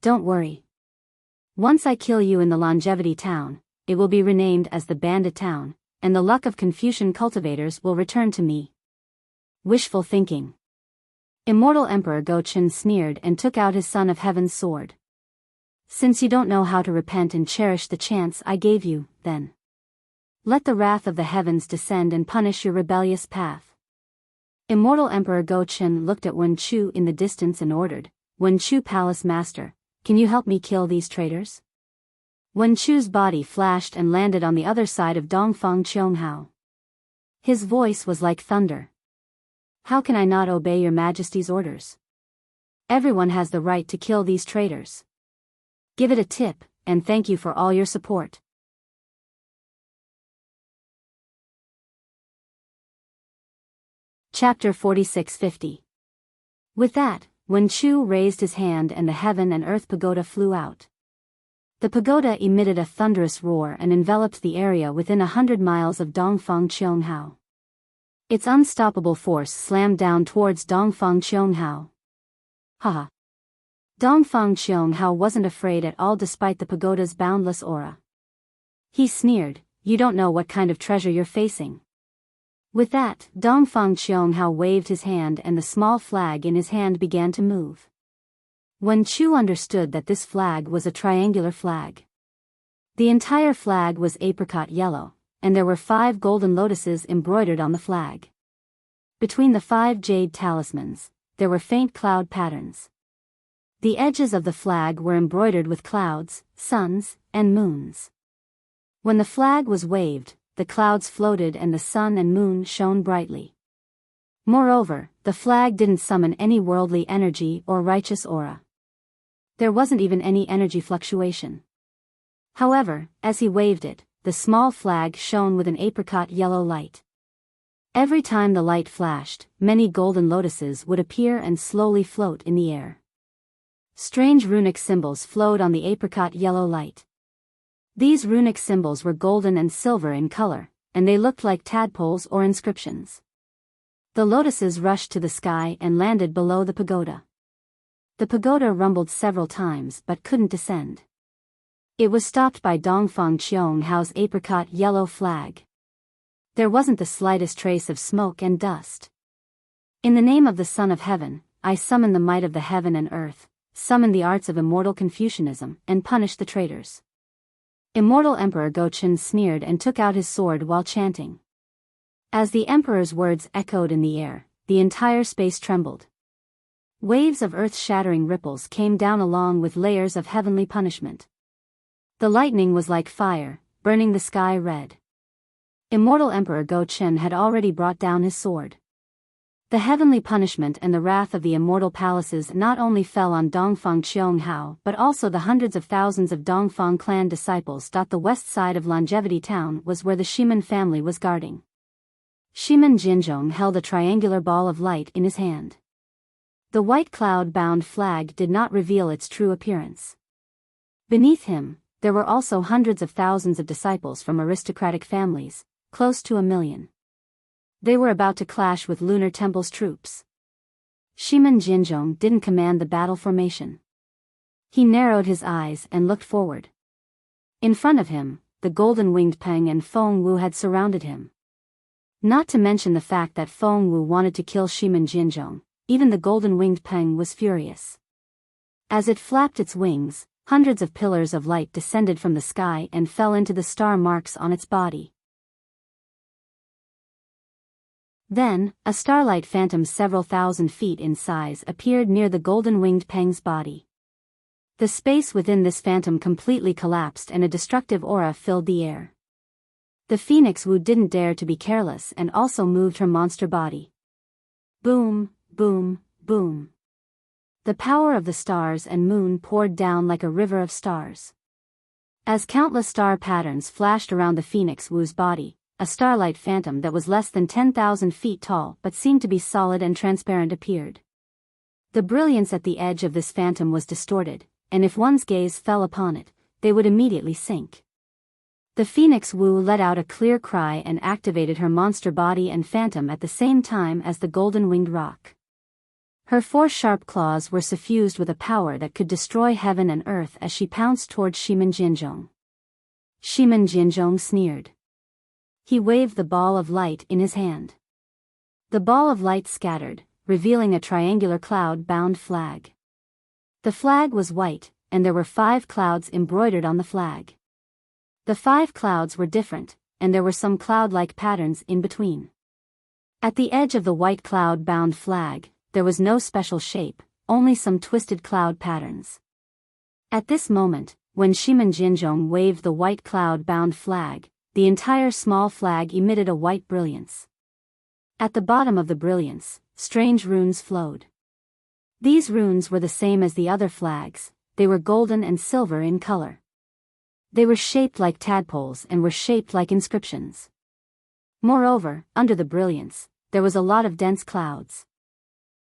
Don't worry. Once I kill you in the Longevity Town, it will be renamed as the Bandit Town, and the luck of Confucian cultivators will return to me. Wishful thinking. Immortal Emperor Go Chen sneered and took out his Son of Heaven's sword. Since you don't know how to repent and cherish the chance I gave you, then let the wrath of the heavens descend and punish your rebellious path. Immortal Emperor Go Chen looked at Wen Chu in the distance and ordered, Wen Chu Palace Master, can you help me kill these traitors? Wen Chu's body flashed and landed on the other side of Dongfang Qianghao. His voice was like thunder. How can I not obey your majesty's orders? Everyone has the right to kill these traitors. Give it a tip, and thank you for all your support. Chapter 4650. With that, Wen Chu raised his hand and the heaven and earth pagoda flew out. The pagoda emitted a thunderous roar and enveloped the area within 100 miles of Dongfang Qianghao. Its unstoppable force slammed down towards Dongfang Qianghao. Haha. Dongfang Qianghao wasn't afraid at all despite the pagoda's boundless aura. He sneered, you don't know what kind of treasure you're facing. With that, Dongfang Qianghao waved his hand and the small flag in his hand began to move. Wen Chu understood that this flag was a triangular flag. The entire flag was apricot yellow, and there were 5 golden lotuses embroidered on the flag. Between the 5 jade talismans, there were faint cloud patterns. The edges of the flag were embroidered with clouds, suns, and moons. When the flag was waved, the clouds floated and the sun and moon shone brightly. Moreover, the flag didn't summon any worldly energy or righteous aura. There wasn't even any energy fluctuation. However, as he waved it, the small flag shone with an apricot yellow light. Every time the light flashed, many golden lotuses would appear and slowly float in the air. Strange runic symbols flowed on the apricot yellow light. These runic symbols were golden and silver in color, and they looked like tadpoles or inscriptions. The lotuses rushed to the sky and landed below the pagoda. The pagoda rumbled several times but couldn't descend. It was stopped by Dongfang Qionghao's apricot yellow flag. There wasn't the slightest trace of smoke and dust. In the name of the Son of Heaven, I summon the might of the heaven and earth, summon the arts of immortal Confucianism, and punish the traitors. Immortal Emperor Gochen sneered and took out his sword while chanting. As the emperor's words echoed in the air, the entire space trembled. Waves of earth-shattering ripples came down along with layers of heavenly punishment. The lightning was like fire, burning the sky red. Immortal Emperor Gochen had already brought down his sword. The heavenly punishment and the wrath of the immortal palaces not only fell on Dongfang Qionghao but also the hundreds of thousands of Dongfang clan disciples. The west side of Longevity Town was where the Shiman family was guarding. Shiman Jinzhong held a triangular ball of light in his hand. The white cloud-bound flag did not reveal its true appearance. Beneath him, there were also hundreds of thousands of disciples from aristocratic families, close to 1 million. They were about to clash with Lunar Temple's troops. Shiman Jinzhong didn't command the battle formation. He narrowed his eyes and looked forward. In front of him, the golden-winged Peng and Feng Wu had surrounded him. Not to mention the fact that Feng Wu wanted to kill Shiman Jinzhong, even the golden-winged Peng was furious. As it flapped its wings, hundreds of pillars of light descended from the sky and fell into the star marks on its body. Then, a starlight phantom several thousand feet in size appeared near the golden-winged Peng's body. The space within this phantom completely collapsed and a destructive aura filled the air. The Phoenix Wu didn't dare to be careless and also moved her monster body. Boom, boom, boom. The power of the stars and moon poured down like a river of stars. As countless star patterns flashed around the Phoenix Wu's body, a starlight phantom that was less than 10,000 feet tall but seemed to be solid and transparent appeared. The brilliance at the edge of this phantom was distorted, and if one's gaze fell upon it, they would immediately sink. The Phoenix Wu let out a clear cry and activated her monster body and phantom at the same time as the golden-winged rock. Her 4 sharp claws were suffused with a power that could destroy heaven and earth as she pounced towards Shiman Jinzhong. Shiman Jinzhong sneered. He waved the ball of light in his hand. The ball of light scattered, revealing a triangular cloud-bound flag. The flag was white, and there were 5 clouds embroidered on the flag. The 5 clouds were different, and there were some cloud-like patterns in between. At the edge of the white cloud-bound flag, there was no special shape, only some twisted cloud patterns. At this moment, when Shiman Jinzhong waved the white cloud-bound flag, the entire small flag emitted a white brilliance. At the bottom of the brilliance, strange runes flowed. These runes were the same as the other flags, they were golden and silver in color. They were shaped like tadpoles and were shaped like inscriptions. Moreover, under the brilliance, there was a lot of dense clouds.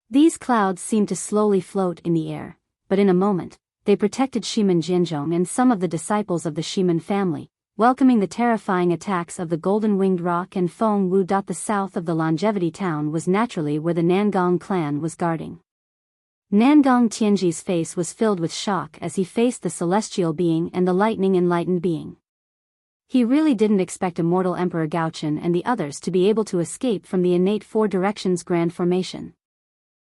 These clouds seemed to slowly float in the air, but in a moment, they protected Shiman Jinzhong and some of the disciples of the Shiman family, welcoming the terrifying attacks of the golden-winged rock and Feng Wu. The south of the Longevity Town was naturally where the Nangong clan was guarding. Nangong Tianji's face was filled with shock as he faced the celestial being and the lightning-enlightened being. He really didn't expect Immortal Emperor Gaochen and the others to be able to escape from the innate 4 directions grand formation.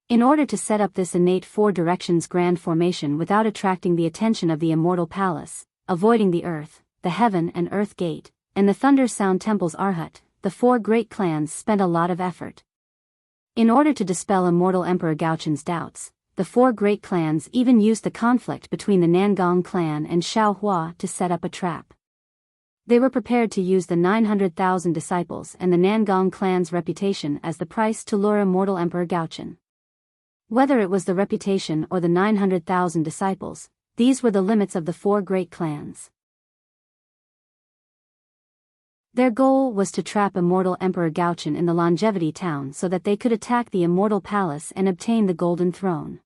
In order to set up this innate 4 directions grand formation without attracting the attention of the Immortal Palace, avoiding the Earth, the Heaven and Earth Gate, and the Thunder Sound Temple's Arhat, the 4 great clans spent a lot of effort. In order to dispel Immortal Emperor Gaochen's doubts, the 4 great clans even used the conflict between the Nangong clan and Xiaohua to set up a trap. They were prepared to use the 900,000 disciples and the Nangong clan's reputation as the price to lure Immortal Emperor Gaochen. Whether it was the reputation or the 900,000 disciples, these were the limits of the 4 great clans. Their goal was to trap immortal Emperor Gaochen in the Longevity Town so that they could attack the Immortal Palace and obtain the Golden Throne.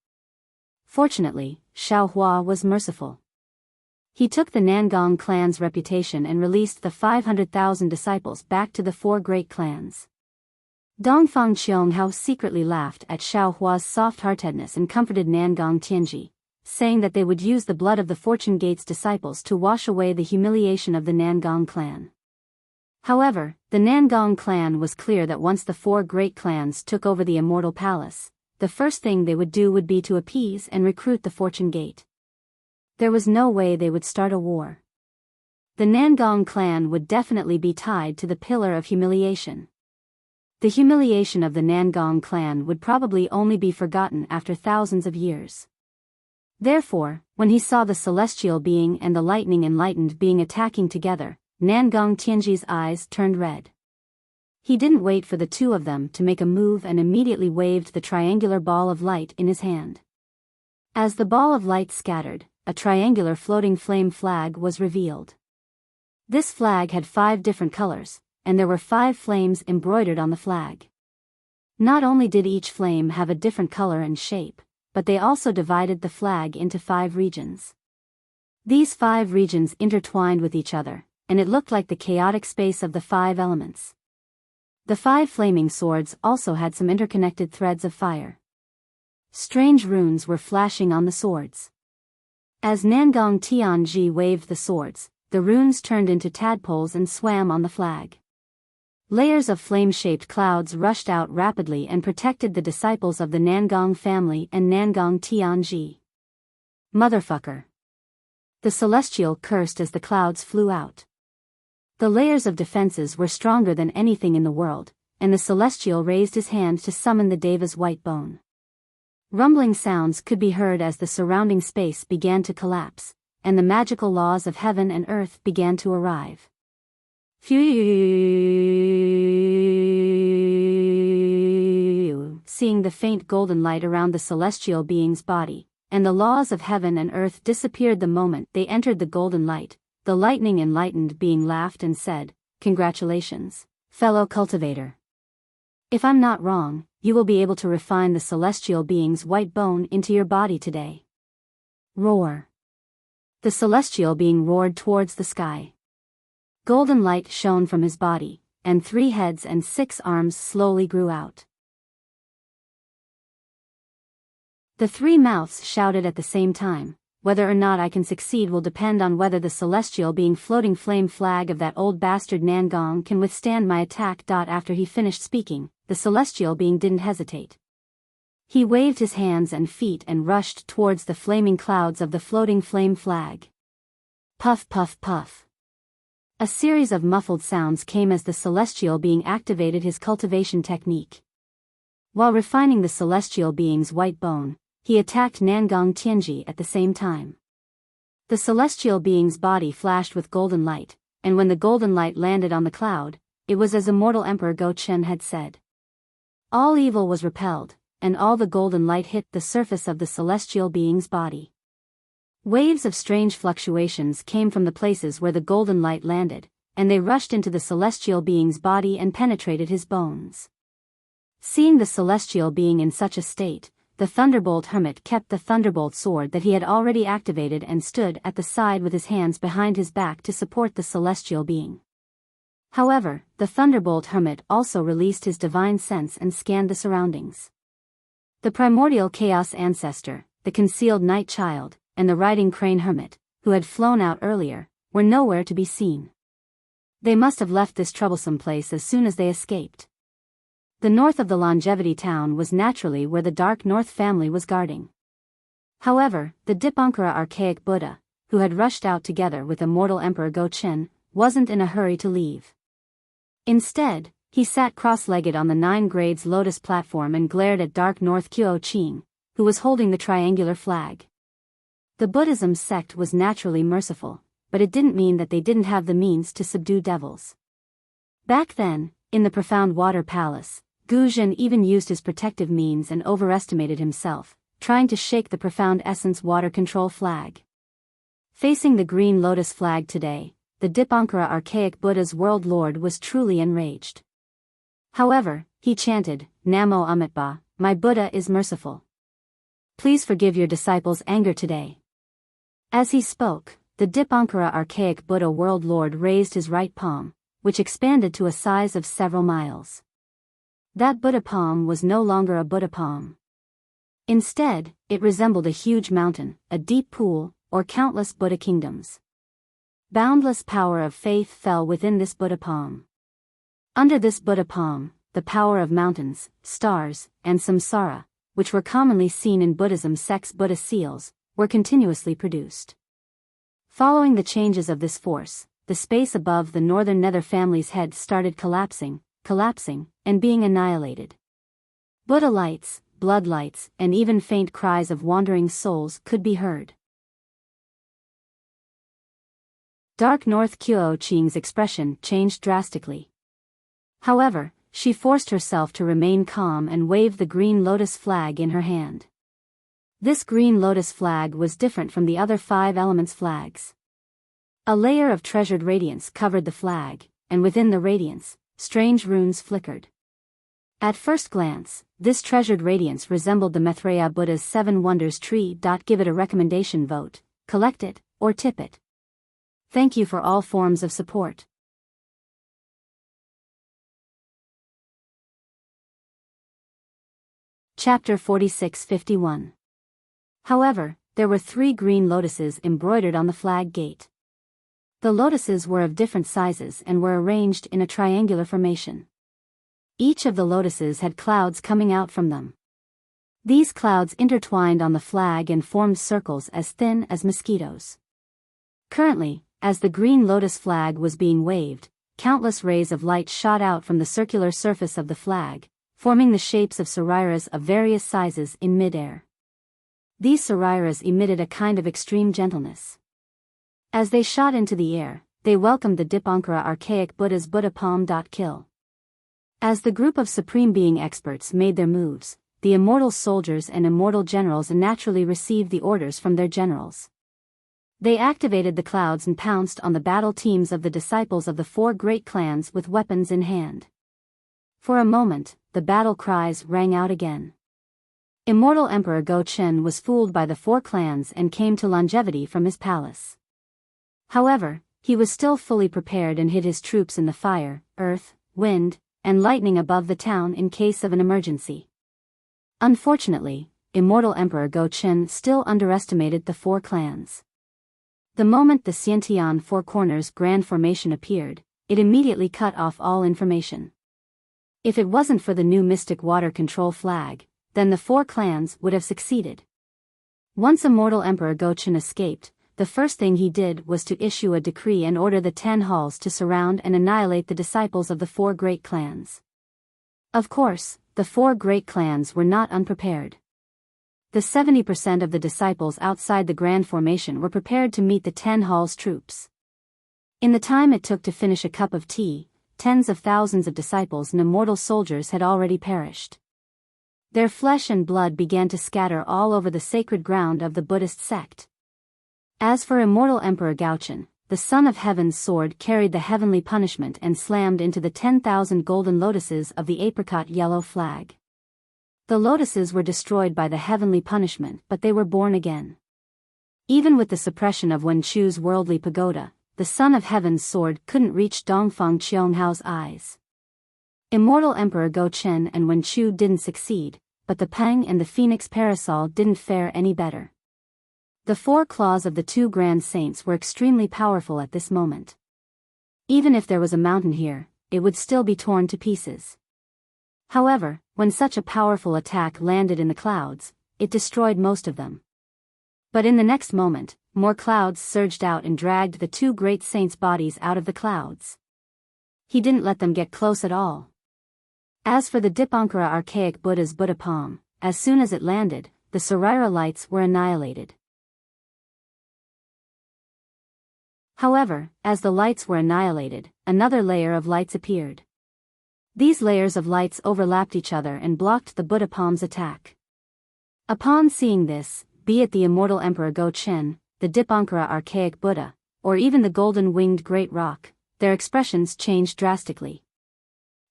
Fortunately, Xiao Hua was merciful. He took the Nangong clan's reputation and released the 500,000 disciples back to the 4 great clans. Dongfang Qianghao secretly laughed at Xiao Hua's soft-heartedness and comforted Nangong Tianji, saying that they would use the blood of the Fortune Gate's disciples to wash away the humiliation of the Nangong clan. However, the Nangong clan was clear that once the 4 great clans took over the Immortal Palace, the first thing they would do would be to appease and recruit the Fortune Gate. There was no way they would start a war. The Nangong clan would definitely be tied to the Pillar of Humiliation. The humiliation of the Nangong clan would probably only be forgotten after thousands of years. Therefore, when he saw the celestial being and the lightning enlightened being attacking together, Nangong Tianji's eyes turned red. He didn't wait for the two of them to make a move and immediately waved the triangular ball of light in his hand. As the ball of light scattered, a triangular floating flame flag was revealed. This flag had 5 different colors, and there were 5 flames embroidered on the flag. Not only did each flame have a different color and shape, but they also divided the flag into 5 regions. These 5 regions intertwined with each other, and it looked like the chaotic space of the 5 elements. The 5 flaming swords also had some interconnected threads of fire. Strange runes were flashing on the swords. As Nangong Tianji waved the swords, the runes turned into tadpoles and swam on the flag. Layers of flame-shaped clouds rushed out rapidly and protected the disciples of the Nangong family and Nangong Tianji. Motherfucker! The celestial cursed as the clouds flew out. The layers of defenses were stronger than anything in the world, and the celestial raised his hand to summon the Deva's white bone. Rumbling sounds could be heard as the surrounding space began to collapse, and the magical laws of heaven and earth began to arrive. Seeing the faint golden light around the celestial being's body, and the laws of heaven and earth disappeared the moment they entered the golden light, the lightning enlightened being laughed and said, "Congratulations, fellow cultivator. If I'm not wrong, you will be able to refine the celestial being's white bone into your body today." Roar. The celestial being roared towards the sky. Golden light shone from his body, and 3 heads and 6 arms slowly grew out. The 3 mouths shouted at the same time, "Whether or not I can succeed will depend on whether the celestial being floating flame flag of that old bastard Nangong can withstand my attack." After he finished speaking, the celestial being didn't hesitate. He waved his hands and feet and rushed towards the flaming clouds of the floating flame flag. Puff puff puff. A series of muffled sounds came as the celestial being activated his cultivation technique. While refining the celestial being's white bone, he attacked Nangong Tianji at the same time. The celestial being's body flashed with golden light, and when the golden light landed on the cloud, it was as immortal Emperor Gaochen had said. All evil was repelled, and all the golden light hit the surface of the celestial being's body. Waves of strange fluctuations came from the places where the golden light landed, and they rushed into the celestial being's body and penetrated his bones. Seeing the celestial being in such a state, the Thunderbolt Hermit kept the Thunderbolt sword that he had already activated and stood at the side with his hands behind his back to support the celestial being. However, the Thunderbolt Hermit also released his divine sense and scanned the surroundings. The primordial chaos ancestor, the concealed night child, and the riding crane hermit, who had flown out earlier, were nowhere to be seen. They must have left this troublesome place as soon as they escaped. The north of the Longevity Town was naturally where the Dark North family was guarding. However, the Dipankara archaic Buddha, who had rushed out together with immortal Emperor Gaochen, wasn't in a hurry to leave. Instead, he sat cross-legged on the 9 grades lotus platform and glared at Dark North Kyo Ching, who was holding the triangular flag. The Buddhism sect was naturally merciful, but it didn't mean that they didn't have the means to subdue devils. Back then, in the profound water palace, Gu Zhen even used his protective means and overestimated himself, trying to shake the profound essence water control flag. Facing the green lotus flag today, the Dipankara archaic Buddha's world lord was truly enraged. However, he chanted, Namo Amitabha, my Buddha is merciful. Please forgive your disciples' anger today. As he spoke, the Dipankara archaic Buddha world lord raised his right palm, which expanded to a size of several miles. That Buddha palm was no longer a Buddha palm. Instead, it resembled a huge mountain, a deep pool, or countless Buddha kingdoms. Boundless power of faith fell within this Buddha palm. Under this Buddha palm, the power of mountains, stars, and samsara, which were commonly seen in Buddhism sects' Buddha seals, were continuously produced. Following the changes of this force, the space above the northern nether family's head started collapsing, and being annihilated. Buddha lights, blood lights, and even faint cries of wandering souls could be heard. Dark North Kyo Ching's expression changed drastically. However, she forced herself to remain calm and waved the green lotus flag in her hand. This green lotus flag was different from the other 5 elements flags. A layer of treasured radiance covered the flag, and within the radiance, strange runes flickered. At first glance, this treasured radiance resembled the Maitreya Buddha's 7 Wonders tree. Give it a recommendation vote, collect it, or tip it. Thank you for all forms of support. Chapter 46-51. However, there were 3 green lotuses embroidered on the flag gate. The lotuses were of different sizes and were arranged in a triangular formation. Each of the lotuses had clouds coming out from them. These clouds intertwined on the flag and formed circles as thin as mosquitoes. Currently, as the green lotus flag was being waved, countless rays of light shot out from the circular surface of the flag, forming the shapes of sariras of various sizes in mid-air. These sariras emitted a kind of extreme gentleness. As they shot into the air, they welcomed the Dipankara archaic Buddha's Buddha palm. Kill. As the group of Supreme Being experts made their moves, the immortal soldiers and immortal generals naturally received the orders from their generals. They activated the clouds and pounced on the battle teams of the disciples of the 4 great clans with weapons in hand. For a moment, the battle cries rang out again. Immortal Emperor Go-Chen was fooled by the 4 clans and came to longevity from his palace. However, he was still fully prepared and hid his troops in the fire, earth, wind, and lightning above the town in case of an emergency. Unfortunately, Immortal Emperor Go-Chen still underestimated the 4 clans. The moment the Xiantian 4 Corners Grand Formation appeared, it immediately cut off all information. If it wasn't for the new Mystic Water Control flag, then the 4 clans would have succeeded. Once Immortal Emperor Go-Chen escaped, the first thing he did was to issue a decree and order the 10 halls to surround and annihilate the disciples of the 4 great clans. Of course, the 4 great clans were not unprepared. The 70% of the disciples outside the Grand Formation were prepared to meet the 10 halls troops. In the time it took to finish a cup of tea, tens of thousands of disciples and immortal soldiers had already perished. Their flesh and blood began to scatter all over the sacred ground of the Buddhist sect. As for Immortal Emperor Gao-Chen, the Son of Heaven's sword carried the heavenly punishment and slammed into the 10,000 golden lotuses of the apricot yellow flag. The lotuses were destroyed by the heavenly punishment, but they were born again. Even with the suppression of Wen Chu's worldly pagoda, the Son of Heaven's sword couldn't reach Dongfang Qionghao's eyes. Immortal Emperor Go-Chen and Wen Chu didn't succeed, but the Peng and the Phoenix Parasol didn't fare any better. The 4 claws of the 2 grand saints were extremely powerful at this moment. Even if there was a mountain here, it would still be torn to pieces. However, when such a powerful attack landed in the clouds, it destroyed most of them. But in the next moment, more clouds surged out and dragged the 2 great saints' bodies out of the clouds. He didn't let them get close at all. As for the Dipankara archaic Buddha's Buddha palm, as soon as it landed, the Sarira lights were annihilated. However, as the lights were annihilated, another layer of lights appeared. These layers of lights overlapped each other and blocked the Buddha palm's attack. Upon seeing this, be it the Immortal Emperor Go-Chen, the Dipankara archaic Buddha, or even the golden-winged great rock, their expressions changed drastically.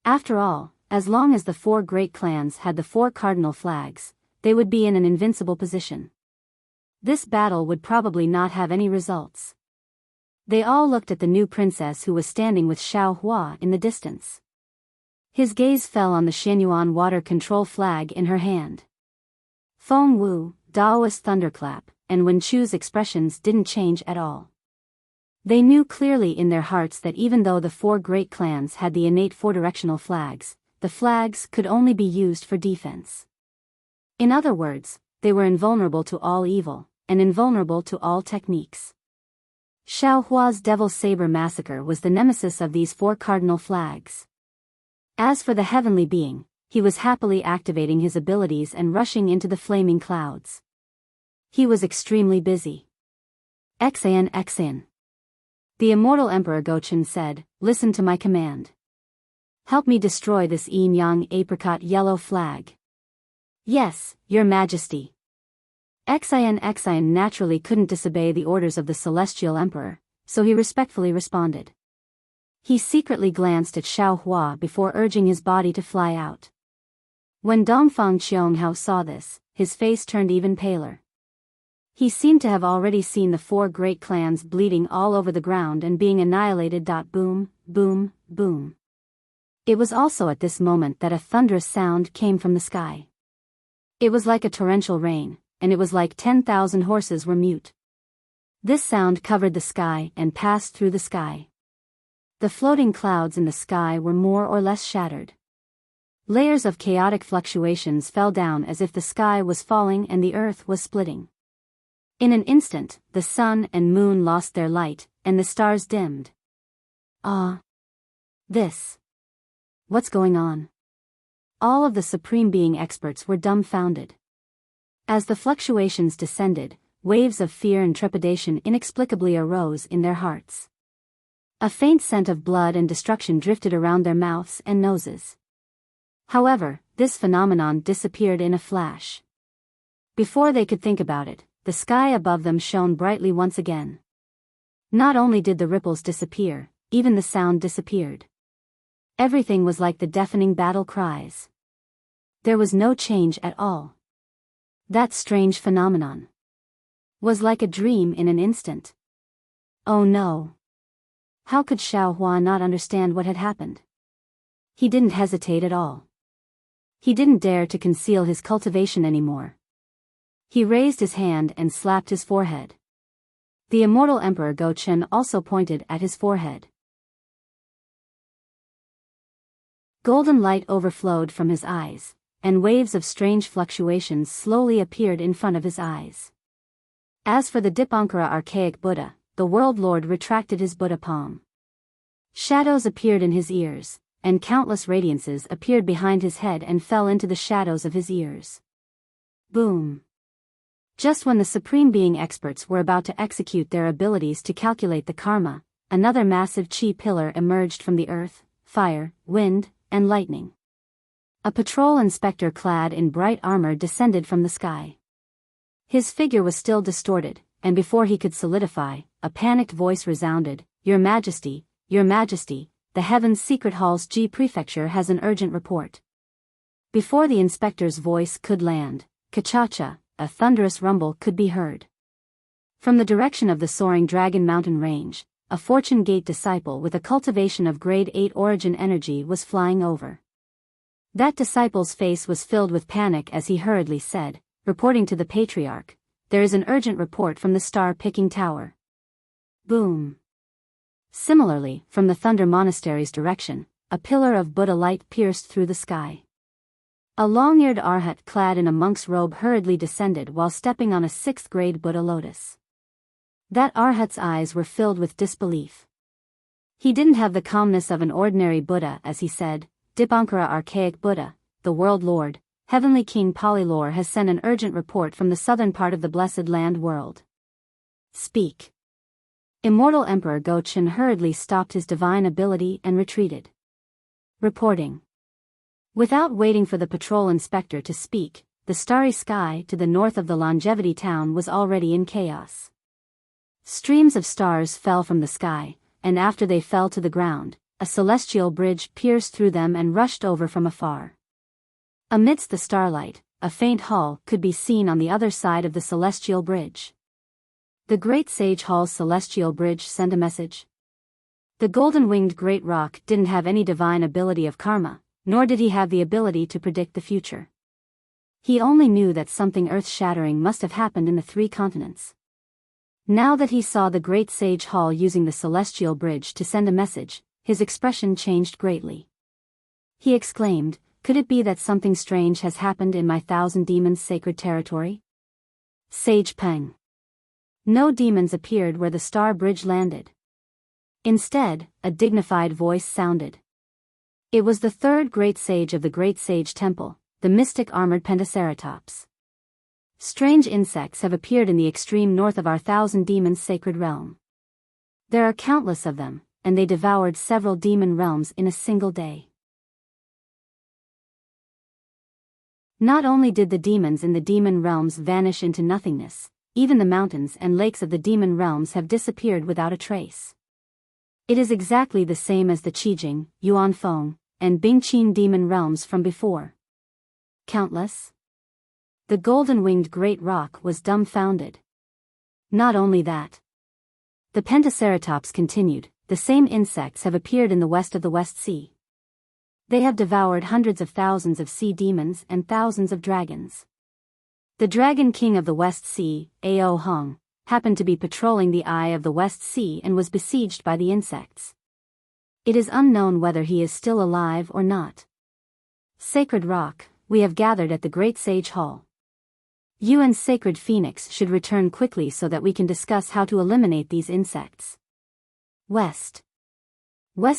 After all, as long as the 4 great clans had the 4 cardinal flags, they would be in an invincible position. This battle would probably not have any results. They all looked at the new princess who was standing with Xiao Hua in the distance. His gaze fell on the Xianyuan water control flag in her hand. Feng Wu, Daoist thunderclap, and Wen Chu's expressions didn't change at all. They knew clearly in their hearts that even though the 4 great clans had the innate 4 directional flags, the flags could only be used for defense. In other words, they were invulnerable to all evil, and invulnerable to all techniques. Xiao Hua's Devil Saber massacre was the nemesis of these 4 cardinal flags. As for the heavenly being, he was happily activating his abilities and rushing into the flaming clouds. He was extremely busy. Xan. The immortal Emperor Gochen said, "Listen to my command. Help me destroy this yin-yang apricot yellow flag." "Yes, your majesty." Xian naturally couldn't disobey the orders of the celestial emperor, so he respectfully responded. He secretly glanced at Xiao Hua before urging his body to fly out. When Dongfang Qianghao saw this, his face turned even paler. He seemed to have already seen the 4 great clans bleeding all over the ground and being annihilated. Boom, boom, boom. It was also at this moment that a thunderous sound came from the sky. It was like a torrential rain, and it was like 10,000 horses were mute. This sound covered the sky and passed through the sky. The floating clouds in the sky were more or less shattered. Layers of chaotic fluctuations fell down as if the sky was falling and the earth was splitting. In an instant, the sun and moon lost their light, and the stars dimmed. What's going on? All of the Supreme Being experts were dumbfounded. As the fluctuations descended, waves of fear and trepidation inexplicably arose in their hearts. A faint scent of blood and destruction drifted around their mouths and noses. However, this phenomenon disappeared in a flash. Before they could think about it, the sky above them shone brightly once again. Not only did the ripples disappear, even the sound disappeared. Everything was like the deafening battle cries. There was no change at all. That strange phenomenon was like a dream in an instant. Oh no! How could Xiao Hua not understand what had happened? He didn't hesitate at all. He didn't dare to conceal his cultivation anymore. He raised his hand and slapped his forehead. The immortal Emperor Gochen also pointed at his forehead. Golden light overflowed from his eyes, and waves of strange fluctuations slowly appeared in front of his eyes. As for the Dipankara archaic Buddha, the World Lord retracted his Buddha palm. Shadows appeared in his ears, and countless radiances appeared behind his head and fell into the shadows of his ears. Boom! Just when the Supreme Being experts were about to execute their abilities to calculate the karma, another massive chi pillar emerged from the earth, fire, wind, and lightning. A patrol inspector clad in bright armor descended from the sky. His figure was still distorted, and before he could solidify, a panicked voice resounded, Your Majesty, the Heaven's Secret Hall's G Prefecture has an urgent report." Before the inspector's voice could land, Kachacha, a thunderous rumble could be heard. From the direction of the soaring Dragon Mountain Range, a Fortune Gate disciple with a cultivation of Grade 8 origin energy was flying over. That disciple's face was filled with panic as he hurriedly said, reporting to the Patriarch, "There is an urgent report from the Star-Picking Tower." Boom! Similarly, from the Thunder Monastery's direction, a pillar of Buddha light pierced through the sky. A long-eared arhat clad in a monk's robe hurriedly descended while stepping on a 6th-grade Buddha lotus. That arhat's eyes were filled with disbelief. He didn't have the calmness of an ordinary Buddha as he said, "Dipankara archaic Buddha, the World Lord, Heavenly King Polylore has sent an urgent report from the southern part of the Blessed Land world." "Speak." Immortal Emperor Gochen hurriedly stopped his divine ability and retreated. Reporting. Without waiting for the patrol inspector to speak, the starry sky to the north of the Longevity Town was already in chaos. Streams of stars fell from the sky, and after they fell to the ground, a celestial bridge pierced through them and rushed over from afar. Amidst the starlight, a faint hall could be seen on the other side of the celestial bridge. The great sage hall's celestial bridge sent a message. The golden-winged great rock didn't have any divine ability of karma, nor did he have the ability to predict the future. He only knew that something earth-shattering must have happened in the 3 continents. Now that he saw the great sage hall using the celestial bridge to send a message, his expression changed greatly. He exclaimed, "Could it be that something strange has happened in my 1,000 demons' sacred territory?" Sage Peng. No demons appeared where the star bridge landed. Instead, a dignified voice sounded. It was the 3rd great sage of the Great Sage Temple, the mystic armored Pentaceratops. Strange insects have appeared in the extreme north of our 1,000 demons' sacred realm. There are countless of them, and they devoured several demon realms in a single day. Not only did the demons in the demon realms vanish into nothingness, even the mountains and lakes of the demon realms have disappeared without a trace. It is exactly the same as the Qijing, Yuanfeng, and Bingqin demon realms from before. Countless? The golden-winged great rock was dumbfounded. Not only that. The Pentaceratops continued, the same insects have appeared in the west of the West Sea. They have devoured hundreds of thousands of sea demons and thousands of dragons. The Dragon King of the West Sea, Ao Hong, happened to be patrolling the eye of the West Sea and was besieged by the insects. It is unknown whether he is still alive or not. Sacred Rock, we have gathered at the Great Sage Hall. You and Sacred Phoenix should return quickly so that we can discuss how to eliminate these insects. West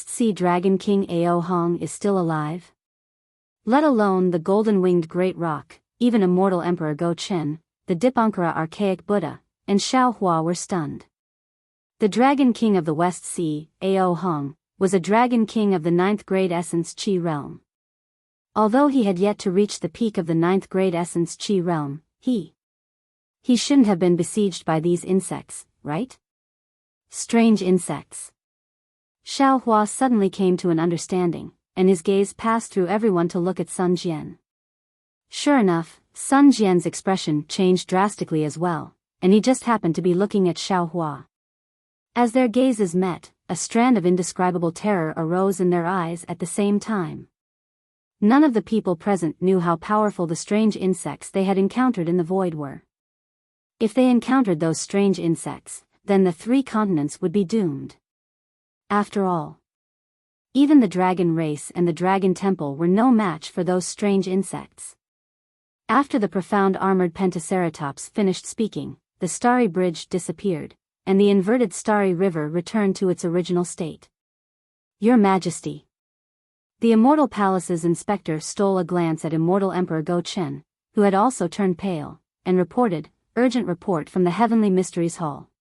Sea Dragon King Ao Hong is still alive? Let alone the golden-winged great rock, even immortal Emperor Go Chen, the Dipankara archaic Buddha, and Xiao Hua were stunned. The Dragon King of the West Sea, Ao Hong, was a Dragon King of the 9th grade Essence Qi realm. Although he had yet to reach the peak of the 9th grade Essence Qi realm, he shouldn't have been besieged by these insects, right? Strange insects. Xiao Hua suddenly came to an understanding, and his gaze passed through everyone to look at Sun Jian. Sure enough, Sun Jian's expression changed drastically as well, and he just happened to be looking at Xiao Hua. As their gazes met, a strand of indescribable terror arose in their eyes at the same time. None of the people present knew how powerful the strange insects they had encountered in the void were. If they encountered those strange insects, then the 3 continents would be doomed. After all, even the dragon race and the dragon temple were no match for those strange insects. After the profound armored Pentaceratops finished speaking, the starry bridge disappeared, and the inverted starry river returned to its original state. Your Majesty. The Immortal Palace's inspector stole a glance at Immortal Emperor Go Chen, who had also turned pale, and reported, "Urgent report from the Heavenly Mysteries Hall.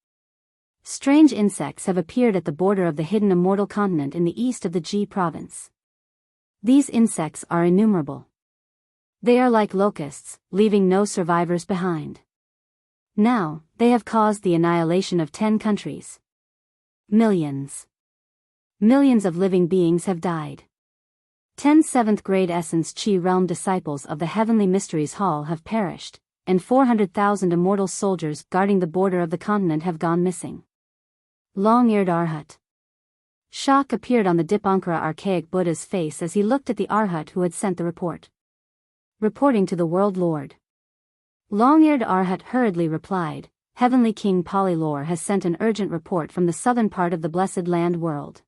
Strange insects have appeared at the border of the hidden immortal continent in the east of the Ji province. These insects are innumerable. They are like locusts, leaving no survivors behind. Now, they have caused the annihilation of 10 countries. Millions of living beings have died. 10 7th grade Essence Qi realm disciples of the Heavenly Mysteries Hall have perished, and 400,000 immortal soldiers guarding the border of the continent have gone missing." Long-eared Arhat. Shock appeared on the Dipankara archaic Buddha's face as he looked at the Arhat who had sent the report. Reporting to the World Lord. Long-eared Arhat hurriedly replied, "Heavenly King Polylore has sent an urgent report from the southern part of the Blessed Land world.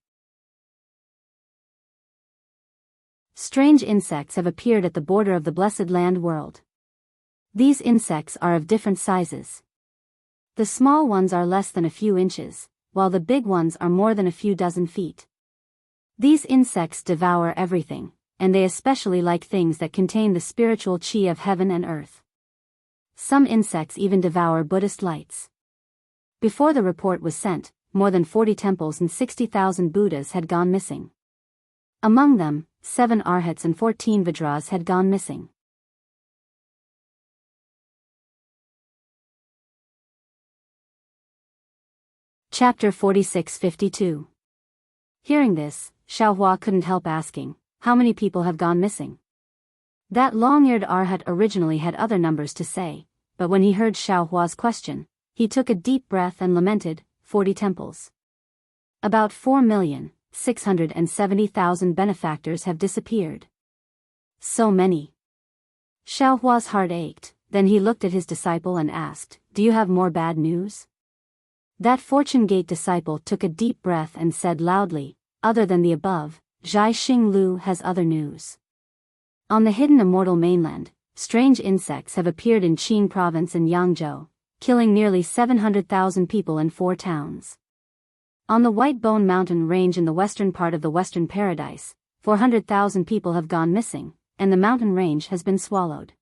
Strange insects have appeared at the border of the Blessed Land world. These insects are of different sizes. The small ones are less than a few inches, while the big ones are more than a few dozen feet. These insects devour everything, and they especially like things that contain the spiritual qi of heaven and earth. Some insects even devour Buddhist lights." Before the report was sent, more than 40 temples and 60,000 Buddhas had gone missing. Among them, 7 Arhats and 14 Vajras had gone missing. Chapter 46-52. Hearing this, Xiaohua couldn't help asking, how many people have gone missing? That long-eared Arhat originally had other numbers to say, but when he heard Xiaohua's question, he took a deep breath and lamented, 40 temples. About 4,670,000 benefactors have disappeared. So many. Xiaohua's heart ached, then he looked at his disciple and asked, do you have more bad news? That Fortune Gate disciple took a deep breath and said loudly, other than the above, Zhai Xing Lu has other news. On the hidden immortal mainland, strange insects have appeared in Qin province and Yangzhou, killing nearly 700,000 people in 4 towns. On the White Bone Mountain range in the western part of the Western Paradise, 400,000 people have gone missing, and the mountain range has been swallowed.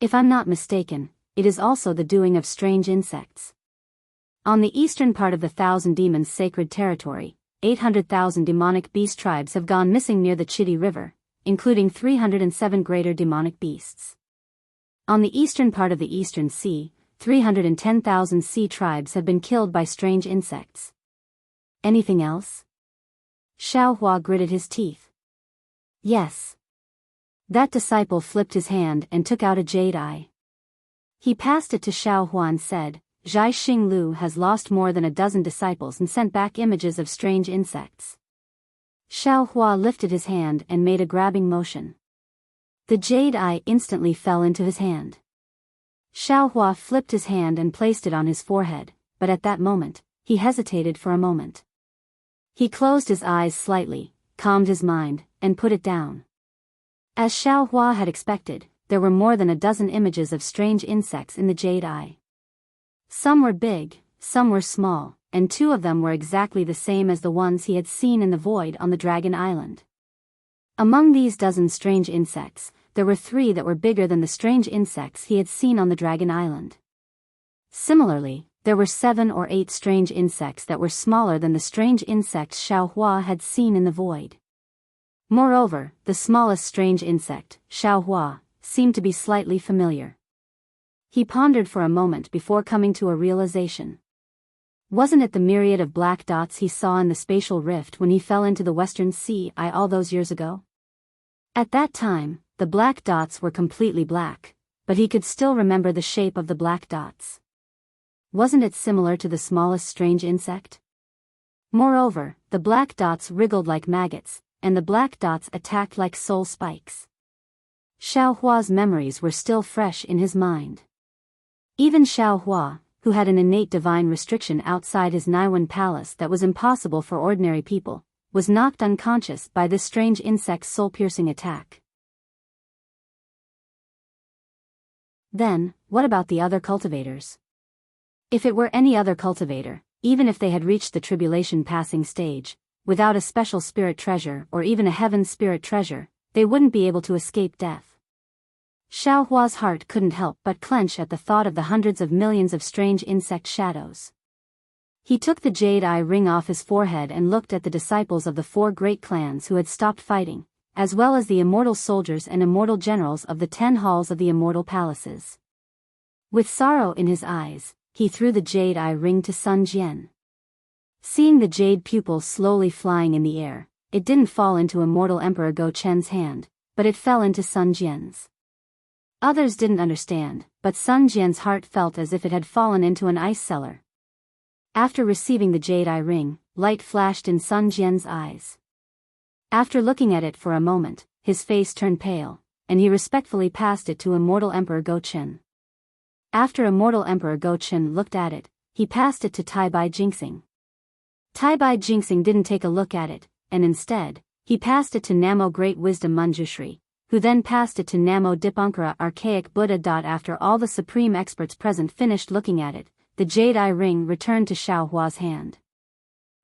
If I'm not mistaken, it is also the doing of strange insects. On the eastern part of the Thousand Demons Sacred Territory, 800,000 demonic beast tribes have gone missing near the Chitty River, including 307 greater demonic beasts. On the eastern part of the Eastern Sea, 310,000 sea tribes have been killed by strange insects. Anything else? Xiaohua gritted his teeth. Yes. That disciple flipped his hand and took out a jade eye. He passed it to Xiaohua and said, Zhai Xing Lu has lost more than a dozen disciples and sent back images of strange insects. Xiaohua lifted his hand and made a grabbing motion. The jade eye instantly fell into his hand. Xiaohua flipped his hand and placed it on his forehead, but at that moment, he hesitated for a moment. He closed his eyes slightly, calmed his mind, and put it down. As Xiaohua had expected, there were more than a dozen images of strange insects in the jade eye. Some were big, some were small, and 2 of them were exactly the same as the ones he had seen in the void on the Dragon Island. Among these dozen strange insects, there were 3 that were bigger than the strange insects he had seen on the Dragon Island. Similarly, there were 7 or 8 strange insects that were smaller than the strange insects Xiaohua had seen in the void. Moreover, the smallest strange insect, Xiaohua, seemed to be slightly familiar. He pondered for a moment before coming to a realization. Wasn't it the myriad of black dots he saw in the spatial rift when he fell into the Western Sea all those years ago? At that time, the black dots were completely black, but he could still remember the shape of the black dots. Wasn't it similar to the smallest strange insect? Moreover, the black dots wriggled like maggots, and the black dots attacked like soul spikes. Xiaohua's memories were still fresh in his mind. Even Xiaohua, who had an innate divine restriction outside his Naiwan palace that was impossible for ordinary people, was knocked unconscious by this strange insect's soul-piercing attack. Then, what about the other cultivators? If it were any other cultivator, even if they had reached the tribulation passing stage, without a special spirit treasure or even a heaven spirit treasure, they wouldn't be able to escape death. Xiaohua's heart couldn't help but clench at the thought of the hundreds of millions of strange insect shadows. He took the jade eye ring off his forehead and looked at the disciples of the 4 great clans who had stopped fighting, as well as the immortal soldiers and immortal generals of the 10 halls of the immortal palaces. With sorrow in his eyes, he threw the jade eye ring to Sun Jian. Seeing the jade pupil slowly flying in the air, it didn't fall into immortal Emperor Go Chen's hand, but it fell into Sun Jian's. Others didn't understand, but Sun Jian's heart felt as if it had fallen into an ice cellar. After receiving the jade eye ring, light flashed in Sun Jian's eyes. After looking at it for a moment, his face turned pale, and he respectfully passed it to immortal Emperor Go Chen. After immortal Emperor Go Chen looked at it, he passed it to Tai Bai Jinxing. Tai Bai Jinxing didn't take a look at it, and instead, he passed it to Namo Great Wisdom Manjushri, who then passed it to Namo Dipankara Archaic Buddha. After all the supreme experts present finished looking at it, the jade eye ring returned to Xiaohua's hand.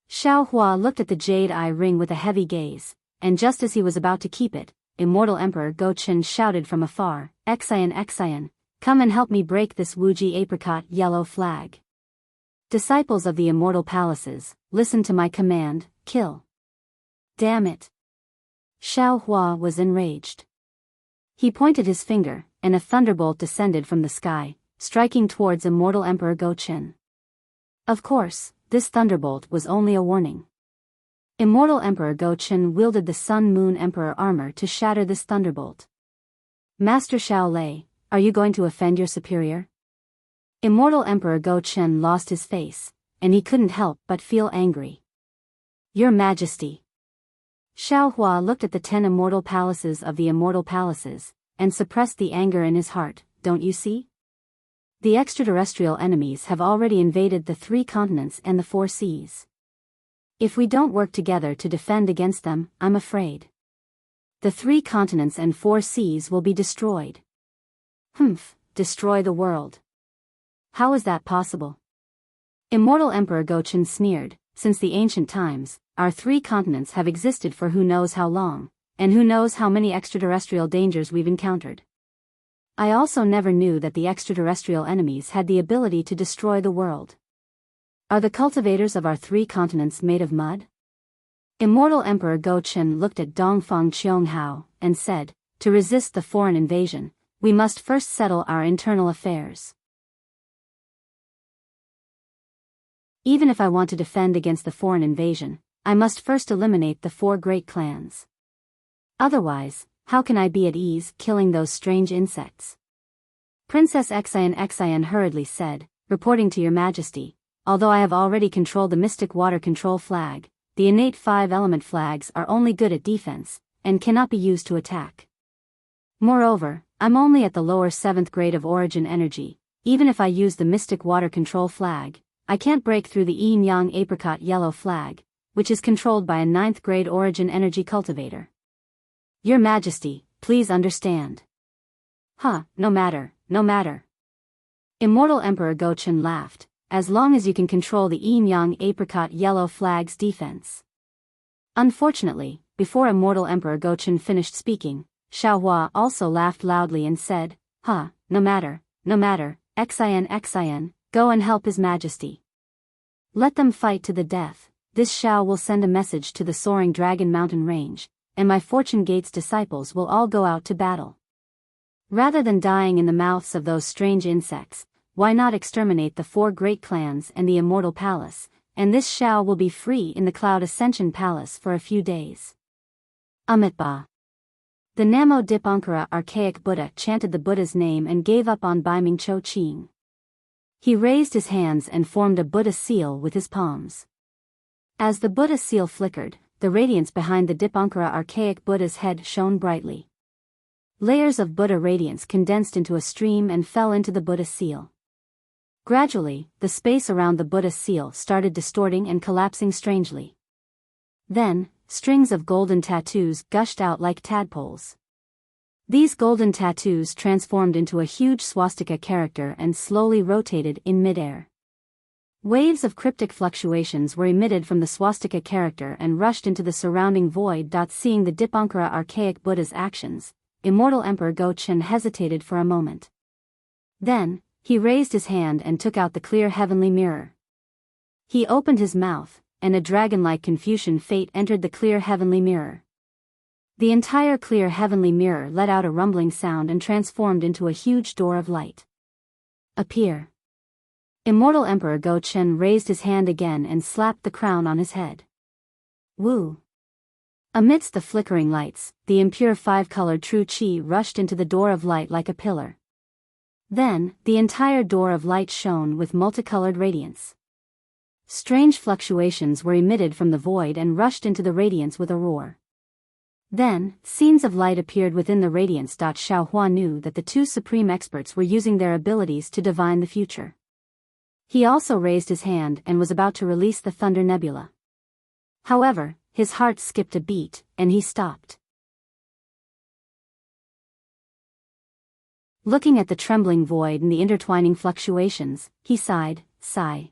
Xiaohua looked at the jade eye ring with a heavy gaze, and just as he was about to keep it, immortal Emperor Go Chen shouted from afar, Exian Exian, come and help me break this Wuji apricot yellow flag. Disciples of the immortal palaces, listen to my command, kill. Damn it. Xiaohua was enraged. He pointed his finger, and a thunderbolt descended from the sky, striking towards immortal Emperor Go Chen. Of course, this thunderbolt was only a warning. Immortal Emperor Go Chen wielded the Sun Moon Emperor armor to shatter this thunderbolt. Master Shaolei, are you going to offend your superior? Immortal Emperor Go Chen lost his face, and he couldn't help but feel angry. Your Majesty. Xiao Hua looked at the 10 immortal palaces of the immortal palaces, and suppressed the anger in his heart. Don't you see? The extraterrestrial enemies have already invaded the 3 continents and the 4 seas. If we don't work together to defend against them, I'm afraid the 3 continents and 4 seas will be destroyed. Destroy the world. How is that possible? Immortal Emperor Go Chen sneered. Since the ancient times, our 3 continents have existed for who knows how long, and who knows how many extraterrestrial dangers we've encountered. I also never knew that the extraterrestrial enemies had the ability to destroy the world. Are the cultivators of our 3 continents made of mud? Immortal Emperor Go Chen looked at Dongfang Qianghao and said, to resist the foreign invasion, we must first settle our internal affairs. Even if I want to defend against the foreign invasion, I must first eliminate the 4 great clans. Otherwise, how can I be at ease killing those strange insects? Princess Xian hurriedly said, reporting to your Majesty, although I have already controlled the mystic water control flag, the innate 5-element flags are only good at defense, and cannot be used to attack. Moreover, I'm only at the lower 7th grade of origin energy. Even if I use the mystic water control flag, I can't break through the yin-yang apricot yellow flag, which is controlled by a 9th grade origin energy cultivator. Your Majesty, please understand. No matter. Immortal Emperor Go Chen laughed, as long as you can control the yin-yang apricot yellow flag's defense. Unfortunately, before Immortal Emperor Go Chen finished speaking, Xiao Hua also laughed loudly and said, no matter, Xian, go and help His Majesty. Let them fight to the death. This Xiao will send a message to the soaring Dragon Mountain Range, and my Fortune Gate's disciples will all go out to battle. Rather than dying in the mouths of those strange insects, why not exterminate the 4 great clans and the Immortal Palace, and this Xiao will be free in the Cloud Ascension Palace for a few days. Amitabha. The Namo Dipankara archaic Buddha chanted the Buddha's name and gave up on Baiming Cho Ching. He raised his hands and formed a Buddha seal with his palms. As the Buddha seal flickered, the radiance behind the Dipankara archaic Buddha's head shone brightly. Layers of Buddha radiance condensed into a stream and fell into the Buddha seal. Gradually, the space around the Buddha seal started distorting and collapsing strangely. Then, strings of golden tattoos gushed out like tadpoles. These golden tattoos transformed into a huge swastika character and slowly rotated in midair. Waves of cryptic fluctuations were emitted from the swastika character and rushed into the surrounding void. Seeing the Dipankara archaic Buddha's actions, Immortal Emperor Go Chen hesitated for a moment. Then, he raised his hand and took out the clear heavenly mirror. He opened his mouth, and a dragon-like Confucian fate entered the clear heavenly mirror. The entire clear heavenly mirror let out a rumbling sound and transformed into a huge door of light. Appear. Immortal Emperor Go Chen raised his hand again and slapped the crown on his head. Woo! Amidst the flickering lights, the impure 5-colored true chi rushed into the door of light like a pillar. Then, the entire door of light shone with multicolored radiance. Strange fluctuations were emitted from the void and rushed into the radiance with a roar. Then, scenes of light appeared within the radiance. Xiao Hua knew that the 2 supreme experts were using their abilities to divine the future. He also raised his hand and was about to release the Thunder Nebula. However, his heart skipped a beat, and he stopped. Looking at the trembling void and the intertwining fluctuations, he sighed, sigh.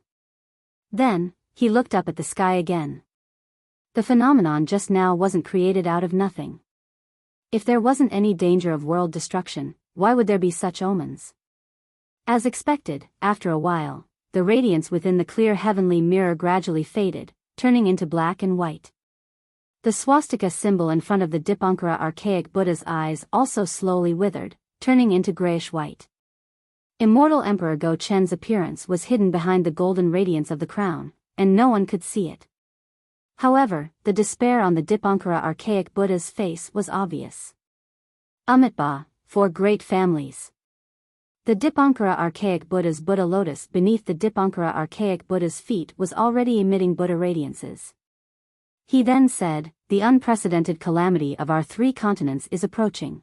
Then, he looked up at the sky again. The phenomenon just now wasn't created out of nothing. If there wasn't any danger of world destruction, why would there be such omens? As expected, after a while, the radiance within the clear heavenly mirror gradually faded, turning into black and white. The swastika symbol in front of the Dipankara archaic Buddha's eyes also slowly withered, turning into grayish-white. Immortal Emperor Go Chen's appearance was hidden behind the golden radiance of the crown, and no one could see it. However, the despair on the Dipankara archaic Buddha's face was obvious. Amitabha, 4 great families. The Dipankara archaic Buddha's Buddha lotus beneath the Dipankara archaic Buddha's feet was already emitting Buddha radiances. He then said, "The unprecedented calamity of our 3 continents is approaching.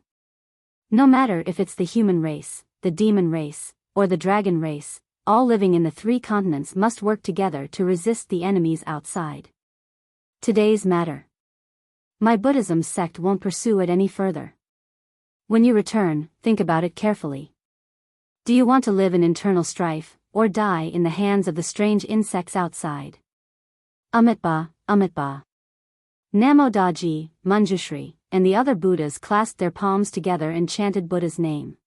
No matter if it's the human race, the demon race, or the dragon race, all living in the 3 continents must work together to resist the enemies outside. Today's matter. My Buddhism sect won't pursue it any further. When you return, think about it carefully. Do you want to live in internal strife, or die in the hands of the strange insects outside?" Amitabha, Amitabha. Namo Daji, Manjushri, and the other Buddhas clasped their palms together and chanted Buddha's name.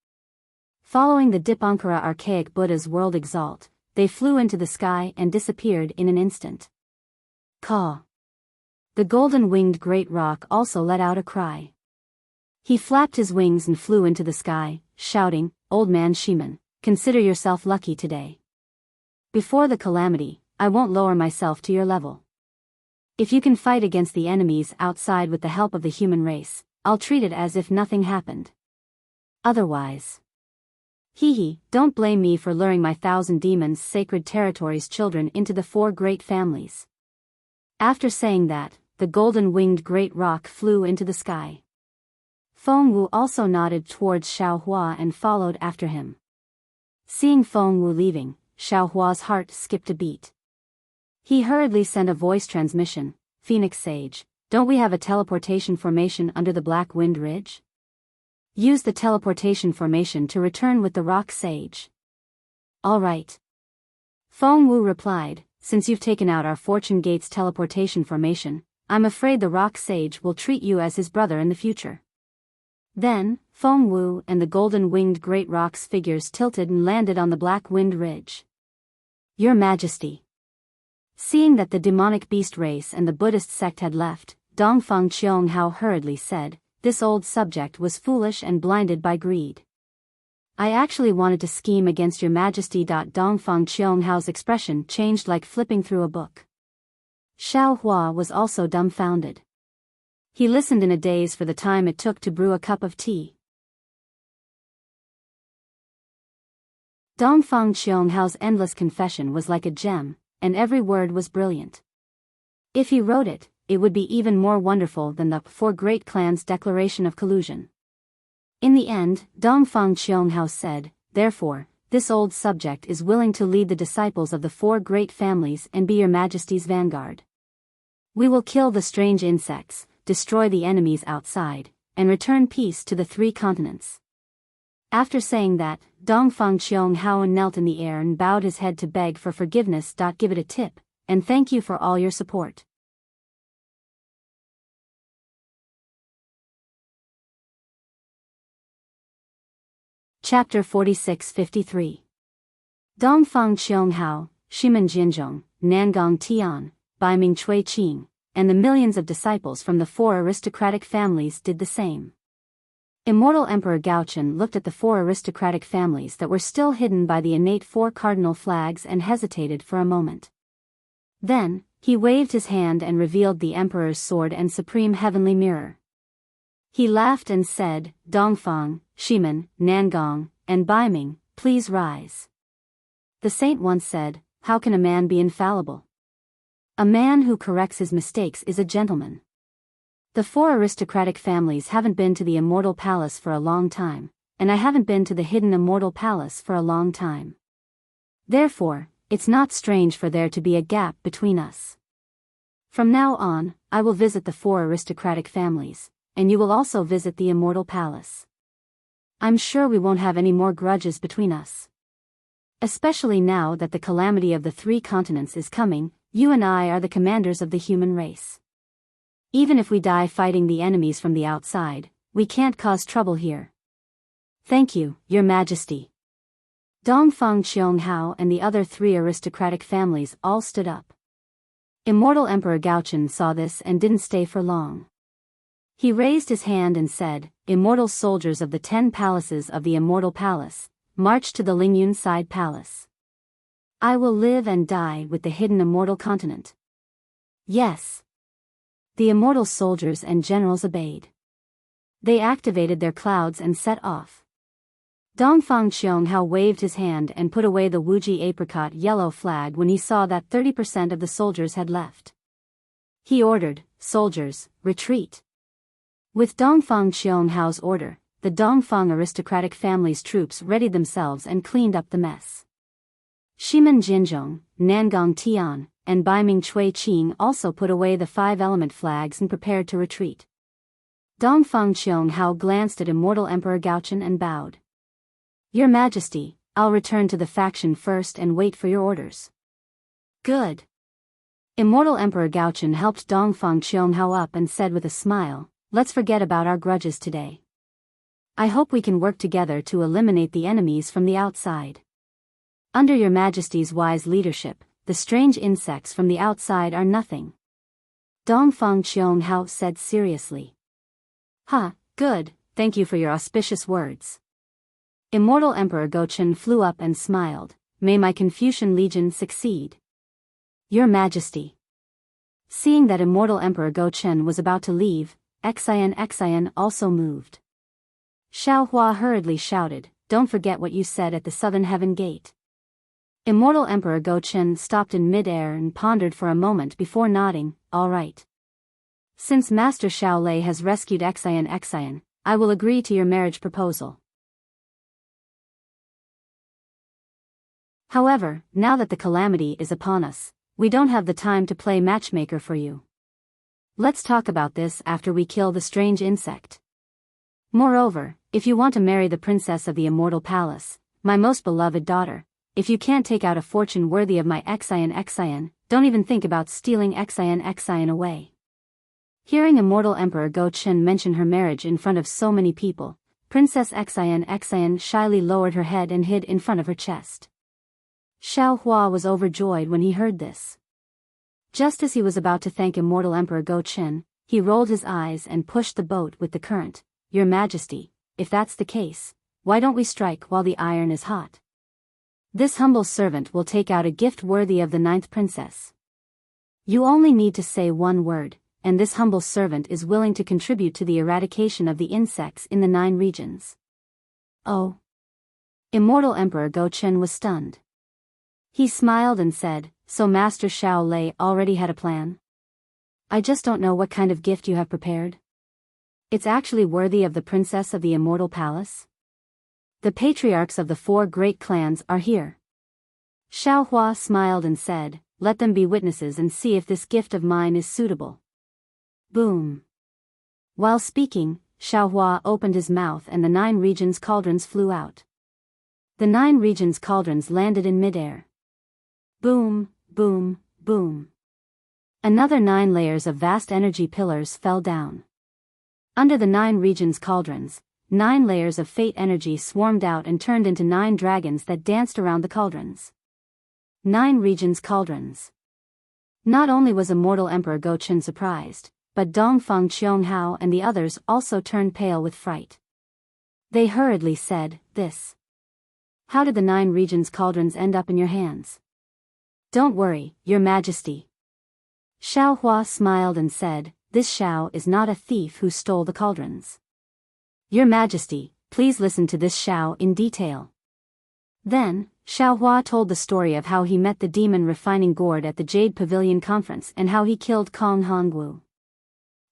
Following the Dipankara archaic Buddha's world exalt, they flew into the sky and disappeared in an instant. Caw. The golden-winged great rock also let out a cry. He flapped his wings and flew into the sky, shouting, "Old man Shiman, consider yourself lucky today. Before the calamity, I won't lower myself to your level. If you can fight against the enemies outside with the help of the human race, I'll treat it as if nothing happened. Otherwise. Hee, don't blame me for luring my 1,000 demons' sacred territories children into the 4 great families." After saying that, the golden-winged great rock flew into the sky. Feng Wu also nodded towards Xiao Hua and followed after him. Seeing Feng Wu leaving, Xiao Hua's heart skipped a beat. He hurriedly sent a voice transmission, "Phoenix Sage, don't we have a teleportation formation under the Black Wind Ridge? Use the teleportation formation to return with the Rock Sage." "All right." Feng Wu replied, "Since you've taken out our Fortune Gate's teleportation formation, I'm afraid the Rock Sage will treat you as his brother in the future." Then, Feng Wu and the golden-winged great rock's figures tilted and landed on the Black Wind Ridge. "Your Majesty." Seeing that the demonic beast race and the Buddhist sect had left, Dongfang Qianghao hurriedly said, "This old subject was foolish and blinded by greed. I actually wanted to scheme against your Majesty." Dongfang Qianghao's expression changed like flipping through a book. Xiao Hua was also dumbfounded. He listened in a daze for the time it took to brew a cup of tea. Dongfang Qianghao's endless confession was like a gem, and every word was brilliant. If he wrote it, it would be even more wonderful than the 4 great clans' declaration of collusion. In the end, Dongfang Qianghao said, "Therefore, this old subject is willing to lead the disciples of the 4 great families and be your Majesty's vanguard. We will kill the strange insects, destroy the enemies outside, and return peace to the 3 continents." After saying that, Dongfang Qianghao knelt in the air and bowed his head to beg for forgiveness. "Give it a tip, and thank you for all your support." Chapter 46-53. Dongfang Qianghao, Shimen Jinzhong, Nangang Tian, Baiming Chui Qing, and the millions of disciples from the 4 aristocratic families did the same. Immortal Emperor Gaochen looked at the 4 aristocratic families that were still hidden by the innate 4 cardinal flags and hesitated for a moment. Then, he waved his hand and revealed the Emperor's sword and supreme heavenly mirror. He laughed and said, "Dongfang, Shimen, Nangang, and Baiming, please rise." The saint once said, "How can a man be infallible? A man who corrects his mistakes is a gentleman." The 4 aristocratic families haven't been to the Immortal Palace for a long time, and I haven't been to the hidden Immortal Palace for a long time. Therefore, it's not strange for there to be a gap between us. From now on, I will visit the 4 aristocratic families, and you will also visit the Immortal Palace. I'm sure we won't have any more grudges between us. Especially now that the calamity of the 3 continents is coming, you and I are the commanders of the human race. Even if we die fighting the enemies from the outside, we can't cause trouble here. Thank you, Your Majesty. Dongfang Qianghao and the other 3 aristocratic families all stood up. Immortal Emperor Gaochen saw this and didn't stay for long. He raised his hand and said, "Immortal soldiers of the 10 palaces of the Immortal Palace, march to the Lingyun Side Palace." I will live and die with the hidden immortal continent. Yes. The immortal soldiers and generals obeyed. They activated their clouds and set off. Dongfang Qianghao waved his hand and put away the Wuji apricot yellow flag when he saw that 30% of the soldiers had left. He ordered, "Soldiers, retreat." With Dongfang Qianghao's order, the Dongfang aristocratic family's troops readied themselves and cleaned up the mess. Shimen Jinzhong, Nangong Tian, and Baiming Chui Qing also put away the 5-element flags and prepared to retreat. Dongfang Qianghao glanced at Immortal Emperor Gaochen and bowed. "Your Majesty, I'll return to the faction first and wait for your orders." "Good." Immortal Emperor Gaochen helped Dongfang Qianghao up and said with a smile, "Let's forget about our grudges today. I hope we can work together to eliminate the enemies from the outside. Under your Majesty's wise leadership, the strange insects from the outside are nothing." Dongfang Qianghao said seriously. Good, thank you for your auspicious words." Immortal Emperor Gochen flew up and smiled, "May my Confucian Legion succeed." "Your Majesty." Seeing that Immortal Emperor Gochen was about to leave, Xian also moved. Xiao Hua hurriedly shouted, "Don't forget what you said at the Southern Heaven Gate." Immortal Emperor Gochen stopped in mid-air and pondered for a moment before nodding, "All right. Since Master Shaolei has rescued Xian, I will agree to your marriage proposal. However, now that the calamity is upon us, we don't have the time to play matchmaker for you. Let's talk about this after we kill the strange insect. Moreover, if you want to marry the princess of the Immortal Palace, my most beloved daughter, if you can't take out a fortune worthy of my Xian, don't even think about stealing Xian away." Hearing Immortal Emperor Gochen mention her marriage in front of so many people, Princess Xian shyly lowered her head and hid in front of her chest. Xiao Hua was overjoyed when he heard this. Just as he was about to thank Immortal Emperor Gochen, he rolled his eyes and pushed the boat with the current. "Your Majesty, if that's the case, why don't we strike while the iron is hot? This humble servant will take out a gift worthy of the 9th princess. You only need to say one word, and this humble servant is willing to contribute to the eradication of the insects in the 9 regions." "Oh." Immortal Emperor Gochen was stunned. He smiled and said, "So Master Shaolei already had a plan? I just don't know what kind of gift you have prepared. It's actually worthy of the princess of the Immortal Palace? The patriarchs of the 4 great clans are here." Xiao Hua smiled and said, "Let them be witnesses and see if this gift of mine is suitable." Boom. While speaking, Xiao Hua opened his mouth and the 9 regions cauldrons flew out. The 9 regions cauldrons landed in midair. Boom, boom, boom. Another 9 layers of vast energy pillars fell down. Under the 9 regions cauldrons, 9 layers of fate energy swarmed out and turned into 9 dragons that danced around the cauldrons. 9 regions cauldrons. Not only was Immortal Emperor Gochen surprised, but Dongfang Qianghao and the others also turned pale with fright. They hurriedly said, "This. How did the 9 regions cauldrons end up in your hands?" "Don't worry, Your Majesty." Xiao Hua smiled and said, "This Xiao is not a thief who stole the cauldrons. Your Majesty, please listen to this Xiao in detail." Then, Xiao Hua told the story of how he met the demon refining gourd at the Jade Pavilion conference and how he killed Kong Hongwu.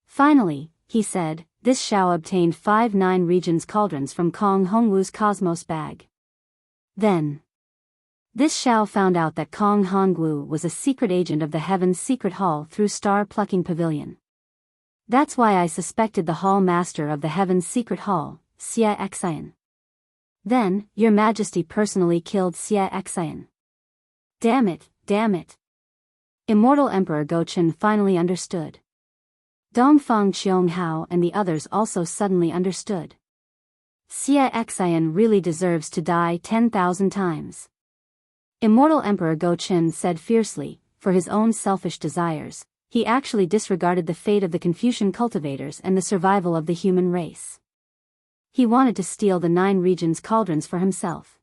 Finally, he said, "This Xiao obtained 5 9 regions cauldrons from Kong Hongwu's Cosmos bag. Then, this Xiao found out that Kong Hongwu was a secret agent of the Heaven's Secret Hall through Star Plucking Pavilion. That's why I suspected the Hall Master of the Heaven's Secret Hall, Xie Xian. Then, Your Majesty personally killed Xie Xian. Damn it, damn it." Immortal Emperor Gochen finally understood. Dongfang Qianghao and the others also suddenly understood. Xie Xian really deserves to die 10,000 times. Immortal Emperor Gochen said fiercely, for his own selfish desires, he actually disregarded the fate of the Confucian cultivators and the survival of the human race. He wanted to steal the 9 regions cauldrons for himself.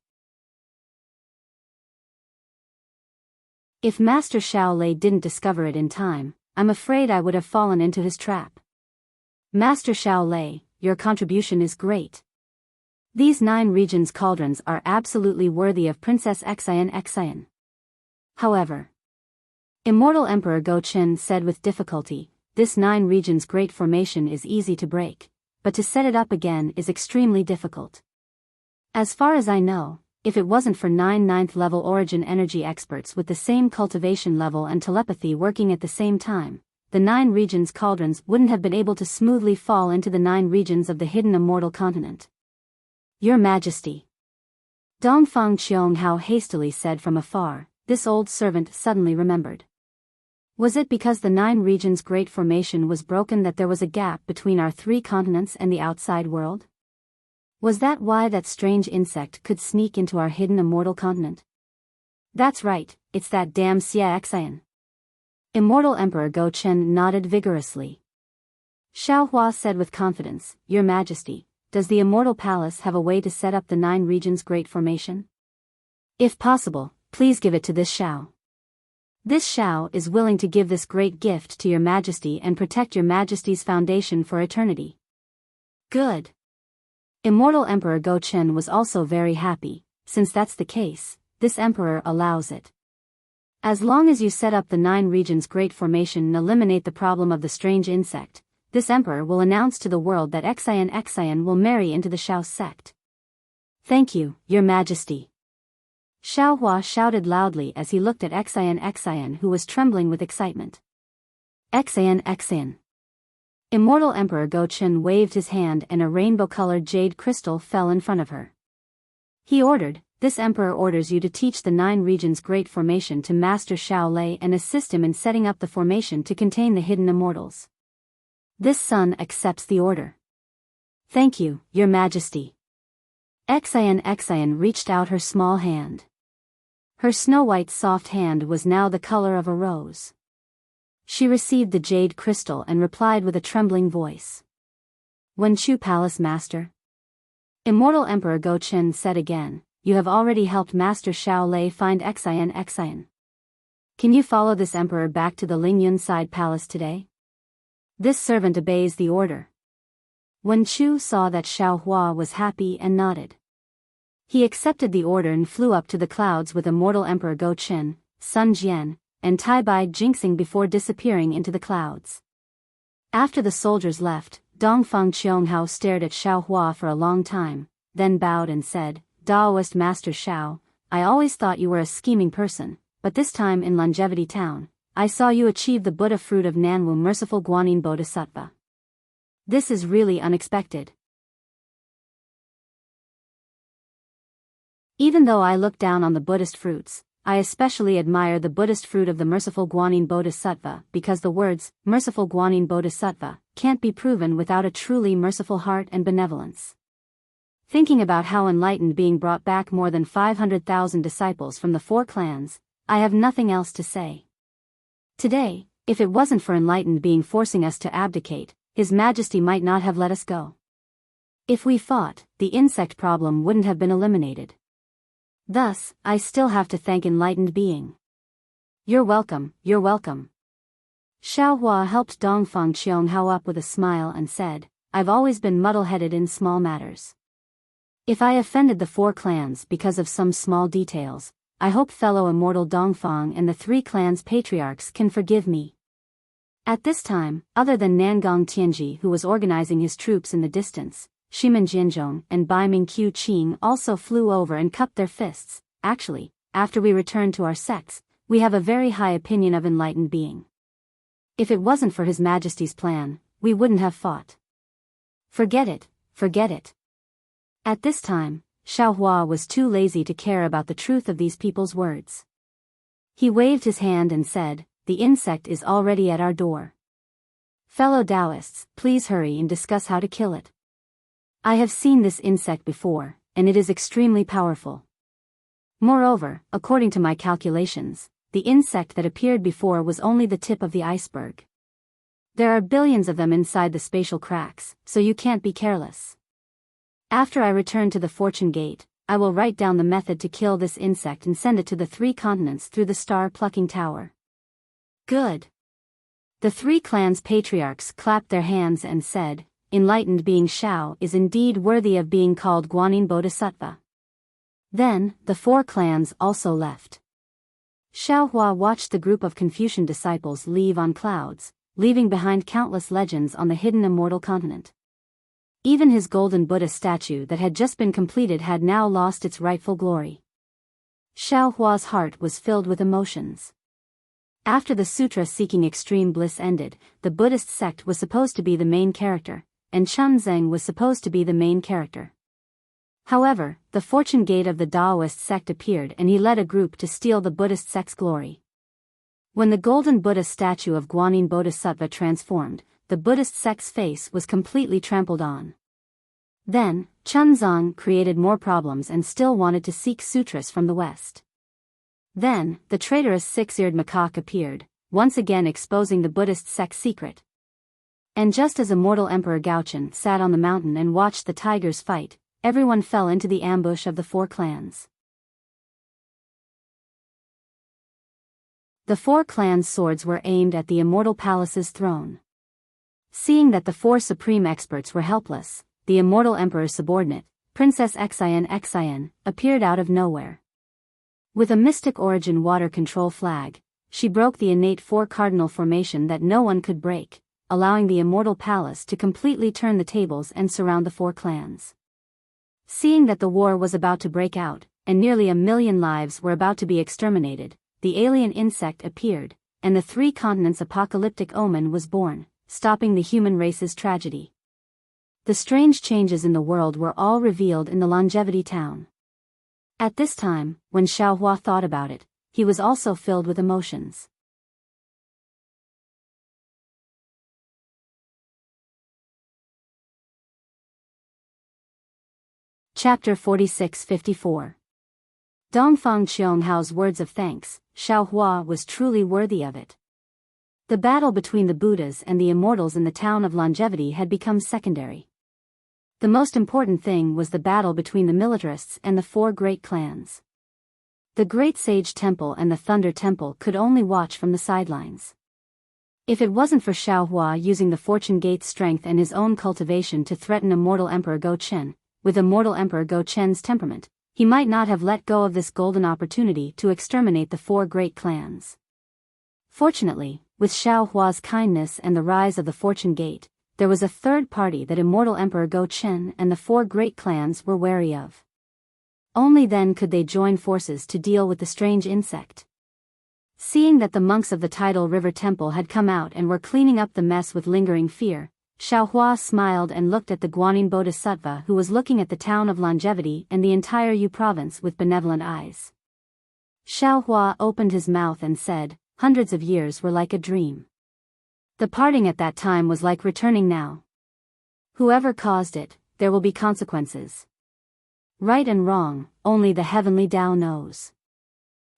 If Master Shaolei didn't discover it in time, I'm afraid I would have fallen into his trap. Master Shaolei, your contribution is great. These 9 regions cauldrons are absolutely worthy of Princess Xian. However, Immortal Emperor Go Chen said with difficulty, this 9 regions great formation is easy to break, but to set it up again is extremely difficult. As far as I know, if it wasn't for 9 ninth level origin energy experts with the same cultivation level and telepathy working at the same time, the 9 regions cauldrons wouldn't have been able to smoothly fall into the 9 regions of the hidden immortal continent. Your Majesty. Dongfang Qianghao hastily said from afar, this old servant suddenly remembered. Was it because the 9 regions great formation was broken that there was a gap between our 3 continents and the outside world? Was that why that strange insect could sneak into our hidden immortal continent? That's right, it's that damn Xian. Immortal Emperor Go Chen nodded vigorously. Xiao Hua said with confidence, Your Majesty, does the Immortal Palace have a way to set up the 9 regions great formation? If possible, please give it to this Xiao. This Xiao is willing to give this great gift to Your Majesty and protect Your Majesty's foundation for eternity. Good. Immortal Emperor Go Chen was also very happy, since that's the case, this emperor allows it. As long as you set up the 9 regions great formation and eliminate the problem of the strange insect, this emperor will announce to the world that Xian will marry into the Xiao sect. Thank you, Your Majesty. Xiao Hua shouted loudly as he looked at Xian who was trembling with excitement. Xian. Immortal Emperor Go Chen waved his hand and a rainbow-colored jade crystal fell in front of her. He ordered, this emperor orders you to teach the 9 regions great formation to Master Shaolei and assist him in setting up the formation to contain the hidden immortals. This son accepts the order. Thank you, Your Majesty. Xian reached out her small hand. Her snow-white soft hand was now the color of a rose. She received the jade crystal and replied with a trembling voice. Wenchu Palace Master? Immortal Emperor Go Chen said again, you have already helped Master Shaolei find Xian. Can you follow this emperor back to the Lingyun Side Palace today? This servant obeys the order. Wenchu saw that Xiao Hua was happy and nodded. He accepted the order and flew up to the clouds with Immortal Emperor Go Chen, Sun Jian, and Tai Bai jinxing before disappearing into the clouds. After the soldiers left, Dongfang Qianghao stared at Xiao Hua for a long time, then bowed and said, Daoist Master Xiao, I always thought you were a scheming person, but this time in Longevity Town, I saw you achieve the Buddha fruit of Nanwu Merciful Guanyin Bodhisattva. This is really unexpected. Even though I look down on the Buddhist fruits, I especially admire the Buddhist fruit of the Merciful Guanyin Bodhisattva because the words, Merciful Guanyin Bodhisattva, can't be proven without a truly merciful heart and benevolence. Thinking about how enlightened being brought back more than 500,000 disciples from the 4 clans, I have nothing else to say. Today, if it wasn't for enlightened being forcing us to abdicate, His Majesty might not have let us go. If we fought, the insect problem wouldn't have been eliminated. Thus, I still have to thank enlightened being. You're welcome, you're welcome. Xiao Hua helped Dongfang Qianghao up with a smile and said, I've always been muddle-headed in small matters. If I offended the 4 clans because of some small details, I hope fellow immortal Dongfang and the 3 clans' patriarchs can forgive me. At this time, other than Nangong Tianji who was organizing his troops in the distance, Shimen Jianzhong and Baiming Qiu Qing also flew over and cupped their fists. Actually, after we returned to our sects, we have a very high opinion of enlightened being. If it wasn't for His Majesty's plan, we wouldn't have fought. Forget it, forget it. At this time, Xiao Hua was too lazy to care about the truth of these people's words. He waved his hand and said, the insect is already at our door. Fellow Taoists, please hurry and discuss how to kill it. I have seen this insect before, and it is extremely powerful. Moreover, according to my calculations, the insect that appeared before was only the tip of the iceberg. There are billions of them inside the spatial cracks, so you can't be careless. After I return to the Fortune Gate, I will write down the method to kill this insect and send it to the 3 continents through the star-plucking tower. Good. The 3 clans' patriarchs clapped their hands and said, enlightened being Shao is indeed worthy of being called Guanyin Bodhisattva. Then, the 4 clans also left. Xiaohua watched the group of Confucian disciples leave on clouds, leaving behind countless legends on the hidden immortal continent. Even his golden Buddha statue that had just been completed had now lost its rightful glory. Xiaohua's heart was filled with emotions. After the sutra seeking extreme bliss ended, the Buddhist sect was supposed to be the main character, and Transcending was supposed to be the main character. However, the fortune gate of the Taoist sect appeared and he led a group to steal the Buddhist sect's glory. When the golden Buddha statue of Guanyin Bodhisattva transformed, the Buddhist sect's face was completely trampled on. Then, Chunzong created more problems and still wanted to seek sutras from the west. Then, the traitorous 6-eared macaque appeared, once again exposing the Buddhist sect's secret. And just as immortal Emperor Gaochen sat on the mountain and watched the tigers fight, everyone fell into the ambush of the 4 clans. The 4 clans' swords were aimed at the immortal palace's throne. Seeing that the 4 supreme experts were helpless, the immortal emperor's subordinate, Princess Xian, appeared out of nowhere. With a mystic origin water control flag, she broke the innate 4 cardinal formation that no one could break, allowing the immortal palace to completely turn the tables and surround the 4 clans. Seeing that the war was about to break out, and nearly 1 million lives were about to be exterminated, the alien insect appeared, and the 3 continents' apocalyptic omen was born, stopping the human race's tragedy. The strange changes in the world were all revealed in the Longevity town. At this time, when Xiaohua thought about it, he was also filled with emotions. Chapter 46-54. Dongfang Qionghao's words of thanks, Xiaohua was truly worthy of it. The battle between the Buddhas and the immortals in the town of Longevity had become secondary. The most important thing was the battle between the militarists and the 4 great clans. The Great Sage Temple and the Thunder Temple could only watch from the sidelines. If it wasn't for Xiaohua using the Fortune Gate's strength and his own cultivation to threaten immortal Emperor Go Chen, with immortal Emperor Go Chen's temperament, he might not have let go of this golden opportunity to exterminate the 4 great clans. Fortunately, with Xiaohua's kindness and the rise of the Fortune Gate, there was a third party that immortal Emperor Go Chen and the 4 great clans were wary of. Only then could they join forces to deal with the strange insect. Seeing that the monks of the Tidal River Temple had come out and were cleaning up the mess with lingering fear, Xiaohua smiled and looked at the Guanyin Bodhisattva who was looking at the town of Longevity and the entire Yu province with benevolent eyes. Xiaohua opened his mouth and said, hundreds of years were like a dream. The parting at that time was like returning now. Whoever caused it, there will be consequences. Right and wrong, only the heavenly Tao knows.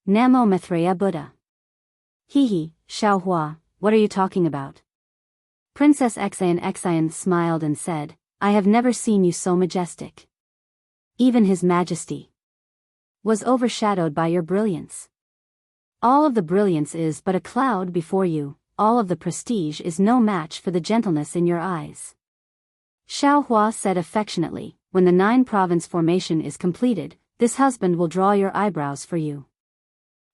Namo Maitreya Buddha. Hee, Xiaohua, what are you talking about? Princess Xian smiled and said, I have never seen you so majestic. Even His Majesty was overshadowed by your brilliance. All of the brilliance is but a cloud before you, all of the prestige is no match for the gentleness in your eyes. Xiaohua said affectionately, when the 9-province formation is completed, this husband will draw your eyebrows for you.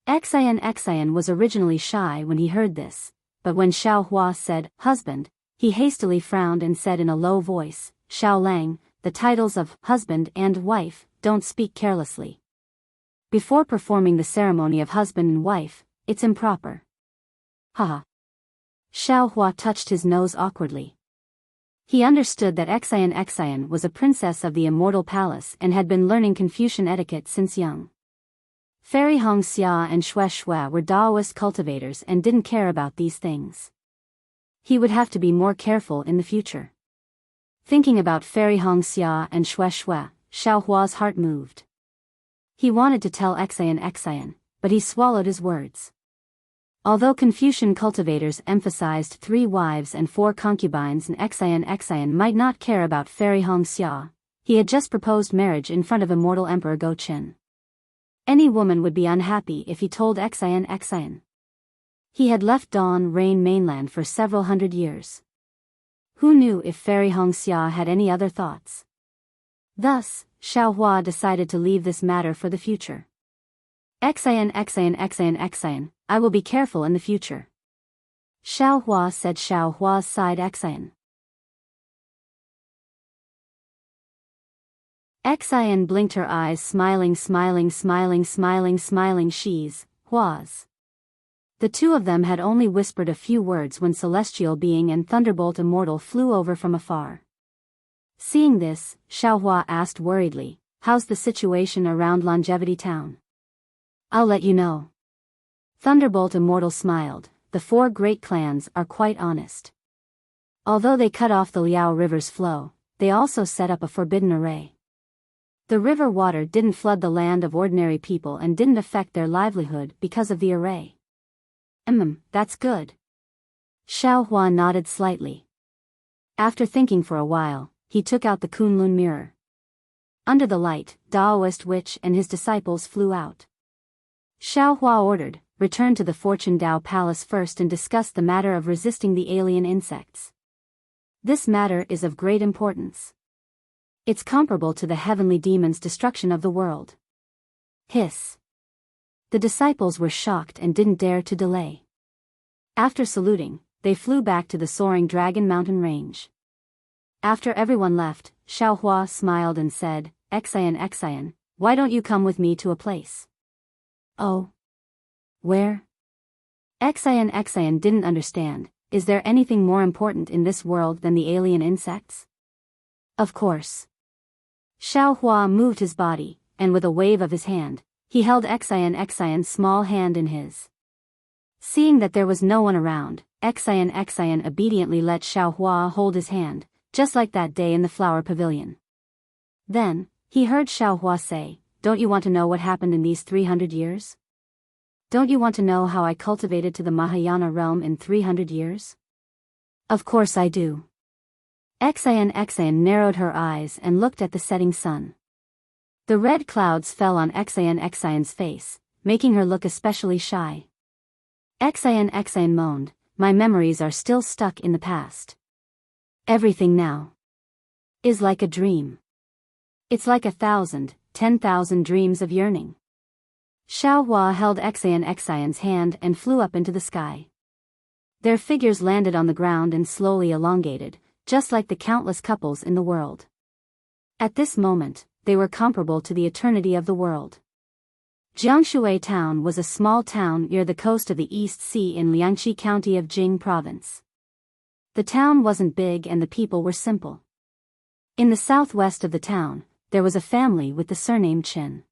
Xian was originally shy when he heard this, but when Xiaohua said, husband, he hastily frowned and said in a low voice, Xiaolang, the titles of husband and wife, don't speak carelessly. Before performing the ceremony of husband and wife, it's improper. Haha. Xiaohua touched his nose awkwardly. He understood that Xian was a princess of the immortal palace and had been learning Confucian etiquette since young. Fairy Hongxia and Xue were Taoist cultivators and didn't care about these things. He would have to be more careful in the future. Thinking about Fairy Hongxia and Xue, Xiaohua's heart moved. He wanted to tell Xian, but he swallowed his words. Although Confucian cultivators emphasized 3 wives and 4 concubines and Xian might not care about Fairy Hongxia, He had just proposed marriage in front of immortal Emperor Go-Chin. Any woman would be unhappy if he told Xian. He had left Dawn Rain mainland for several hundred years. Who knew if Fairy Hongxia had any other thoughts? Thus, Xiaohua decided to leave this matter for the future. Xian, I will be careful in the future. Xiaohua said. Xiaohua sighed. Xian blinked her eyes, smiling. She's Hua's. The two of them had only whispered a few words when Celestial Being and Thunderbolt Immortal flew over from afar. Seeing this, Xiaohua asked worriedly, "How's the situation around Longevity Town?" "I'll let you know." Thunderbolt Immortal smiled. "The four great clans are quite honest. Although they cut off the Liao River's flow, they also set up a forbidden array. The river water didn't flood the land of ordinary people and didn't affect their livelihood because of the array." That's good." Xiaohua nodded slightly. After thinking for a while, he took out the Kunlun mirror. Under the light, Daoist Witch and his disciples flew out. Xiaohua ordered, "Return to the Fortune Dao Palace first and discuss the matter of resisting the alien insects. This matter is of great importance. It's comparable to the heavenly demon's destruction of the world." Hiss. The disciples were shocked and didn't dare to delay. After saluting, they flew back to the soaring Dragon Mountain range. After everyone left, Xiaohua smiled and said, Xian, why don't you come with me to a place?" "Oh. Where?" Xian didn't understand. Is there anything more important in this world than the alien insects? Of course. Xiaohua moved his body, and with a wave of his hand, he held Xian's small hand in his. Seeing that there was no one around, Xian obediently let Xiaohua hold his hand, just like that day in the flower pavilion. Then, he heard Xiaohua say, "Don't you want to know what happened in these 300 years? Don't you want to know how I cultivated to the Mahayana realm in 300 years? Of course I do." Xian narrowed her eyes and looked at the setting sun. The red clouds fell on Xian's face, making her look especially shy. Xian moaned, "My memories are still stuck in the past. Everything now is like a dream. It's like 1,000, 10,000 dreams of yearning." Xiaohua held Xian's hand and flew up into the sky. Their figures landed on the ground and slowly elongated, just like the countless couples in the world. At this moment, they were comparable to the eternity of the world. Jiangshui Town was a small town near the coast of the East Sea in Liangqi County of Jing Province. The town wasn't big and the people were simple. In the southwest of the town, there was a family with the surname Qin.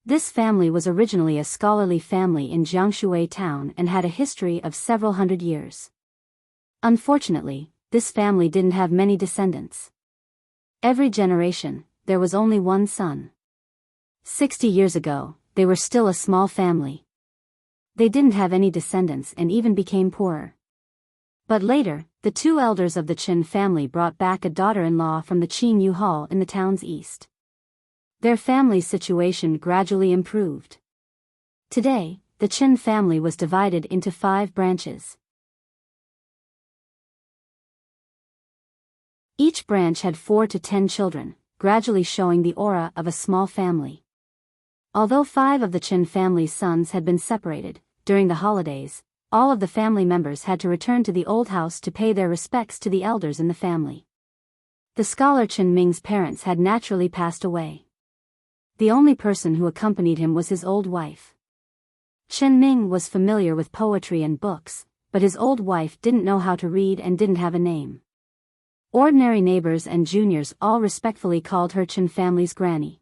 This family was originally a scholarly family in Jiangshui Town and had a history of several hundred years. Unfortunately, this family didn't have many descendants. Every generation, there was only one son. 60 years ago, they were still a small family. They didn't have any descendants and even became poorer. But later, the two elders of the Qin family brought back a daughter-in-law from the Qin Yu Hall in the town's east. Their family's situation gradually improved. Today, the Qin family was divided into 5 branches. Each branch had 4 to 10 children, gradually showing the aura of a small family. Although 5 of the Qin family's sons had been separated, during the holidays, all of the family members had to return to the old house to pay their respects to the elders in the family. The scholar Qin Ming's parents had naturally passed away. The only person who accompanied him was his old wife. Qin Ming was familiar with poetry and books, but his old wife didn't know how to read and didn't have a name. Ordinary neighbors and juniors all respectfully called her Qin family's granny.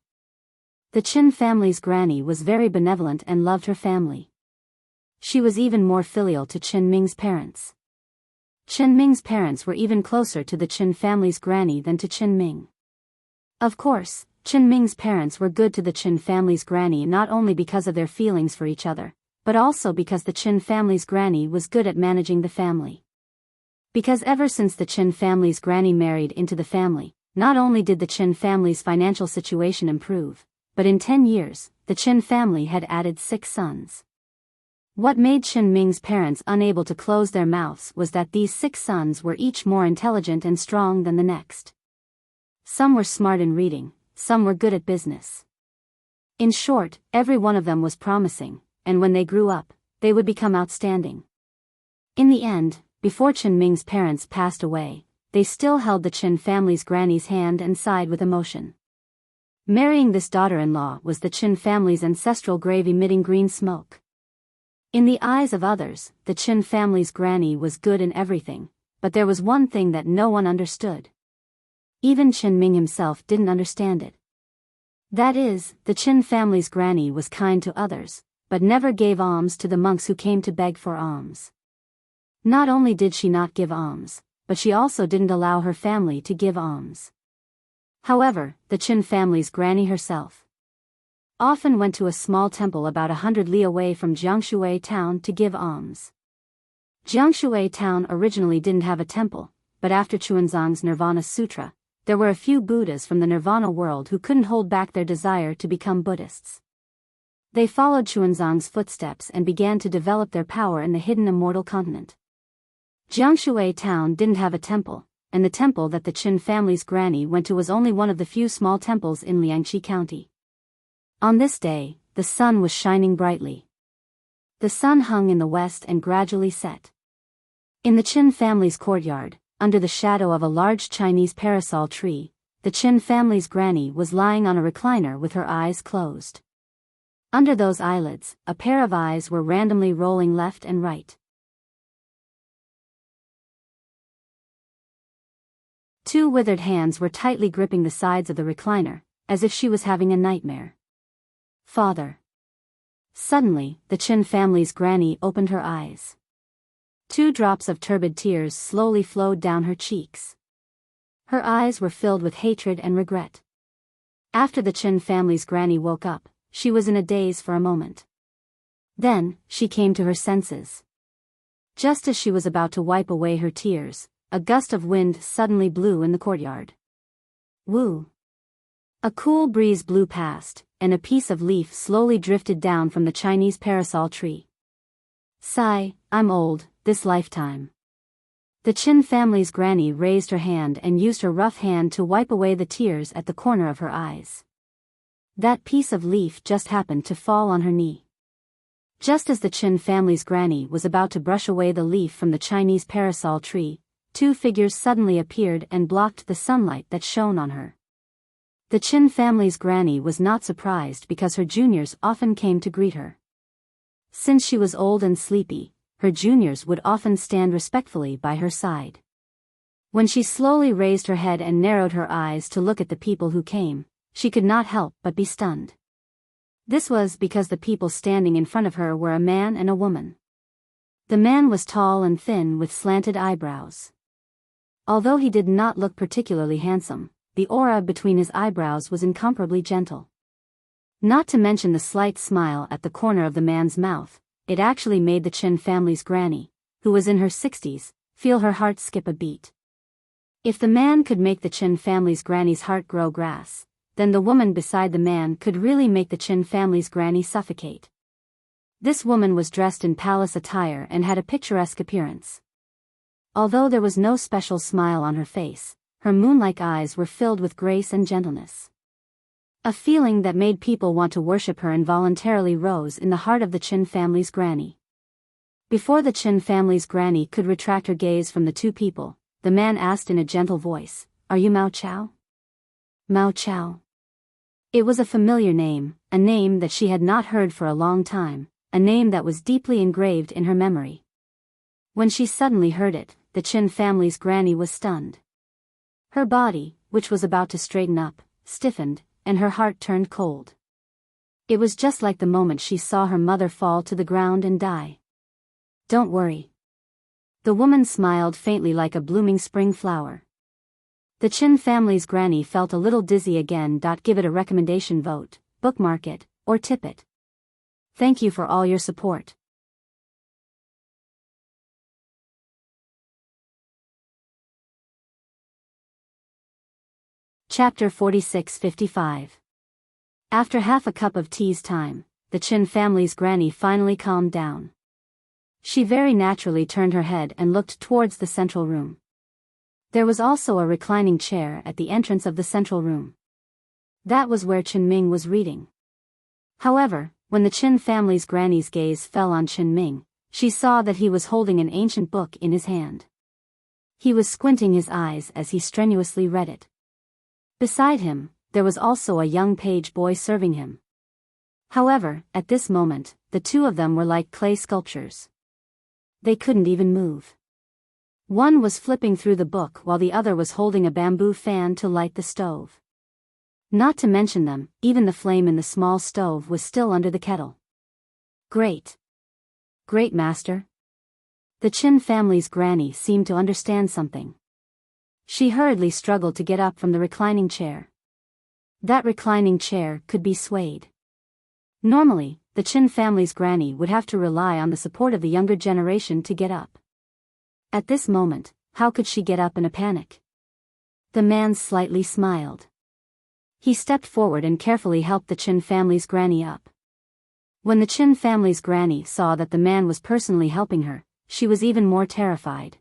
The Qin family's granny was very benevolent and loved her family. She was even more filial to Qin Ming's parents. Qin Ming's parents were even closer to the Qin family's granny than to Qin Ming. Of course, Qin Ming's parents were good to the Qin family's granny not only because of their feelings for each other, but also because the Qin family's granny was good at managing the family. Because ever since the Qin family's granny married into the family, Not only did the Qin family's financial situation improve, but in 10 years, the Qin family had added 6 sons. What made Qin Ming's parents unable to close their mouths was that these 6 sons were each more intelligent and strong than the next. Some were smart in reading, some were good at business. In short, every one of them was promising, and when they grew up, they would become outstanding. In the end, before Qin Ming's parents passed away, they still held the Qin family's granny's hand and sighed with emotion. Marrying this daughter-in-law was the Qin family's ancestral grave emitting green smoke. In the eyes of others, the Qin family's granny was good in everything, but there was one thing that no one understood. Even Qin Ming himself didn't understand it. That is, the Qin family's granny was kind to others, but never gave alms to the monks who came to beg for alms. Not only did she not give alms, but she also didn't allow her family to give alms. However, the Qin family's granny herself often went to a small temple about 100 li away from Jiangshui town to give alms. Jiangshui town originally didn't have a temple, but after Chuanzang's Nirvana Sutra, there were a few Buddhas from the Nirvana world who couldn't hold back their desire to become Buddhists. They followed Chuanzang's footsteps and began to develop their power in the hidden immortal continent. Jiangshui town didn't have a temple, and the temple that the Qin family's granny went to was only one of the few small temples in Liangqi County. On this day, the sun was shining brightly. The sun hung in the west and gradually set. In the Qin family's courtyard, under the shadow of a large Chinese parasol tree, the Qin family's granny was lying on a recliner with her eyes closed. Under those eyelids, a pair of eyes were randomly rolling left and right. 2 withered hands were tightly gripping the sides of the recliner, as if she was having a nightmare. Father. Suddenly, the Qin family's granny opened her eyes. 2 drops of turbid tears slowly flowed down her cheeks. Her eyes were filled with hatred and regret. After the Qin family's granny woke up, she was in a daze for a moment. Then, she came to her senses. Just as she was about to wipe away her tears, a gust of wind suddenly blew in the courtyard. Woo! A cool breeze blew past, and a piece of leaf slowly drifted down from the Chinese parasol tree. Sigh, I'm old, this lifetime. The Qin family's granny raised her hand and used her rough hand to wipe away the tears at the corner of her eyes. That piece of leaf just happened to fall on her knee. Just as the Qin family's granny was about to brush away the leaf from the Chinese parasol tree, 2 figures suddenly appeared and blocked the sunlight that shone on her. The Qin family's granny was not surprised because her juniors often came to greet her. Since she was old and sleepy, her juniors would often stand respectfully by her side. When she slowly raised her head and narrowed her eyes to look at the people who came, she could not help but be stunned. This was because the people standing in front of her were a man and a woman. The man was tall and thin with slanted eyebrows. Although he did not look particularly handsome, the aura between his eyebrows was incomparably gentle. Not to mention the slight smile at the corner of the man's mouth, it actually made the Qin family's granny, who was in her 60s, feel her heart skip a beat. If the man could make the Qin family's granny's heart grow grass, then the woman beside the man could really make the Qin family's granny suffocate. This woman was dressed in palace attire and had a picturesque appearance. Although there was no special smile on her face, her moon-like eyes were filled with grace and gentleness. A feeling that made people want to worship her involuntarily rose in the heart of the Qin family's granny. Before the Qin family's granny could retract her gaze from the 2 people, the man asked in a gentle voice, "Are you Mao Chao?" Mao Chao. It was a familiar name, a name that she had not heard for a long time, a name that was deeply engraved in her memory. When she suddenly heard it, the Qin family's granny was stunned. Her body, which was about to straighten up, stiffened, and her heart turned cold. It was just like the moment she saw her mother fall to the ground and die. "Don't worry." The woman smiled faintly like a blooming spring flower. The Qin family's granny felt a little dizzy again. Give it a recommendation vote, bookmark it, or tip it. Thank you for all your support. Chapter 46-55. After half a cup of tea's time, the Chin family's granny finally calmed down. She very naturally turned her head and looked towards the central room. There was also a reclining chair at the entrance of the central room. That was where Chin Ming was reading. However, when the Chin family's granny's gaze fell on Chin Ming, she saw that he was holding an ancient book in his hand. He was squinting his eyes as he strenuously read it. Beside him, there was also a young page boy serving him. However, at this moment, the two of them were like clay sculptures. They couldn't even move. One was flipping through the book while the other was holding a bamboo fan to light the stove. Not to mention them, even the flame in the small stove was still under the kettle. Great. Great master. The Chin family's granny seemed to understand something. She hurriedly struggled to get up from the reclining chair. That reclining chair could be swayed. Normally, the Chin family's granny would have to rely on the support of the younger generation to get up. At this moment, how could she get up in a panic? The man slightly smiled. He stepped forward and carefully helped the Chin family's granny up. When the Chin family's granny saw that the man was personally helping her, she was even more terrified.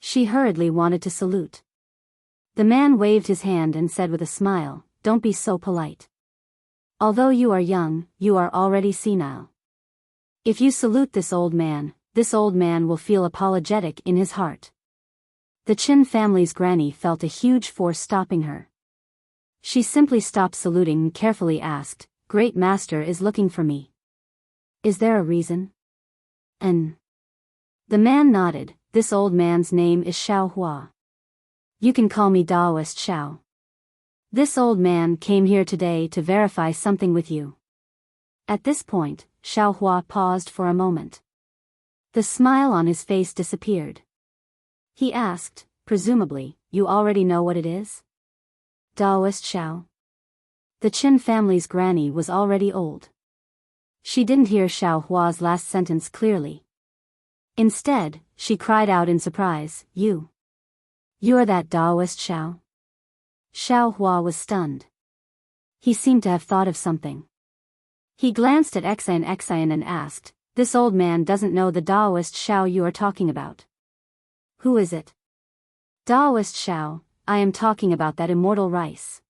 She hurriedly wanted to salute. The man waved his hand and said with a smile, "Don't be so polite. Although you are young, you are already senile. If you salute this old man will feel apologetic in his heart." The Chin family's granny felt a huge force stopping her. She simply stopped saluting and carefully asked, "Great master is looking for me. Is there a reason?" The man nodded. "This old man's name is Xiao Hua. You can call me Daoist Xiao. This old man came here today to verify something with you." At this point, Xiao Hua paused for a moment. The smile on his face disappeared. He asked, "Presumably, you already know what it is?" Daoist Xiao. The Chin family's granny was already old. She didn't hear Xiao Hua's last sentence clearly. Instead, she cried out in surprise, You're that Daoist Xiao?" Xiao Hua was stunned. He seemed to have thought of something. He glanced at Enchanting and asked, "This old man doesn't know the Daoist Xiao you are talking about. Who is it?" "Daoist Xiao, I am talking about that immortal rice."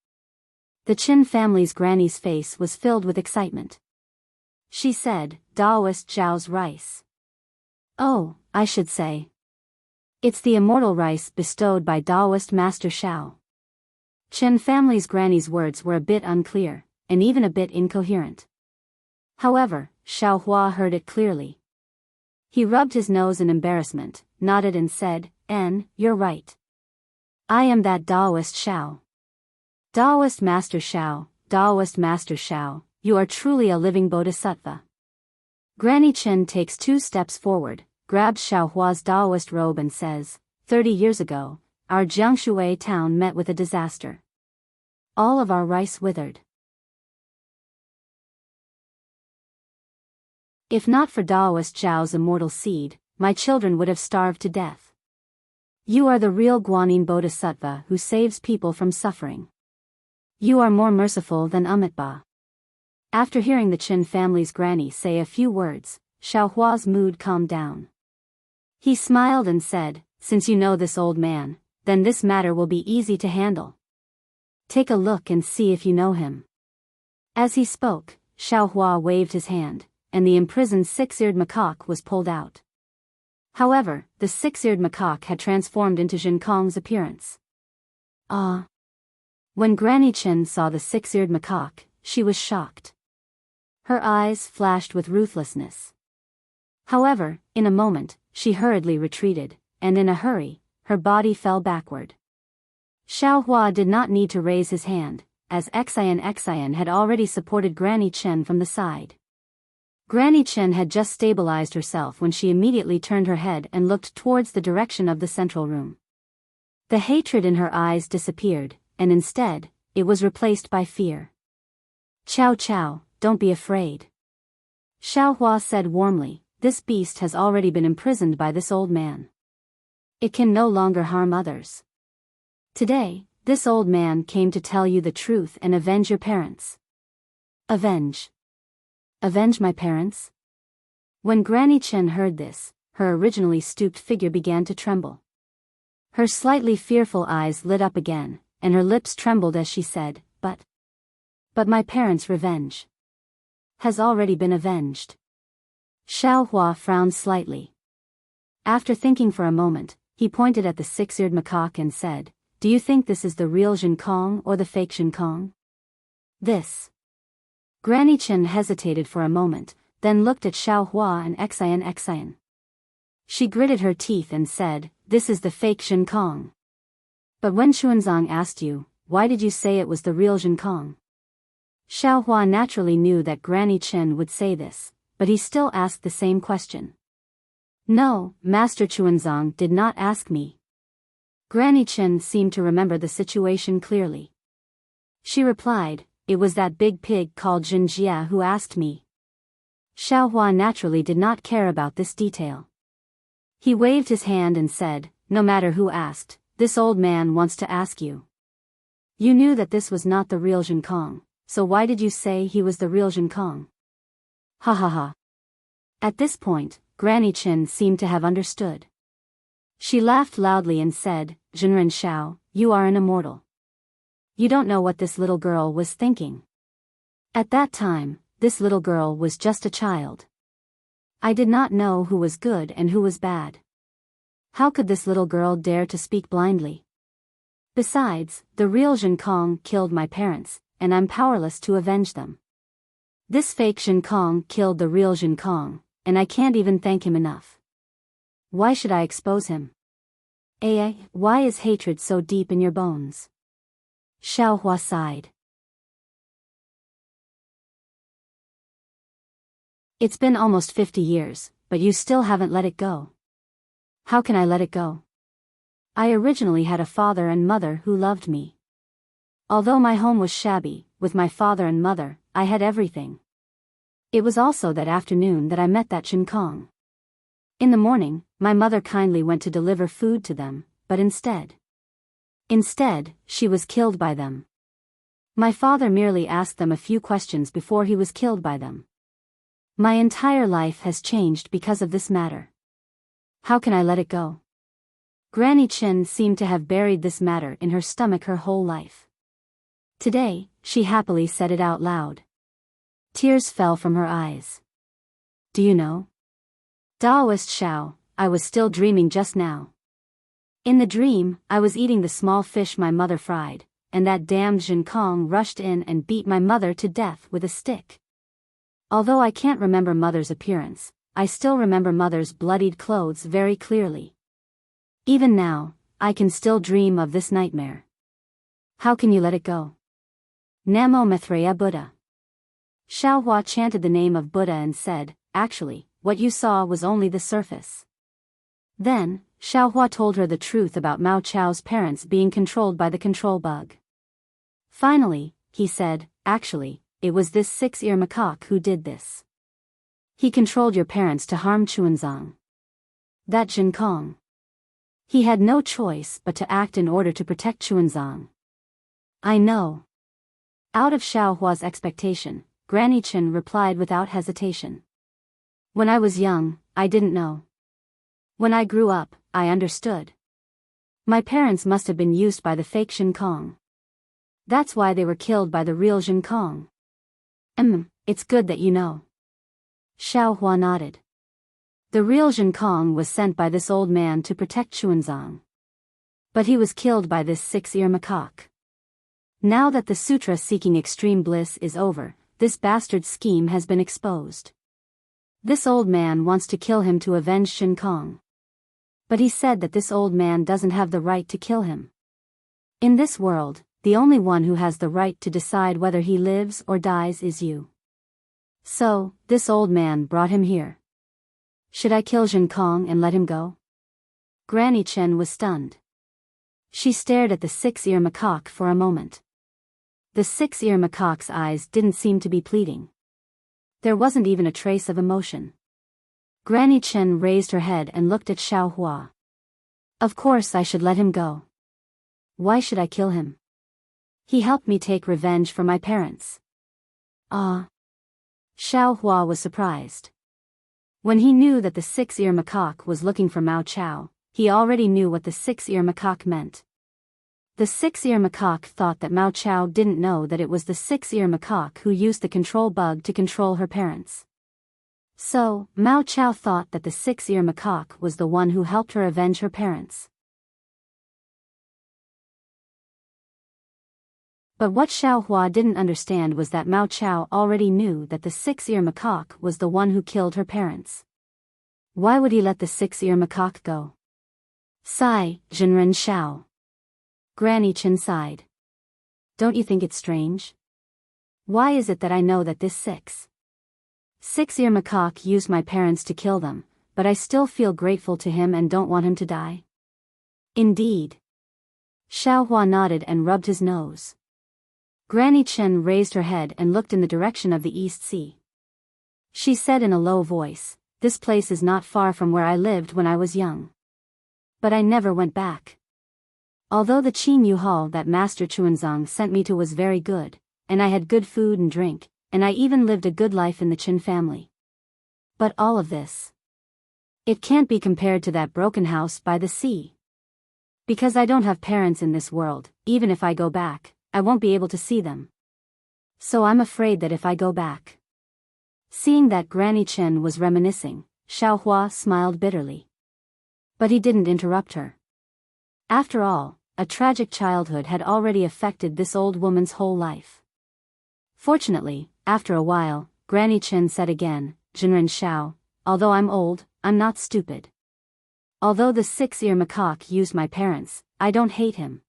The Chin family's granny's face was filled with excitement. She said, "Daoist Xiao's rice. Oh, I should say. It's the immortal rice bestowed by Daoist Master Xiao." Chin family's granny's words were a bit unclear, and even a bit incoherent. However, Xiao Hua heard it clearly. He rubbed his nose in embarrassment, nodded and said, "You're right. I am that Daoist Xiao. Daoist Master Xiao, Daoist Master Xiao, you are truly a living bodhisattva." Granny Chin takes 2 steps forward, grabs Xiao Hua's Daoist robe and says, 30 years ago, our Jiangshui town met with a disaster. All of our rice withered. If not for Daoist Zhao's immortal seed, my children would have starved to death. You are the real Guanyin Bodhisattva who saves people from suffering. You are more merciful than Amitabha. After hearing the Chin family's granny say a few words, Xiao Hua's mood calmed down. He smiled and said, "Since you know this old man, then this matter will be easy to handle. Take a look and see if you know him." As he spoke, Xiao Hua waved his hand, and the imprisoned 6-eared macaque was pulled out. However, the 6-eared macaque had transformed into Jin Kong's appearance. Ah! When Granny Chin saw the 6-eared macaque, she was shocked. Her eyes flashed with ruthlessness. However, in a moment, she hurriedly retreated, and in a hurry, her body fell backward. Xiao Hua did not need to raise his hand, as Enchanting had already supported Granny Chen from the side. Granny Chen had just stabilized herself when she immediately turned her head and looked towards the direction of the central room. The hatred in her eyes disappeared, and instead, it was replaced by fear. "Chow Chow, don't be afraid," Xiao Hua said warmly. "This beast has already been imprisoned by this old man. It can no longer harm others. Today, this old man came to tell you the truth and avenge your parents. Avenge? Avenge my parents? When Granny Chen heard this, her originally stooped figure began to tremble. Her slightly fearful eyes lit up again, and her lips trembled as she said, But my parents' revenge has already been avenged. Xiaohua frowned slightly. After thinking for a moment, he pointed at the six-eared macaque and said, Do you think this is the real Jin Kong or the fake Jin Kong? This. Granny Chen hesitated for a moment, then looked at Xiaohua and Xian. She gritted her teeth and said, This is the fake Jin Kong. But when Xuanzang asked you, why did you say it was the real Jin Kong? Xiaohua naturally knew that Granny Chen would say this, but he still asked the same question. No, Master Xuanzang did not ask me. Granny Chen seemed to remember the situation clearly. She replied, It was that big pig called Jin Jia who asked me. Xiaohua naturally did not care about this detail. He waved his hand and said, No matter who asked, this old man wants to ask you. You knew that this was not the real Jin Kong, so why did you say he was the real Jin Kong? Ha ha ha. At this point, Granny Chen seemed to have understood. She laughed loudly and said, Jinren Xiao, you are an immortal. You don't know what this little girl was thinking. At that time, this little girl was just a child. I did not know who was good and who was bad. How could this little girl dare to speak blindly? Besides, the real Jin Kong killed my parents, and I'm powerless to avenge them. This fake Jin Kong killed the real Jin Kong, and I can't even thank him enough. Why should I expose him? Why is hatred so deep in your bones? Xiaohua sighed. It's been almost 50 years, but you still haven't let it go. How can I let it go? I originally had a father and mother who loved me. Although my home was shabby, with my father and mother, I had everything. It was also that afternoon that I met that Jin Kong. In the morning, my mother kindly went to deliver food to them, but instead, she was killed by them. My father merely asked them a few questions before he was killed by them. My entire life has changed because of this matter. How can I let it go? Granny Chen seemed to have buried this matter in her stomach her whole life. Today, she happily said it out loud. Tears fell from her eyes. Do you know? Daoist Xiao, I was still dreaming just now. In the dream, I was eating the small fish my mother fried, and that damned Jin Kong rushed in and beat my mother to death with a stick. Although I can't remember mother's appearance, I still remember mother's bloodied clothes very clearly. Even now, I can still dream of this nightmare. How can you let it go? Namo Maitreya Buddha. Xiaohua chanted the name of Buddha and said, Actually, what you saw was only the surface. Then, Xiaohua told her the truth about Mao Chao's parents being controlled by the control bug. Finally, he said, Actually, it was this six-ear macaque who did this. He controlled your parents to harm Xuanzang. That Jin Kong. He had no choice but to act in order to protect Xuanzang. I know. Out of Xiaohua's expectation, Granny Chen replied without hesitation. When I was young, I didn't know. When I grew up, I understood. My parents must have been used by the fake Jin Kong. That's why they were killed by the real Jin Kong. It's good that you know. Xiaohua nodded. The real Jin Kong was sent by this old man to protect Xuanzang. But he was killed by this six-ear macaque. Now that the sutra seeking extreme bliss is over, this bastard scheme has been exposed. This old man wants to kill him to avenge Jin Kong. But he said that this old man doesn't have the right to kill him. In this world, the only one who has the right to decide whether he lives or dies is you. So, this old man brought him here. Should I kill Jin Kong and let him go? Granny Chen was stunned. She stared at the six-ear macaque for a moment. The six-ear macaque's eyes didn't seem to be pleading. There wasn't even a trace of emotion. Granny Chen raised her head and looked at Xiaohua. Of course I should let him go. Why should I kill him? He helped me take revenge for my parents. Ah. Xiao Hua was surprised. When he knew that the six-ear macaque was looking for Mao Chao, he already knew what the six-ear macaque meant. The six-ear macaque thought that Mao Chao didn't know that it was the six-ear macaque who used the control bug to control her parents. So, Mao Chao thought that the six-ear macaque was the one who helped her avenge her parents. But what Xiao Hua didn't understand was that Mao Chao already knew that the six-ear macaque was the one who killed her parents. Why would he let the six-ear macaque go? Sigh, Jinren Xiao. Granny Chen sighed. Don't you think it's strange? Why is it that I know that this six-ear macaque used my parents to kill them, but I still feel grateful to him and don't want him to die? Indeed. Xiao Hua nodded and rubbed his nose. Granny Chen raised her head and looked in the direction of the East Sea. She said in a low voice, "This place is not far from where I lived when I was young. But I never went back. Although the Qin Yu Hall that Master Chuanzong sent me to was very good, and I had good food and drink, and I even lived a good life in the Qin family. But all of this, it can't be compared to that broken house by the sea. Because I don't have parents in this world, even if I go back, I won't be able to see them. So I'm afraid that if I go back." Seeing that Granny Chen was reminiscing, Xiao Hua smiled bitterly. But he didn't interrupt her. After all, a tragic childhood had already affected this old woman's whole life. Fortunately, after a while, Granny Chen said again, "Jinren Xiao, although I'm old, I'm not stupid. Although the six-ear macaque used my parents, I don't hate him.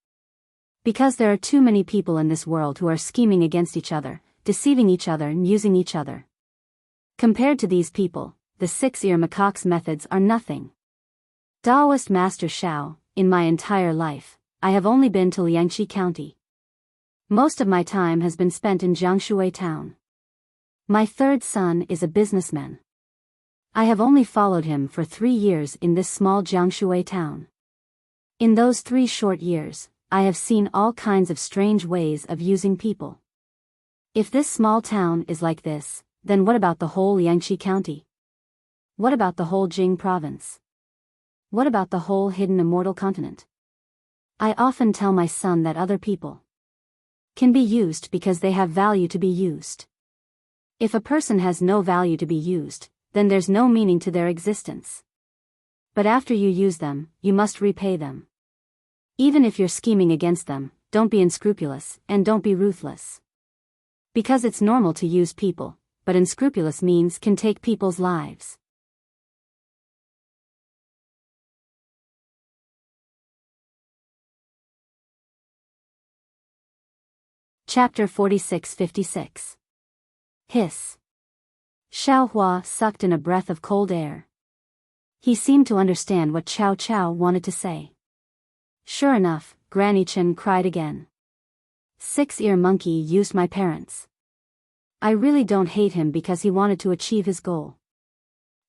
Because there are too many people in this world who are scheming against each other, deceiving each other and using each other. Compared to these people, the six-ear macaque's methods are nothing. Taoist Master Xiao, in my entire life, I have only been to Liangqi County. Most of my time has been spent in Jiangshui town. My third son is a businessman. I have only followed him for 3 years in this small Jiangshui town. In those 3 short years, I have seen all kinds of strange ways of using people. If this small town is like this, then what about the whole Liangqi County? What about the whole Jing province? What about the whole hidden immortal continent? I often tell my son that other people can be used because they have value to be used. If a person has no value to be used, then there's no meaning to their existence. But after you use them, you must repay them. Even if you're scheming against them, don't be unscrupulous, and don't be ruthless. Because it's normal to use people, but unscrupulous means can take people's lives." Chapter 46-56. Hiss. Xiao Hua sucked in a breath of cold air. He seemed to understand what Qiao Qiao wanted to say. Sure enough, Granny Chen cried again. Six-ear monkey used my parents. I really don't hate him because he wanted to achieve his goal.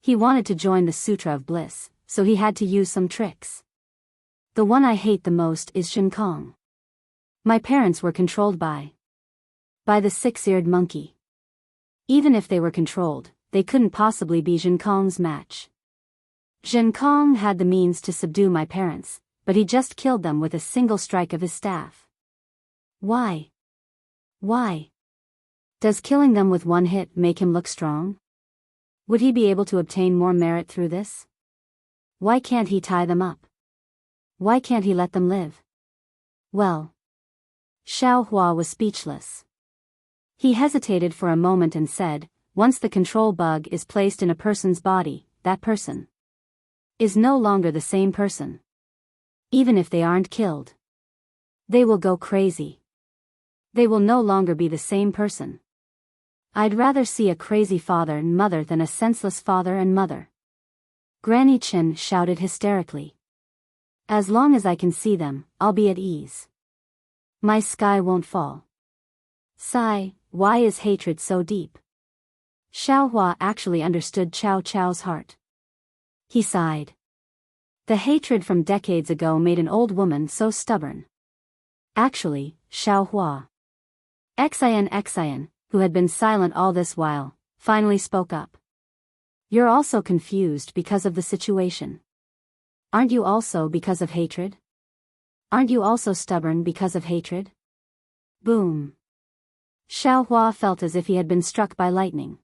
He wanted to join the Sutra of Bliss, so he had to use some tricks. The one I hate the most is Shen Kong. My parents were controlled by the six-eared monkey. Even if they were controlled, they couldn't possibly be Shen Kong's match. Shen Kong had the means to subdue my parents, but he just killed them with a single strike of his staff. Why? Why? Does killing them with one hit make him look strong? Would he be able to obtain more merit through this? Why can't he tie them up? Why can't he let them live? Well. Xiao Hua was speechless. He hesitated for a moment and said, "Once the control bug is placed in a person's body, that person is no longer the same person. Even if they aren't killed, they will go crazy. They will no longer be the same person. I'd rather see a crazy father and mother than a senseless father and mother." Granny Chen shouted hysterically. "As long as I can see them, I'll be at ease. My sky won't fall." Sigh, why is hatred so deep? Xiao Hua actually understood Qiao Qiao's heart. He sighed. The hatred from decades ago made an old woman so stubborn. Actually, Xiao Hua. Xian, who had been silent all this while, finally spoke up. You're also confused because of the situation. Aren't you also because of hatred? Aren't you also stubborn because of hatred? Boom. Xiao Hua felt as if he had been struck by lightning.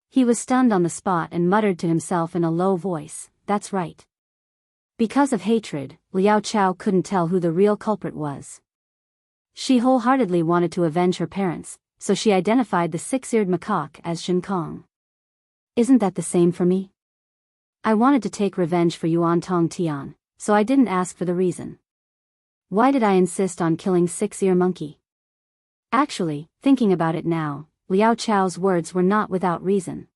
He was stunned on the spot and muttered to himself in a low voice, that's right. Because of hatred, Liao Chao couldn't tell who the real culprit was. She wholeheartedly wanted to avenge her parents, so she identified the six-eared macaque as Shen Kong. Isn't that the same for me? I wanted to take revenge for Yuan Tong Tian, so I didn't ask for the reason. Why did I insist on killing Six-Ear Monkey? Actually, thinking about it now, Liao Chao's words were not without reason.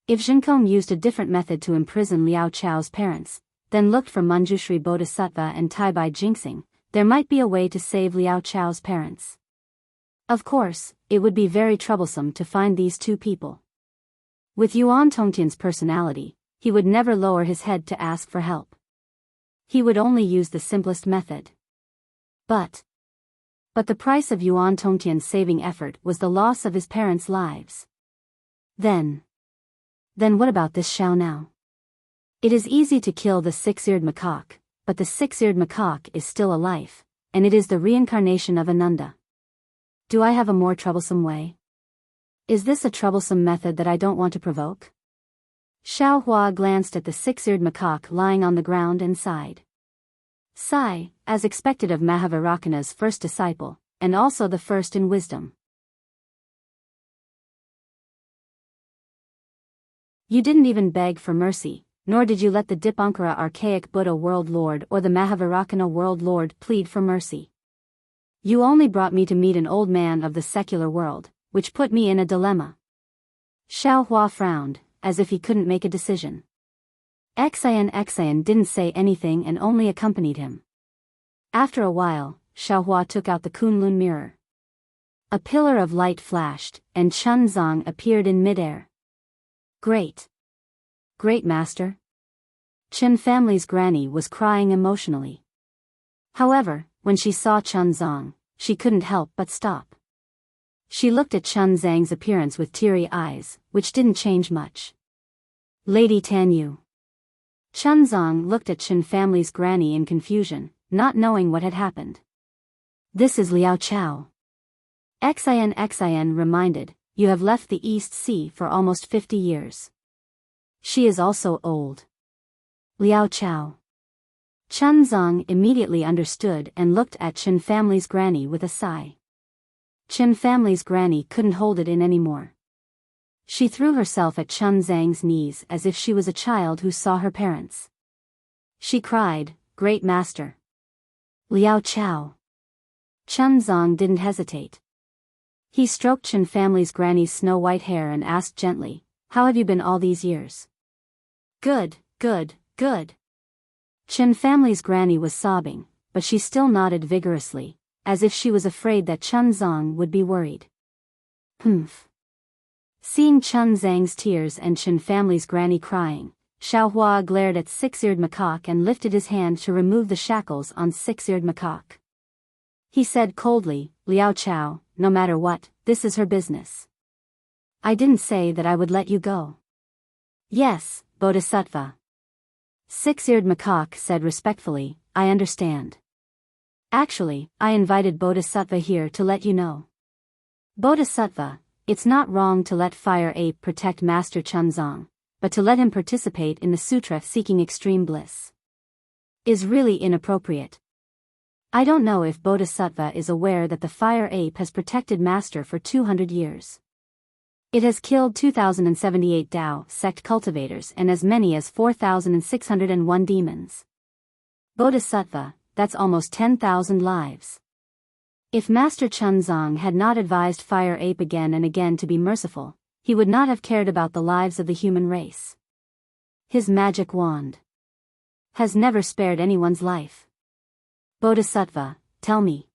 If Zhenkong used a different method to imprison Liao Chao's parents, then looked for Manjushri Bodhisattva and Taibai Jinxing, there might be a way to save Liao Chao's parents. Of course, it would be very troublesome to find these two people. With Yuan Tongtian's personality, he would never lower his head to ask for help. He would only use the simplest method. But the price of Yuan Tongtian's saving effort was the loss of his parents' lives. Then what about this Xiao now? It is easy to kill the six-eared macaque, but the six-eared macaque is still alive, and it is the reincarnation of Ananda. Do I have a more troublesome way? Is this a troublesome method that I don't want to provoke? Xiao Hua glanced at the six-eared macaque lying on the ground and sighed. Sigh, as expected of Mahavairakana's first disciple, and also the first in wisdom. You didn't even beg for mercy, nor did you let the Dipankara archaic Buddha World Lord or the Mahavairakana World Lord plead for mercy. You only brought me to meet an old man of the secular world, which put me in a dilemma. Xiao Hua frowned, as if he couldn't make a decision. Xian didn't say anything and only accompanied him. After a while, Xiao Hua took out the Kunlun mirror. A pillar of light flashed, and Chun Zong appeared in midair. Great master. Chen family's granny was crying emotionally. However, when she saw Chun Zong, she couldn't help but stop. She looked at Chun Zhang's appearance with teary eyes, which didn't change much. Lady Tan Yu. Chun Zong looked at Chen family's granny in confusion, not knowing what had happened. This is Liao Chao. Xian reminded, you have left the East Sea for almost 50 years. She is also old. Liao Chao. Chun Zong immediately understood and looked at Chen family's granny with a sigh. Chen family's granny couldn't hold it in anymore. She threw herself at Chun Zhang's knees as if she was a child who saw her parents. She cried, Great Master. Liao Chao. Chun Zong didn't hesitate. He stroked Chen family's granny's snow-white hair and asked gently, How have you been all these years? Good. Chen family's granny was sobbing, but she still nodded vigorously, as if she was afraid that Chun Zong would be worried. Humph. Seeing Chun Zhang's tears and Chen family's granny crying, Xiao Hua glared at six-eared macaque and lifted his hand to remove the shackles on six-eared macaque. He said coldly, Liao Chao, no matter what, this is her business. I didn't say that I would let you go. Yes, Bodhisattva. Six-eared macaque said respectfully, I understand. Actually, I invited Bodhisattva here to let you know. Bodhisattva, it's not wrong to let Fire Ape protect Master Chun Zong, but to let him participate in the sutra seeking extreme bliss is really inappropriate. I don't know if Bodhisattva is aware that the Fire Ape has protected Master for 200 years. It has killed 2,078 Tao sect cultivators and as many as 4,601 demons. Bodhisattva, that's almost 10,000 lives. If Master Chun Zong had not advised Fire Ape again and again to be merciful, he would not have cared about the lives of the human race. His magic wand has never spared anyone's life. Bodhisattva, tell me.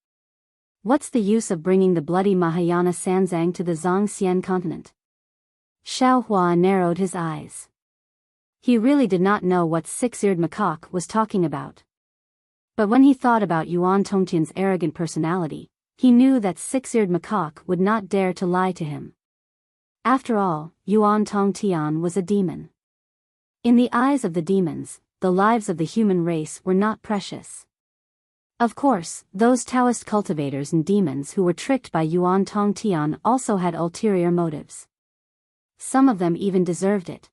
What's the use of bringing the bloody Mahayana Sanzang to the Zhongxian continent? Xiao Hua narrowed his eyes. He really did not know what six-eared macaque was talking about. But when he thought about Yuan Tongtian's arrogant personality, he knew that six-eared macaque would not dare to lie to him. After all, Yuan Tongtian was a demon. In the eyes of the demons, the lives of the human race were not precious. Of course, those Taoist cultivators and demons who were tricked by Yuan Tongtian also had ulterior motives. Some of them even deserved it.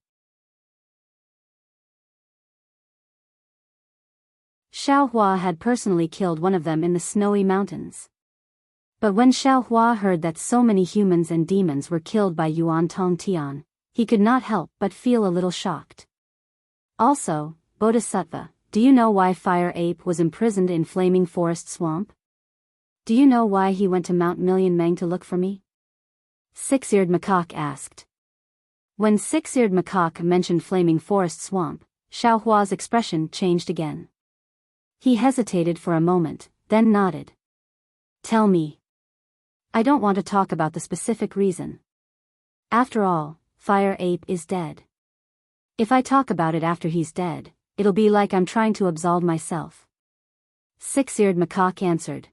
Xiao Hua had personally killed one of them in the snowy mountains. But when Xiao Hua heard that so many humans and demons were killed by Yuan Tongtian, he could not help but feel a little shocked. Also, Bodhisattva, do you know why Fire Ape was imprisoned in Flaming Forest Swamp? Do you know why he went to Mount Million Meng to look for me? Six-eared macaque asked. When six-eared macaque mentioned Flaming Forest Swamp, Xiao Hua's expression changed again. He hesitated for a moment, then nodded. Tell me. I don't want to talk about the specific reason. After all, Fire Ape is dead. If I talk about it after he's dead, it'll be like I'm trying to absolve myself. Six-eared macaque answered.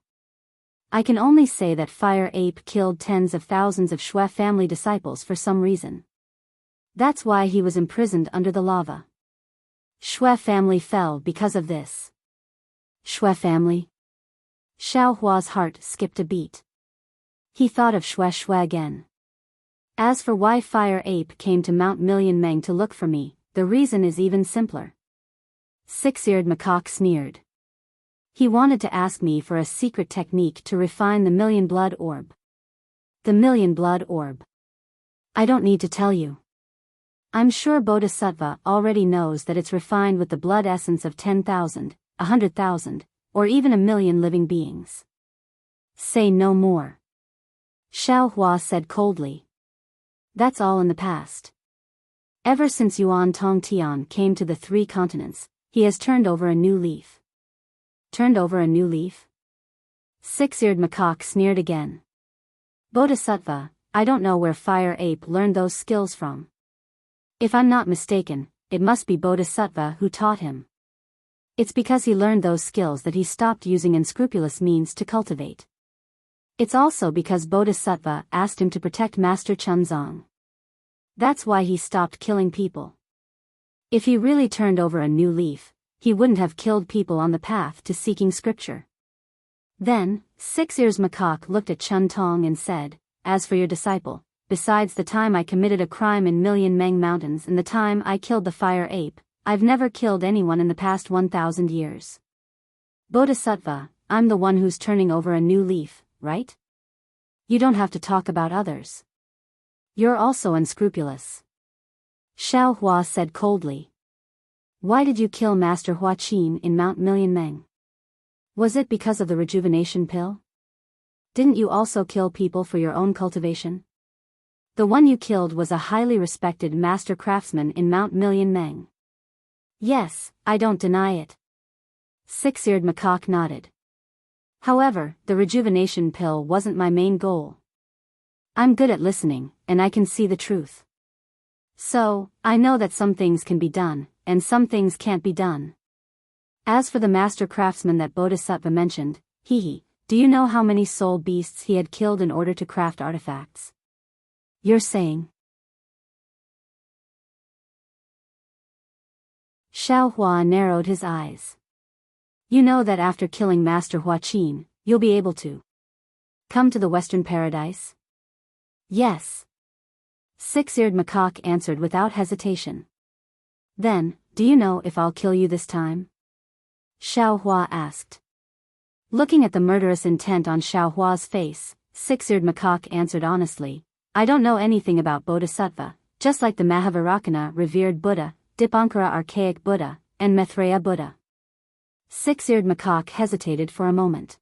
I can only say that Fire Ape killed tens of thousands of Shui family disciples for some reason. That's why he was imprisoned under the lava. Shui family fell because of this. Shui family? Xiao Hua's heart skipped a beat. He thought of Shui again. As for why Fire Ape came to Mount Million Meng to look for me, the reason is even simpler. Six-eared macaque sneered. He wanted to ask me for a secret technique to refine the Million Blood Orb. The Million Blood Orb. I don't need to tell you. I'm sure Bodhisattva already knows that it's refined with the blood essence of 10,000, 100,000, or even 1,000,000 living beings. Say no more. Xiao Hua said coldly. That's all in the past. Ever since Yuan Tongtian came to the three continents, he has turned over a new leaf. Turned over a new leaf? Six-eared macaque sneered again. Bodhisattva, I don't know where Fire Ape learned those skills from. If I'm not mistaken, it must be Bodhisattva who taught him. It's because he learned those skills that he stopped using unscrupulous means to cultivate. It's also because Bodhisattva asked him to protect Master Chunzong. That's why he stopped killing people. If he really turned over a new leaf, he wouldn't have killed people on the path to seeking scripture. Then, Six-Ears Macaque looked at Chun Tong and said, as for your disciple, besides the time I committed a crime in Million Meng Mountains and the time I killed the Fire Ape, I've never killed anyone in the past 1,000 years. Bodhisattva, I'm the one who's turning over a new leaf, right? You don't have to talk about others. You're also unscrupulous. Xiao Hua said coldly. Why did you kill Master Huaqin in Mount Million Meng? Was it because of the rejuvenation pill? Didn't you also kill people for your own cultivation? The one you killed was a highly respected master craftsman in Mount Million Meng. Yes, I don't deny it. Six-eared macaque nodded. However, the rejuvenation pill wasn't my main goal. I'm good at listening, and I can see the truth. So, I know that some things can be done, and some things can't be done. As for the master craftsman that Bodhisattva mentioned, do you know how many soul beasts he had killed in order to craft artifacts? You're saying? Xiao Hua narrowed his eyes. You know that after killing Master Huaqin, you'll be able to come to the Western Paradise? Yes. Six-eared macaque answered without hesitation. Then, do you know if I'll kill you this time? Xiao Hua asked. Looking at the murderous intent on Xiao Hua's face, Six-eared macaque answered honestly, I don't know anything about Bodhisattva, just like the Mahavairakana revered Buddha, Dipankara archaic Buddha, and Maitreya Buddha. Six-eared macaque hesitated for a moment.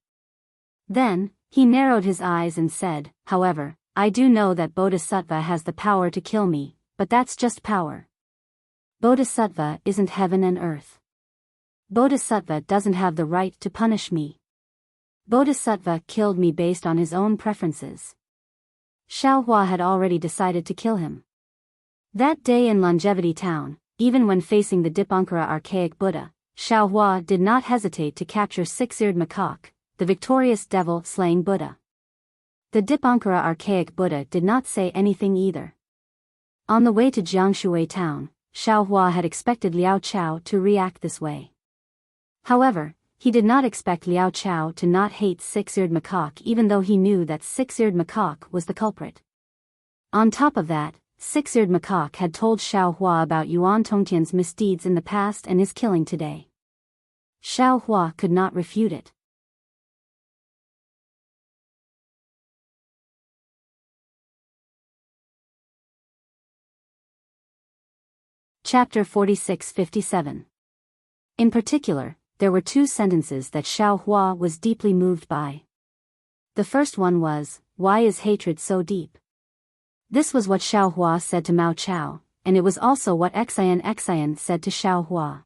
Then, he narrowed his eyes and said, however, I do know that Bodhisattva has the power to kill me, but that's just power. Bodhisattva isn't heaven and earth. Bodhisattva doesn't have the right to punish me. Bodhisattva killed me based on his own preferences. Xiao Hua had already decided to kill him. That day in Longevity Town, even when facing the Dipankara archaic Buddha, Xiao Hua did not hesitate to capture six-eared macaque, the victorious devil-slaying Buddha. The Dipankara archaic Buddha did not say anything either. On the way to Jiangshui town, Xiao Hua had expected Liao Chao to react this way. However, he did not expect Liao Chao to not hate six-eared macaque even though he knew that six-eared macaque was the culprit. On top of that, six-eared macaque had told Xiao Hua about Yuan Tongtian's misdeeds in the past and his killing today. Xiao Hua could not refute it. Chapter 46-57. In particular, there were two sentences that Xiao Hua was deeply moved by. The first one was, "Why is hatred so deep?" This was what Xiao Hua said to Mao Chao, and it was also what Xian said to Xiao Hua.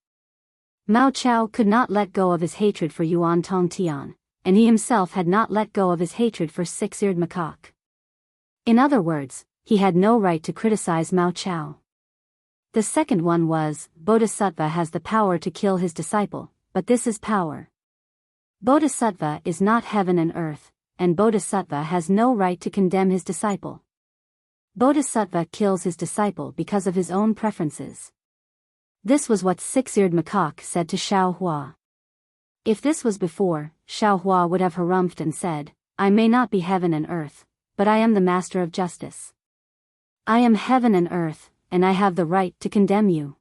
Mao Chao could not let go of his hatred for Yuan Tongtian, and he himself had not let go of his hatred for six-eared macaque. In other words, he had no right to criticize Mao Chao. The second one was, Bodhisattva has the power to kill his disciple, but this is power. Bodhisattva is not heaven and earth, and Bodhisattva has no right to condemn his disciple. Bodhisattva kills his disciple because of his own preferences. This was what six-eared macaque said to Xiao Hua. If this was before, Xiao Hua would have harumphed and said, "I may not be heaven and earth, but I am the master of justice. I am heaven and earth, and I have the right to condemn you."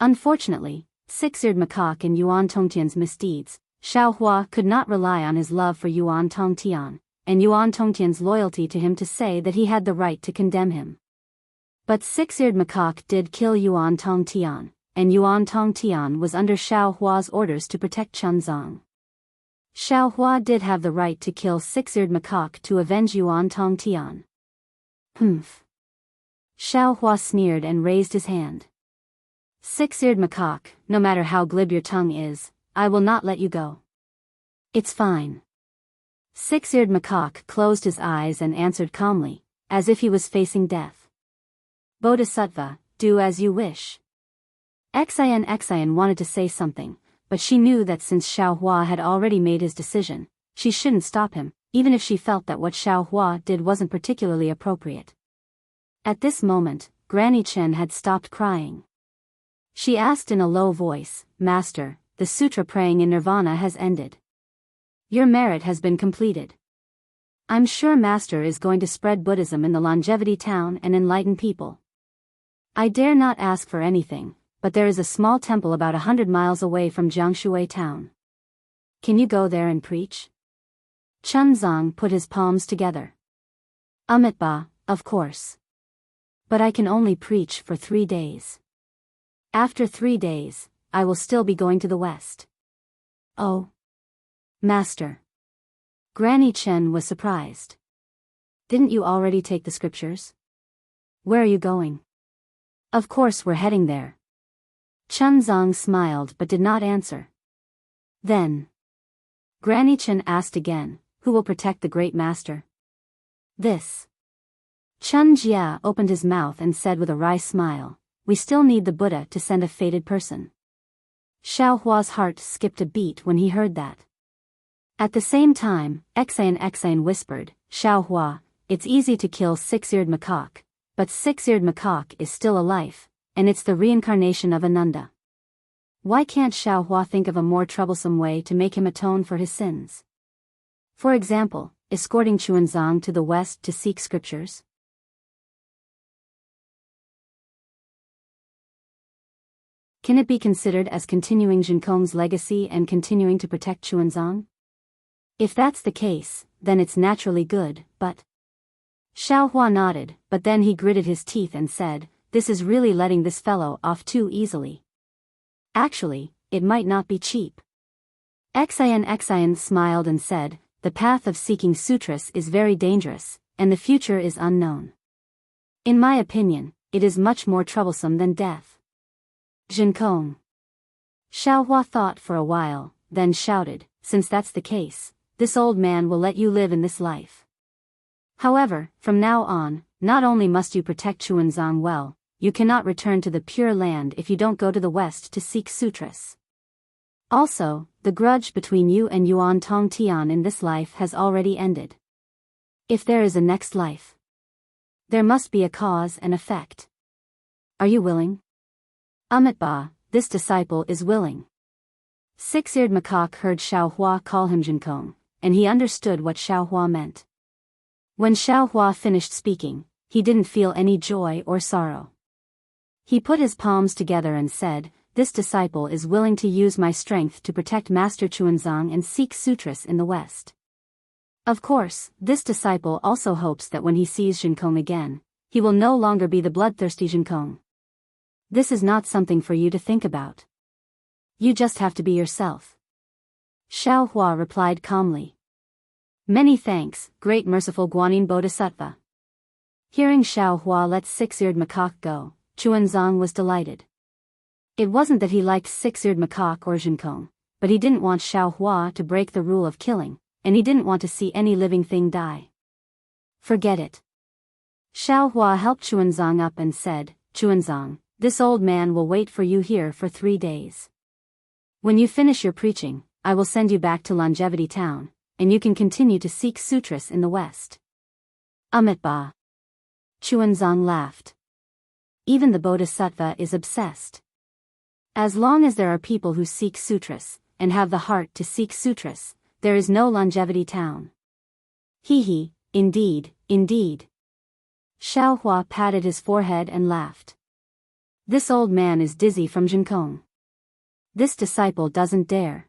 Unfortunately, six-eared macaque and Yuan Tongtian's misdeeds, Xiao Hua could not rely on his love for Yuan Tongtian, and Yuan Tongtian's loyalty to him to say that he had the right to condemn him. But six-eared macaque did kill Yuan Tongtian, and Yuan Tongtian was under Xiao Hua's orders to protect Chunzong. Xiao Hua did have the right to kill six-eared macaque to avenge Yuan Tongtian. Humph. Xiao Hua sneered and raised his hand. "Six-eared macaque, no matter how glib your tongue is, I will not let you go." "It's fine." Six-eared macaque closed his eyes and answered calmly, as if he was facing death. "Bodhisattva, do as you wish." Xian wanted to say something, but she knew that since Xiao Hua had already made his decision, she shouldn't stop him, even if she felt that what Xiao Hua did wasn't particularly appropriate. At this moment, Granny Chen had stopped crying. She asked in a low voice, "Master, the sutra praying in nirvana has ended. Your merit has been completed. I'm sure Master is going to spread Buddhism in the Longevity town and enlighten people. I dare not ask for anything, but there is a small temple about 100 miles away from Jiangshui town. Can you go there and preach?" Chunzong put his palms together. "Amitba, of course. But I can only preach for 3 days. After 3 days, I will still be going to the west." "Oh. Master." Granny Chen was surprised. "Didn't you already take the scriptures? Where are you going?" "Of course we're heading there." Chunzong smiled but did not answer. Then Granny Chen asked again, "Who will protect the great master?" "This." Chun Jia opened his mouth and said with a wry smile, "We still need the Buddha to send a fated person." Xiao Hua's heart skipped a beat when he heard that. At the same time, Xian whispered, "Xiao Hua, it's easy to kill six-eared macaque, but six-eared macaque is still a life, and it's the reincarnation of Ananda. Why can't Xiao Hua think of a more troublesome way to make him atone for his sins? For example, escorting Chuanzang to the west to seek scriptures?" Can it be considered as continuing Jinkong's legacy and continuing to protect Chuanzang? If that's the case, then it's naturally good, but... Xiao Hua nodded, but then he gritted his teeth and said, "This is really letting this fellow off too easily. Actually, it might not be cheap." Xian smiled and said, "The path of seeking sutras is very dangerous, and the future is unknown. In my opinion, it is much more troublesome than death." "Jinkong." Xiao Hua thought for a while, then shouted, "Since that's the case, this old man will let you live in this life. However, from now on, not only must you protect Chuanzang well, you cannot return to the Pure Land if you don't go to the west to seek sutras. Also, the grudge between you and Yuan Tong Tian in this life has already ended. If there is a next life, there must be a cause and effect. Are you willing? Amitabha, this disciple is willing. Six-eared macaque heard Xiao Hua call him Jinkong, and he understood what Xiao Hua meant. When Xiao Hua finished speaking, he didn't feel any joy or sorrow. He put his palms together and said, "This disciple is willing to use my strength to protect Master Chuanzang and seek sutras in the West." Of course, this disciple also hopes that when he sees Jinkong again, he will no longer be the bloodthirsty Jinkong. This is not something for you to think about. You just have to be yourself. Xiao Hua replied calmly. Many thanks, great merciful Guanyin Bodhisattva. Hearing Xiao Hua let six-eared macaque go, Chuanzang was delighted. It wasn't that he liked six-eared macaque or Jinkong, but he didn't want Xiao Hua to break the rule of killing, and he didn't want to see any living thing die. Forget it. Xiao Hua helped Chuanzang up and said, "Chuanzang, this old man will wait for you here for 3 days. When you finish your preaching, I will send you back to Longevity Town, and you can continue to seek sutras in the West." Amitabha. Chuanzang laughed. Even the Bodhisattva is obsessed. As long as there are people who seek sutras, and have the heart to seek sutras, there is no Longevity Town. Hee, indeed, indeed. Xiao Hua patted his forehead and laughed. This old man is dizzy from Jinkong. This disciple doesn't dare.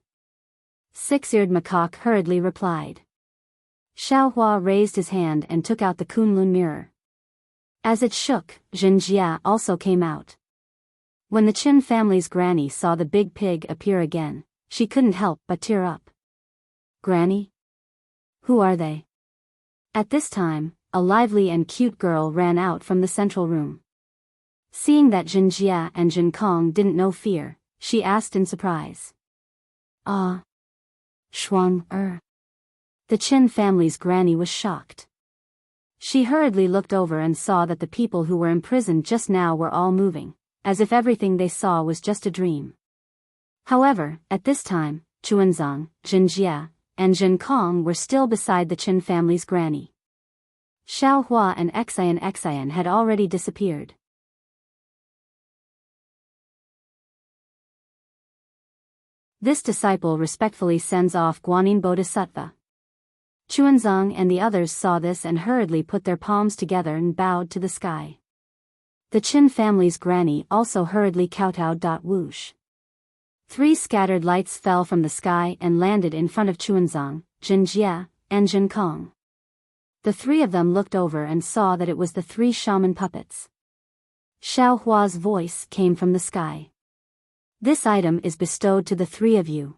Six-eared macaque hurriedly replied. Xiao Hua raised his hand and took out the Kunlun mirror. As it shook, Jinjia also came out. When the Qin family's granny saw the big pig appear again, she couldn't help but tear up. Granny? Who are they? At this time, a lively and cute girl ran out from the central room. Seeing that Jinjia and Jinkong didn't know fear, she asked in surprise. "Ah. Shuang Er." The Qin family's granny was shocked. She hurriedly looked over and saw that the people who were imprisoned just now were all moving, as if everything they saw was just a dream. However, at this time, Chuanzang, Jinjia, and Jinkong were still beside the Qin family's granny. Xiao Hua and Xian had already disappeared. This disciple respectfully sends off Guanyin Bodhisattva. Chuanzang and the others saw this and hurriedly put their palms together and bowed to the sky. The Qin family's granny also hurriedly kowtowed. Whoosh. 3 scattered lights fell from the sky and landed in front of Chuanzang, Jinjia, and Jinkong. The 3 of them looked over and saw that it was the 3 shaman puppets. Xiao Hua's voice came from the sky. "This item is bestowed to the 3 of you.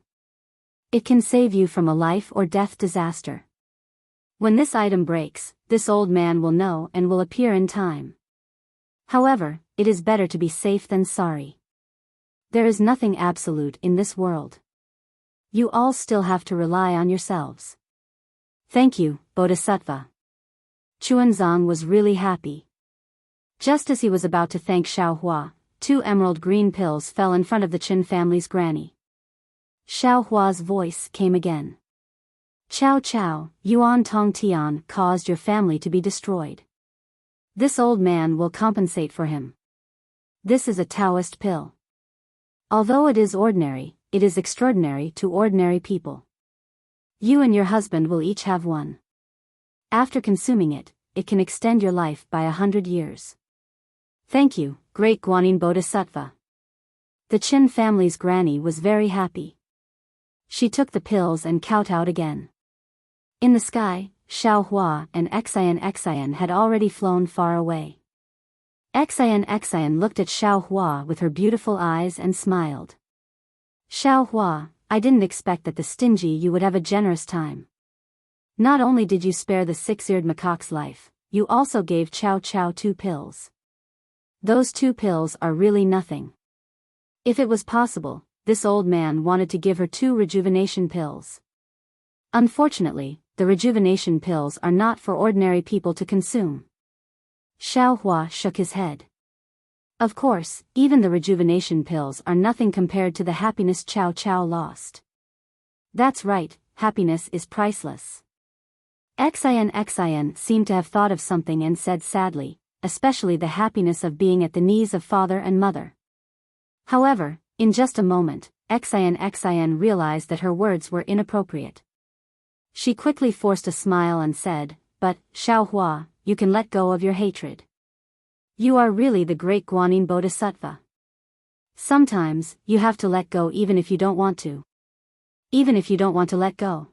It can save you from a life or death disaster. When this item breaks, this old man will know and will appear in time. However, it is better to be safe than sorry. There is nothing absolute in this world. You all still have to rely on yourselves." "Thank you, Bodhisattva." Chuanzang was really happy. Just as he was about to thank Xiao Hua, 2 emerald green pills fell in front of the Qin family's granny. Xiao Hua's voice came again. "Chow Chow, Yuan Tong Tian caused your family to be destroyed. This old man will compensate for him. This is a Taoist pill. Although it is ordinary, it is extraordinary to ordinary people. You and your husband will each have one. After consuming it, it can extend your life by 100 years. Thank you, great Guanyin Bodhisattva." The Qin family's granny was very happy. She took the pills and kowtowed again. In the sky, Xiao Hua and Xian had already flown far away. Xian looked at Xiao Hua with her beautiful eyes and smiled. "Xiao Hua, I didn't expect that the stingy you would have a generous time. Not only did you spare the 6-eared macaque's life, you also gave Chow Chow 2 pills. Those 2 pills are really nothing. If it was possible, this old man wanted to give her 2 rejuvenation pills. Unfortunately, the rejuvenation pills are not for ordinary people to consume." Xiao Hua shook his head. Of course, even the rejuvenation pills are nothing compared to the happiness Chow Chow lost. That's right, happiness is priceless. Xin seemed to have thought of something and said sadly, especially the happiness of being at the knees of father and mother. However, in just a moment, Xin realized that her words were inappropriate. She quickly forced a smile and said, "But, Xiaohua, you can let go of your hatred. You are really the great Guanyin Bodhisattva. Sometimes, you have to let go even if you don't want to. Even if you don't want to let go."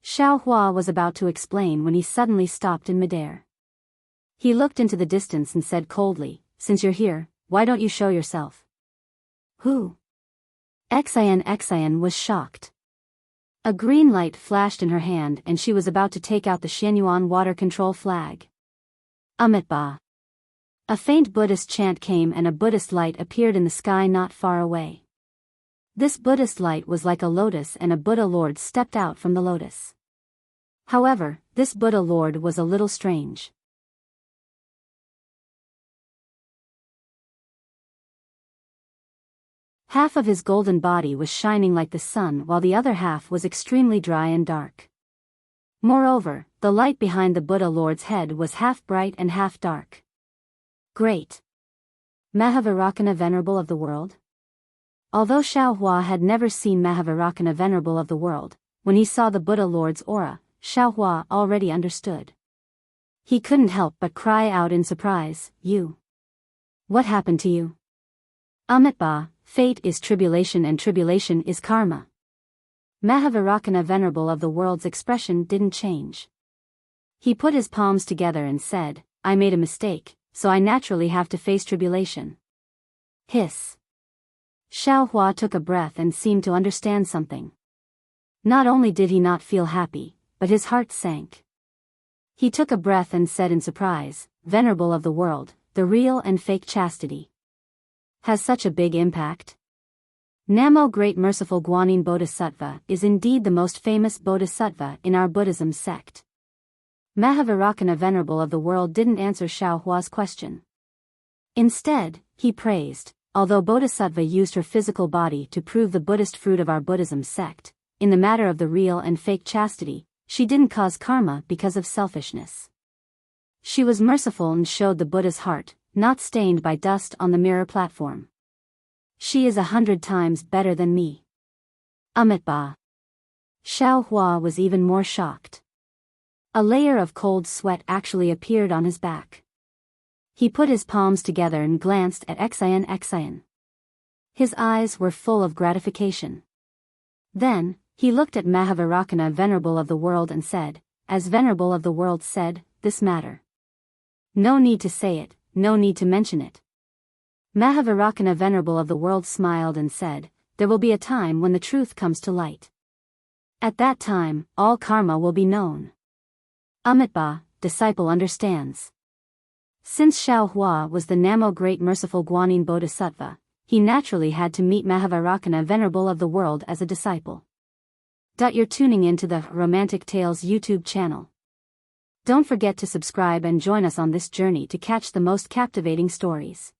Xiaohua was about to explain when he suddenly stopped in midair. He looked into the distance and said coldly, "Since you're here, why don't you show yourself?" "Who?" Xin was shocked. A green light flashed in her hand and she was about to take out the Xianyuan water control flag. Amitabha. A faint Buddhist chant came and a Buddhist light appeared in the sky not far away. This Buddhist light was like a lotus and a Buddha Lord stepped out from the lotus. However, this Buddha Lord was a little strange. Half of his golden body was shining like the sun while the other half was extremely dry and dark. Moreover, the light behind the Buddha Lord's head was half bright and half dark. Great Mahavairakana Venerable of the World? Although Xiaohua had never seen Mahavairakana Venerable of the World, when he saw the Buddha Lord's aura, Xiaohua already understood. He couldn't help but cry out in surprise, "You! What happened to you?" Amitabha, fate is tribulation and tribulation is karma. Mahavairakana Venerable of the World's expression didn't change. He put his palms together and said, "I made a mistake, so I naturally have to face tribulation." Hiss. Xiaohua took a breath and seemed to understand something. Not only did he not feel happy, but his heart sank. He took a breath and said in surprise, "Venerable of the World, the real and fake chastity has such a big impact? Namo Great Merciful Guanyin Bodhisattva is indeed the most famous bodhisattva in our Buddhism sect." Mahavairakana Venerable of the World didn't answer Xiaohua's question. Instead, he praised, although Bodhisattva used her physical body to prove the Buddhist fruit of our Buddhism sect, in the matter of the real and fake chastity, she didn't cause karma because of selfishness. She was merciful and showed the Buddha's heart, not stained by dust on the mirror platform. She is 100 times better than me. Amitabha. Xiaohua was even more shocked. A layer of cold sweat actually appeared on his back. He put his palms together and glanced at Xin. His eyes were full of gratification. Then, he looked at Mahavairakana Venerable of the World and said, "As Venerable of the World said, this matter. No need to say it, no need to mention it." Mahavairakana Venerable of the World smiled and said, "There will be a time when the truth comes to light. At that time, all karma will be known." Amitabha, disciple understands. Since Xiaohua was the Namo Great Merciful Guanyin Bodhisattva, he naturally had to meet Mahavairakana Venerable of the World as a disciple. You're tuning into the Romantic Tales YouTube channel. Don't forget to subscribe and join us on this journey to catch the most captivating stories.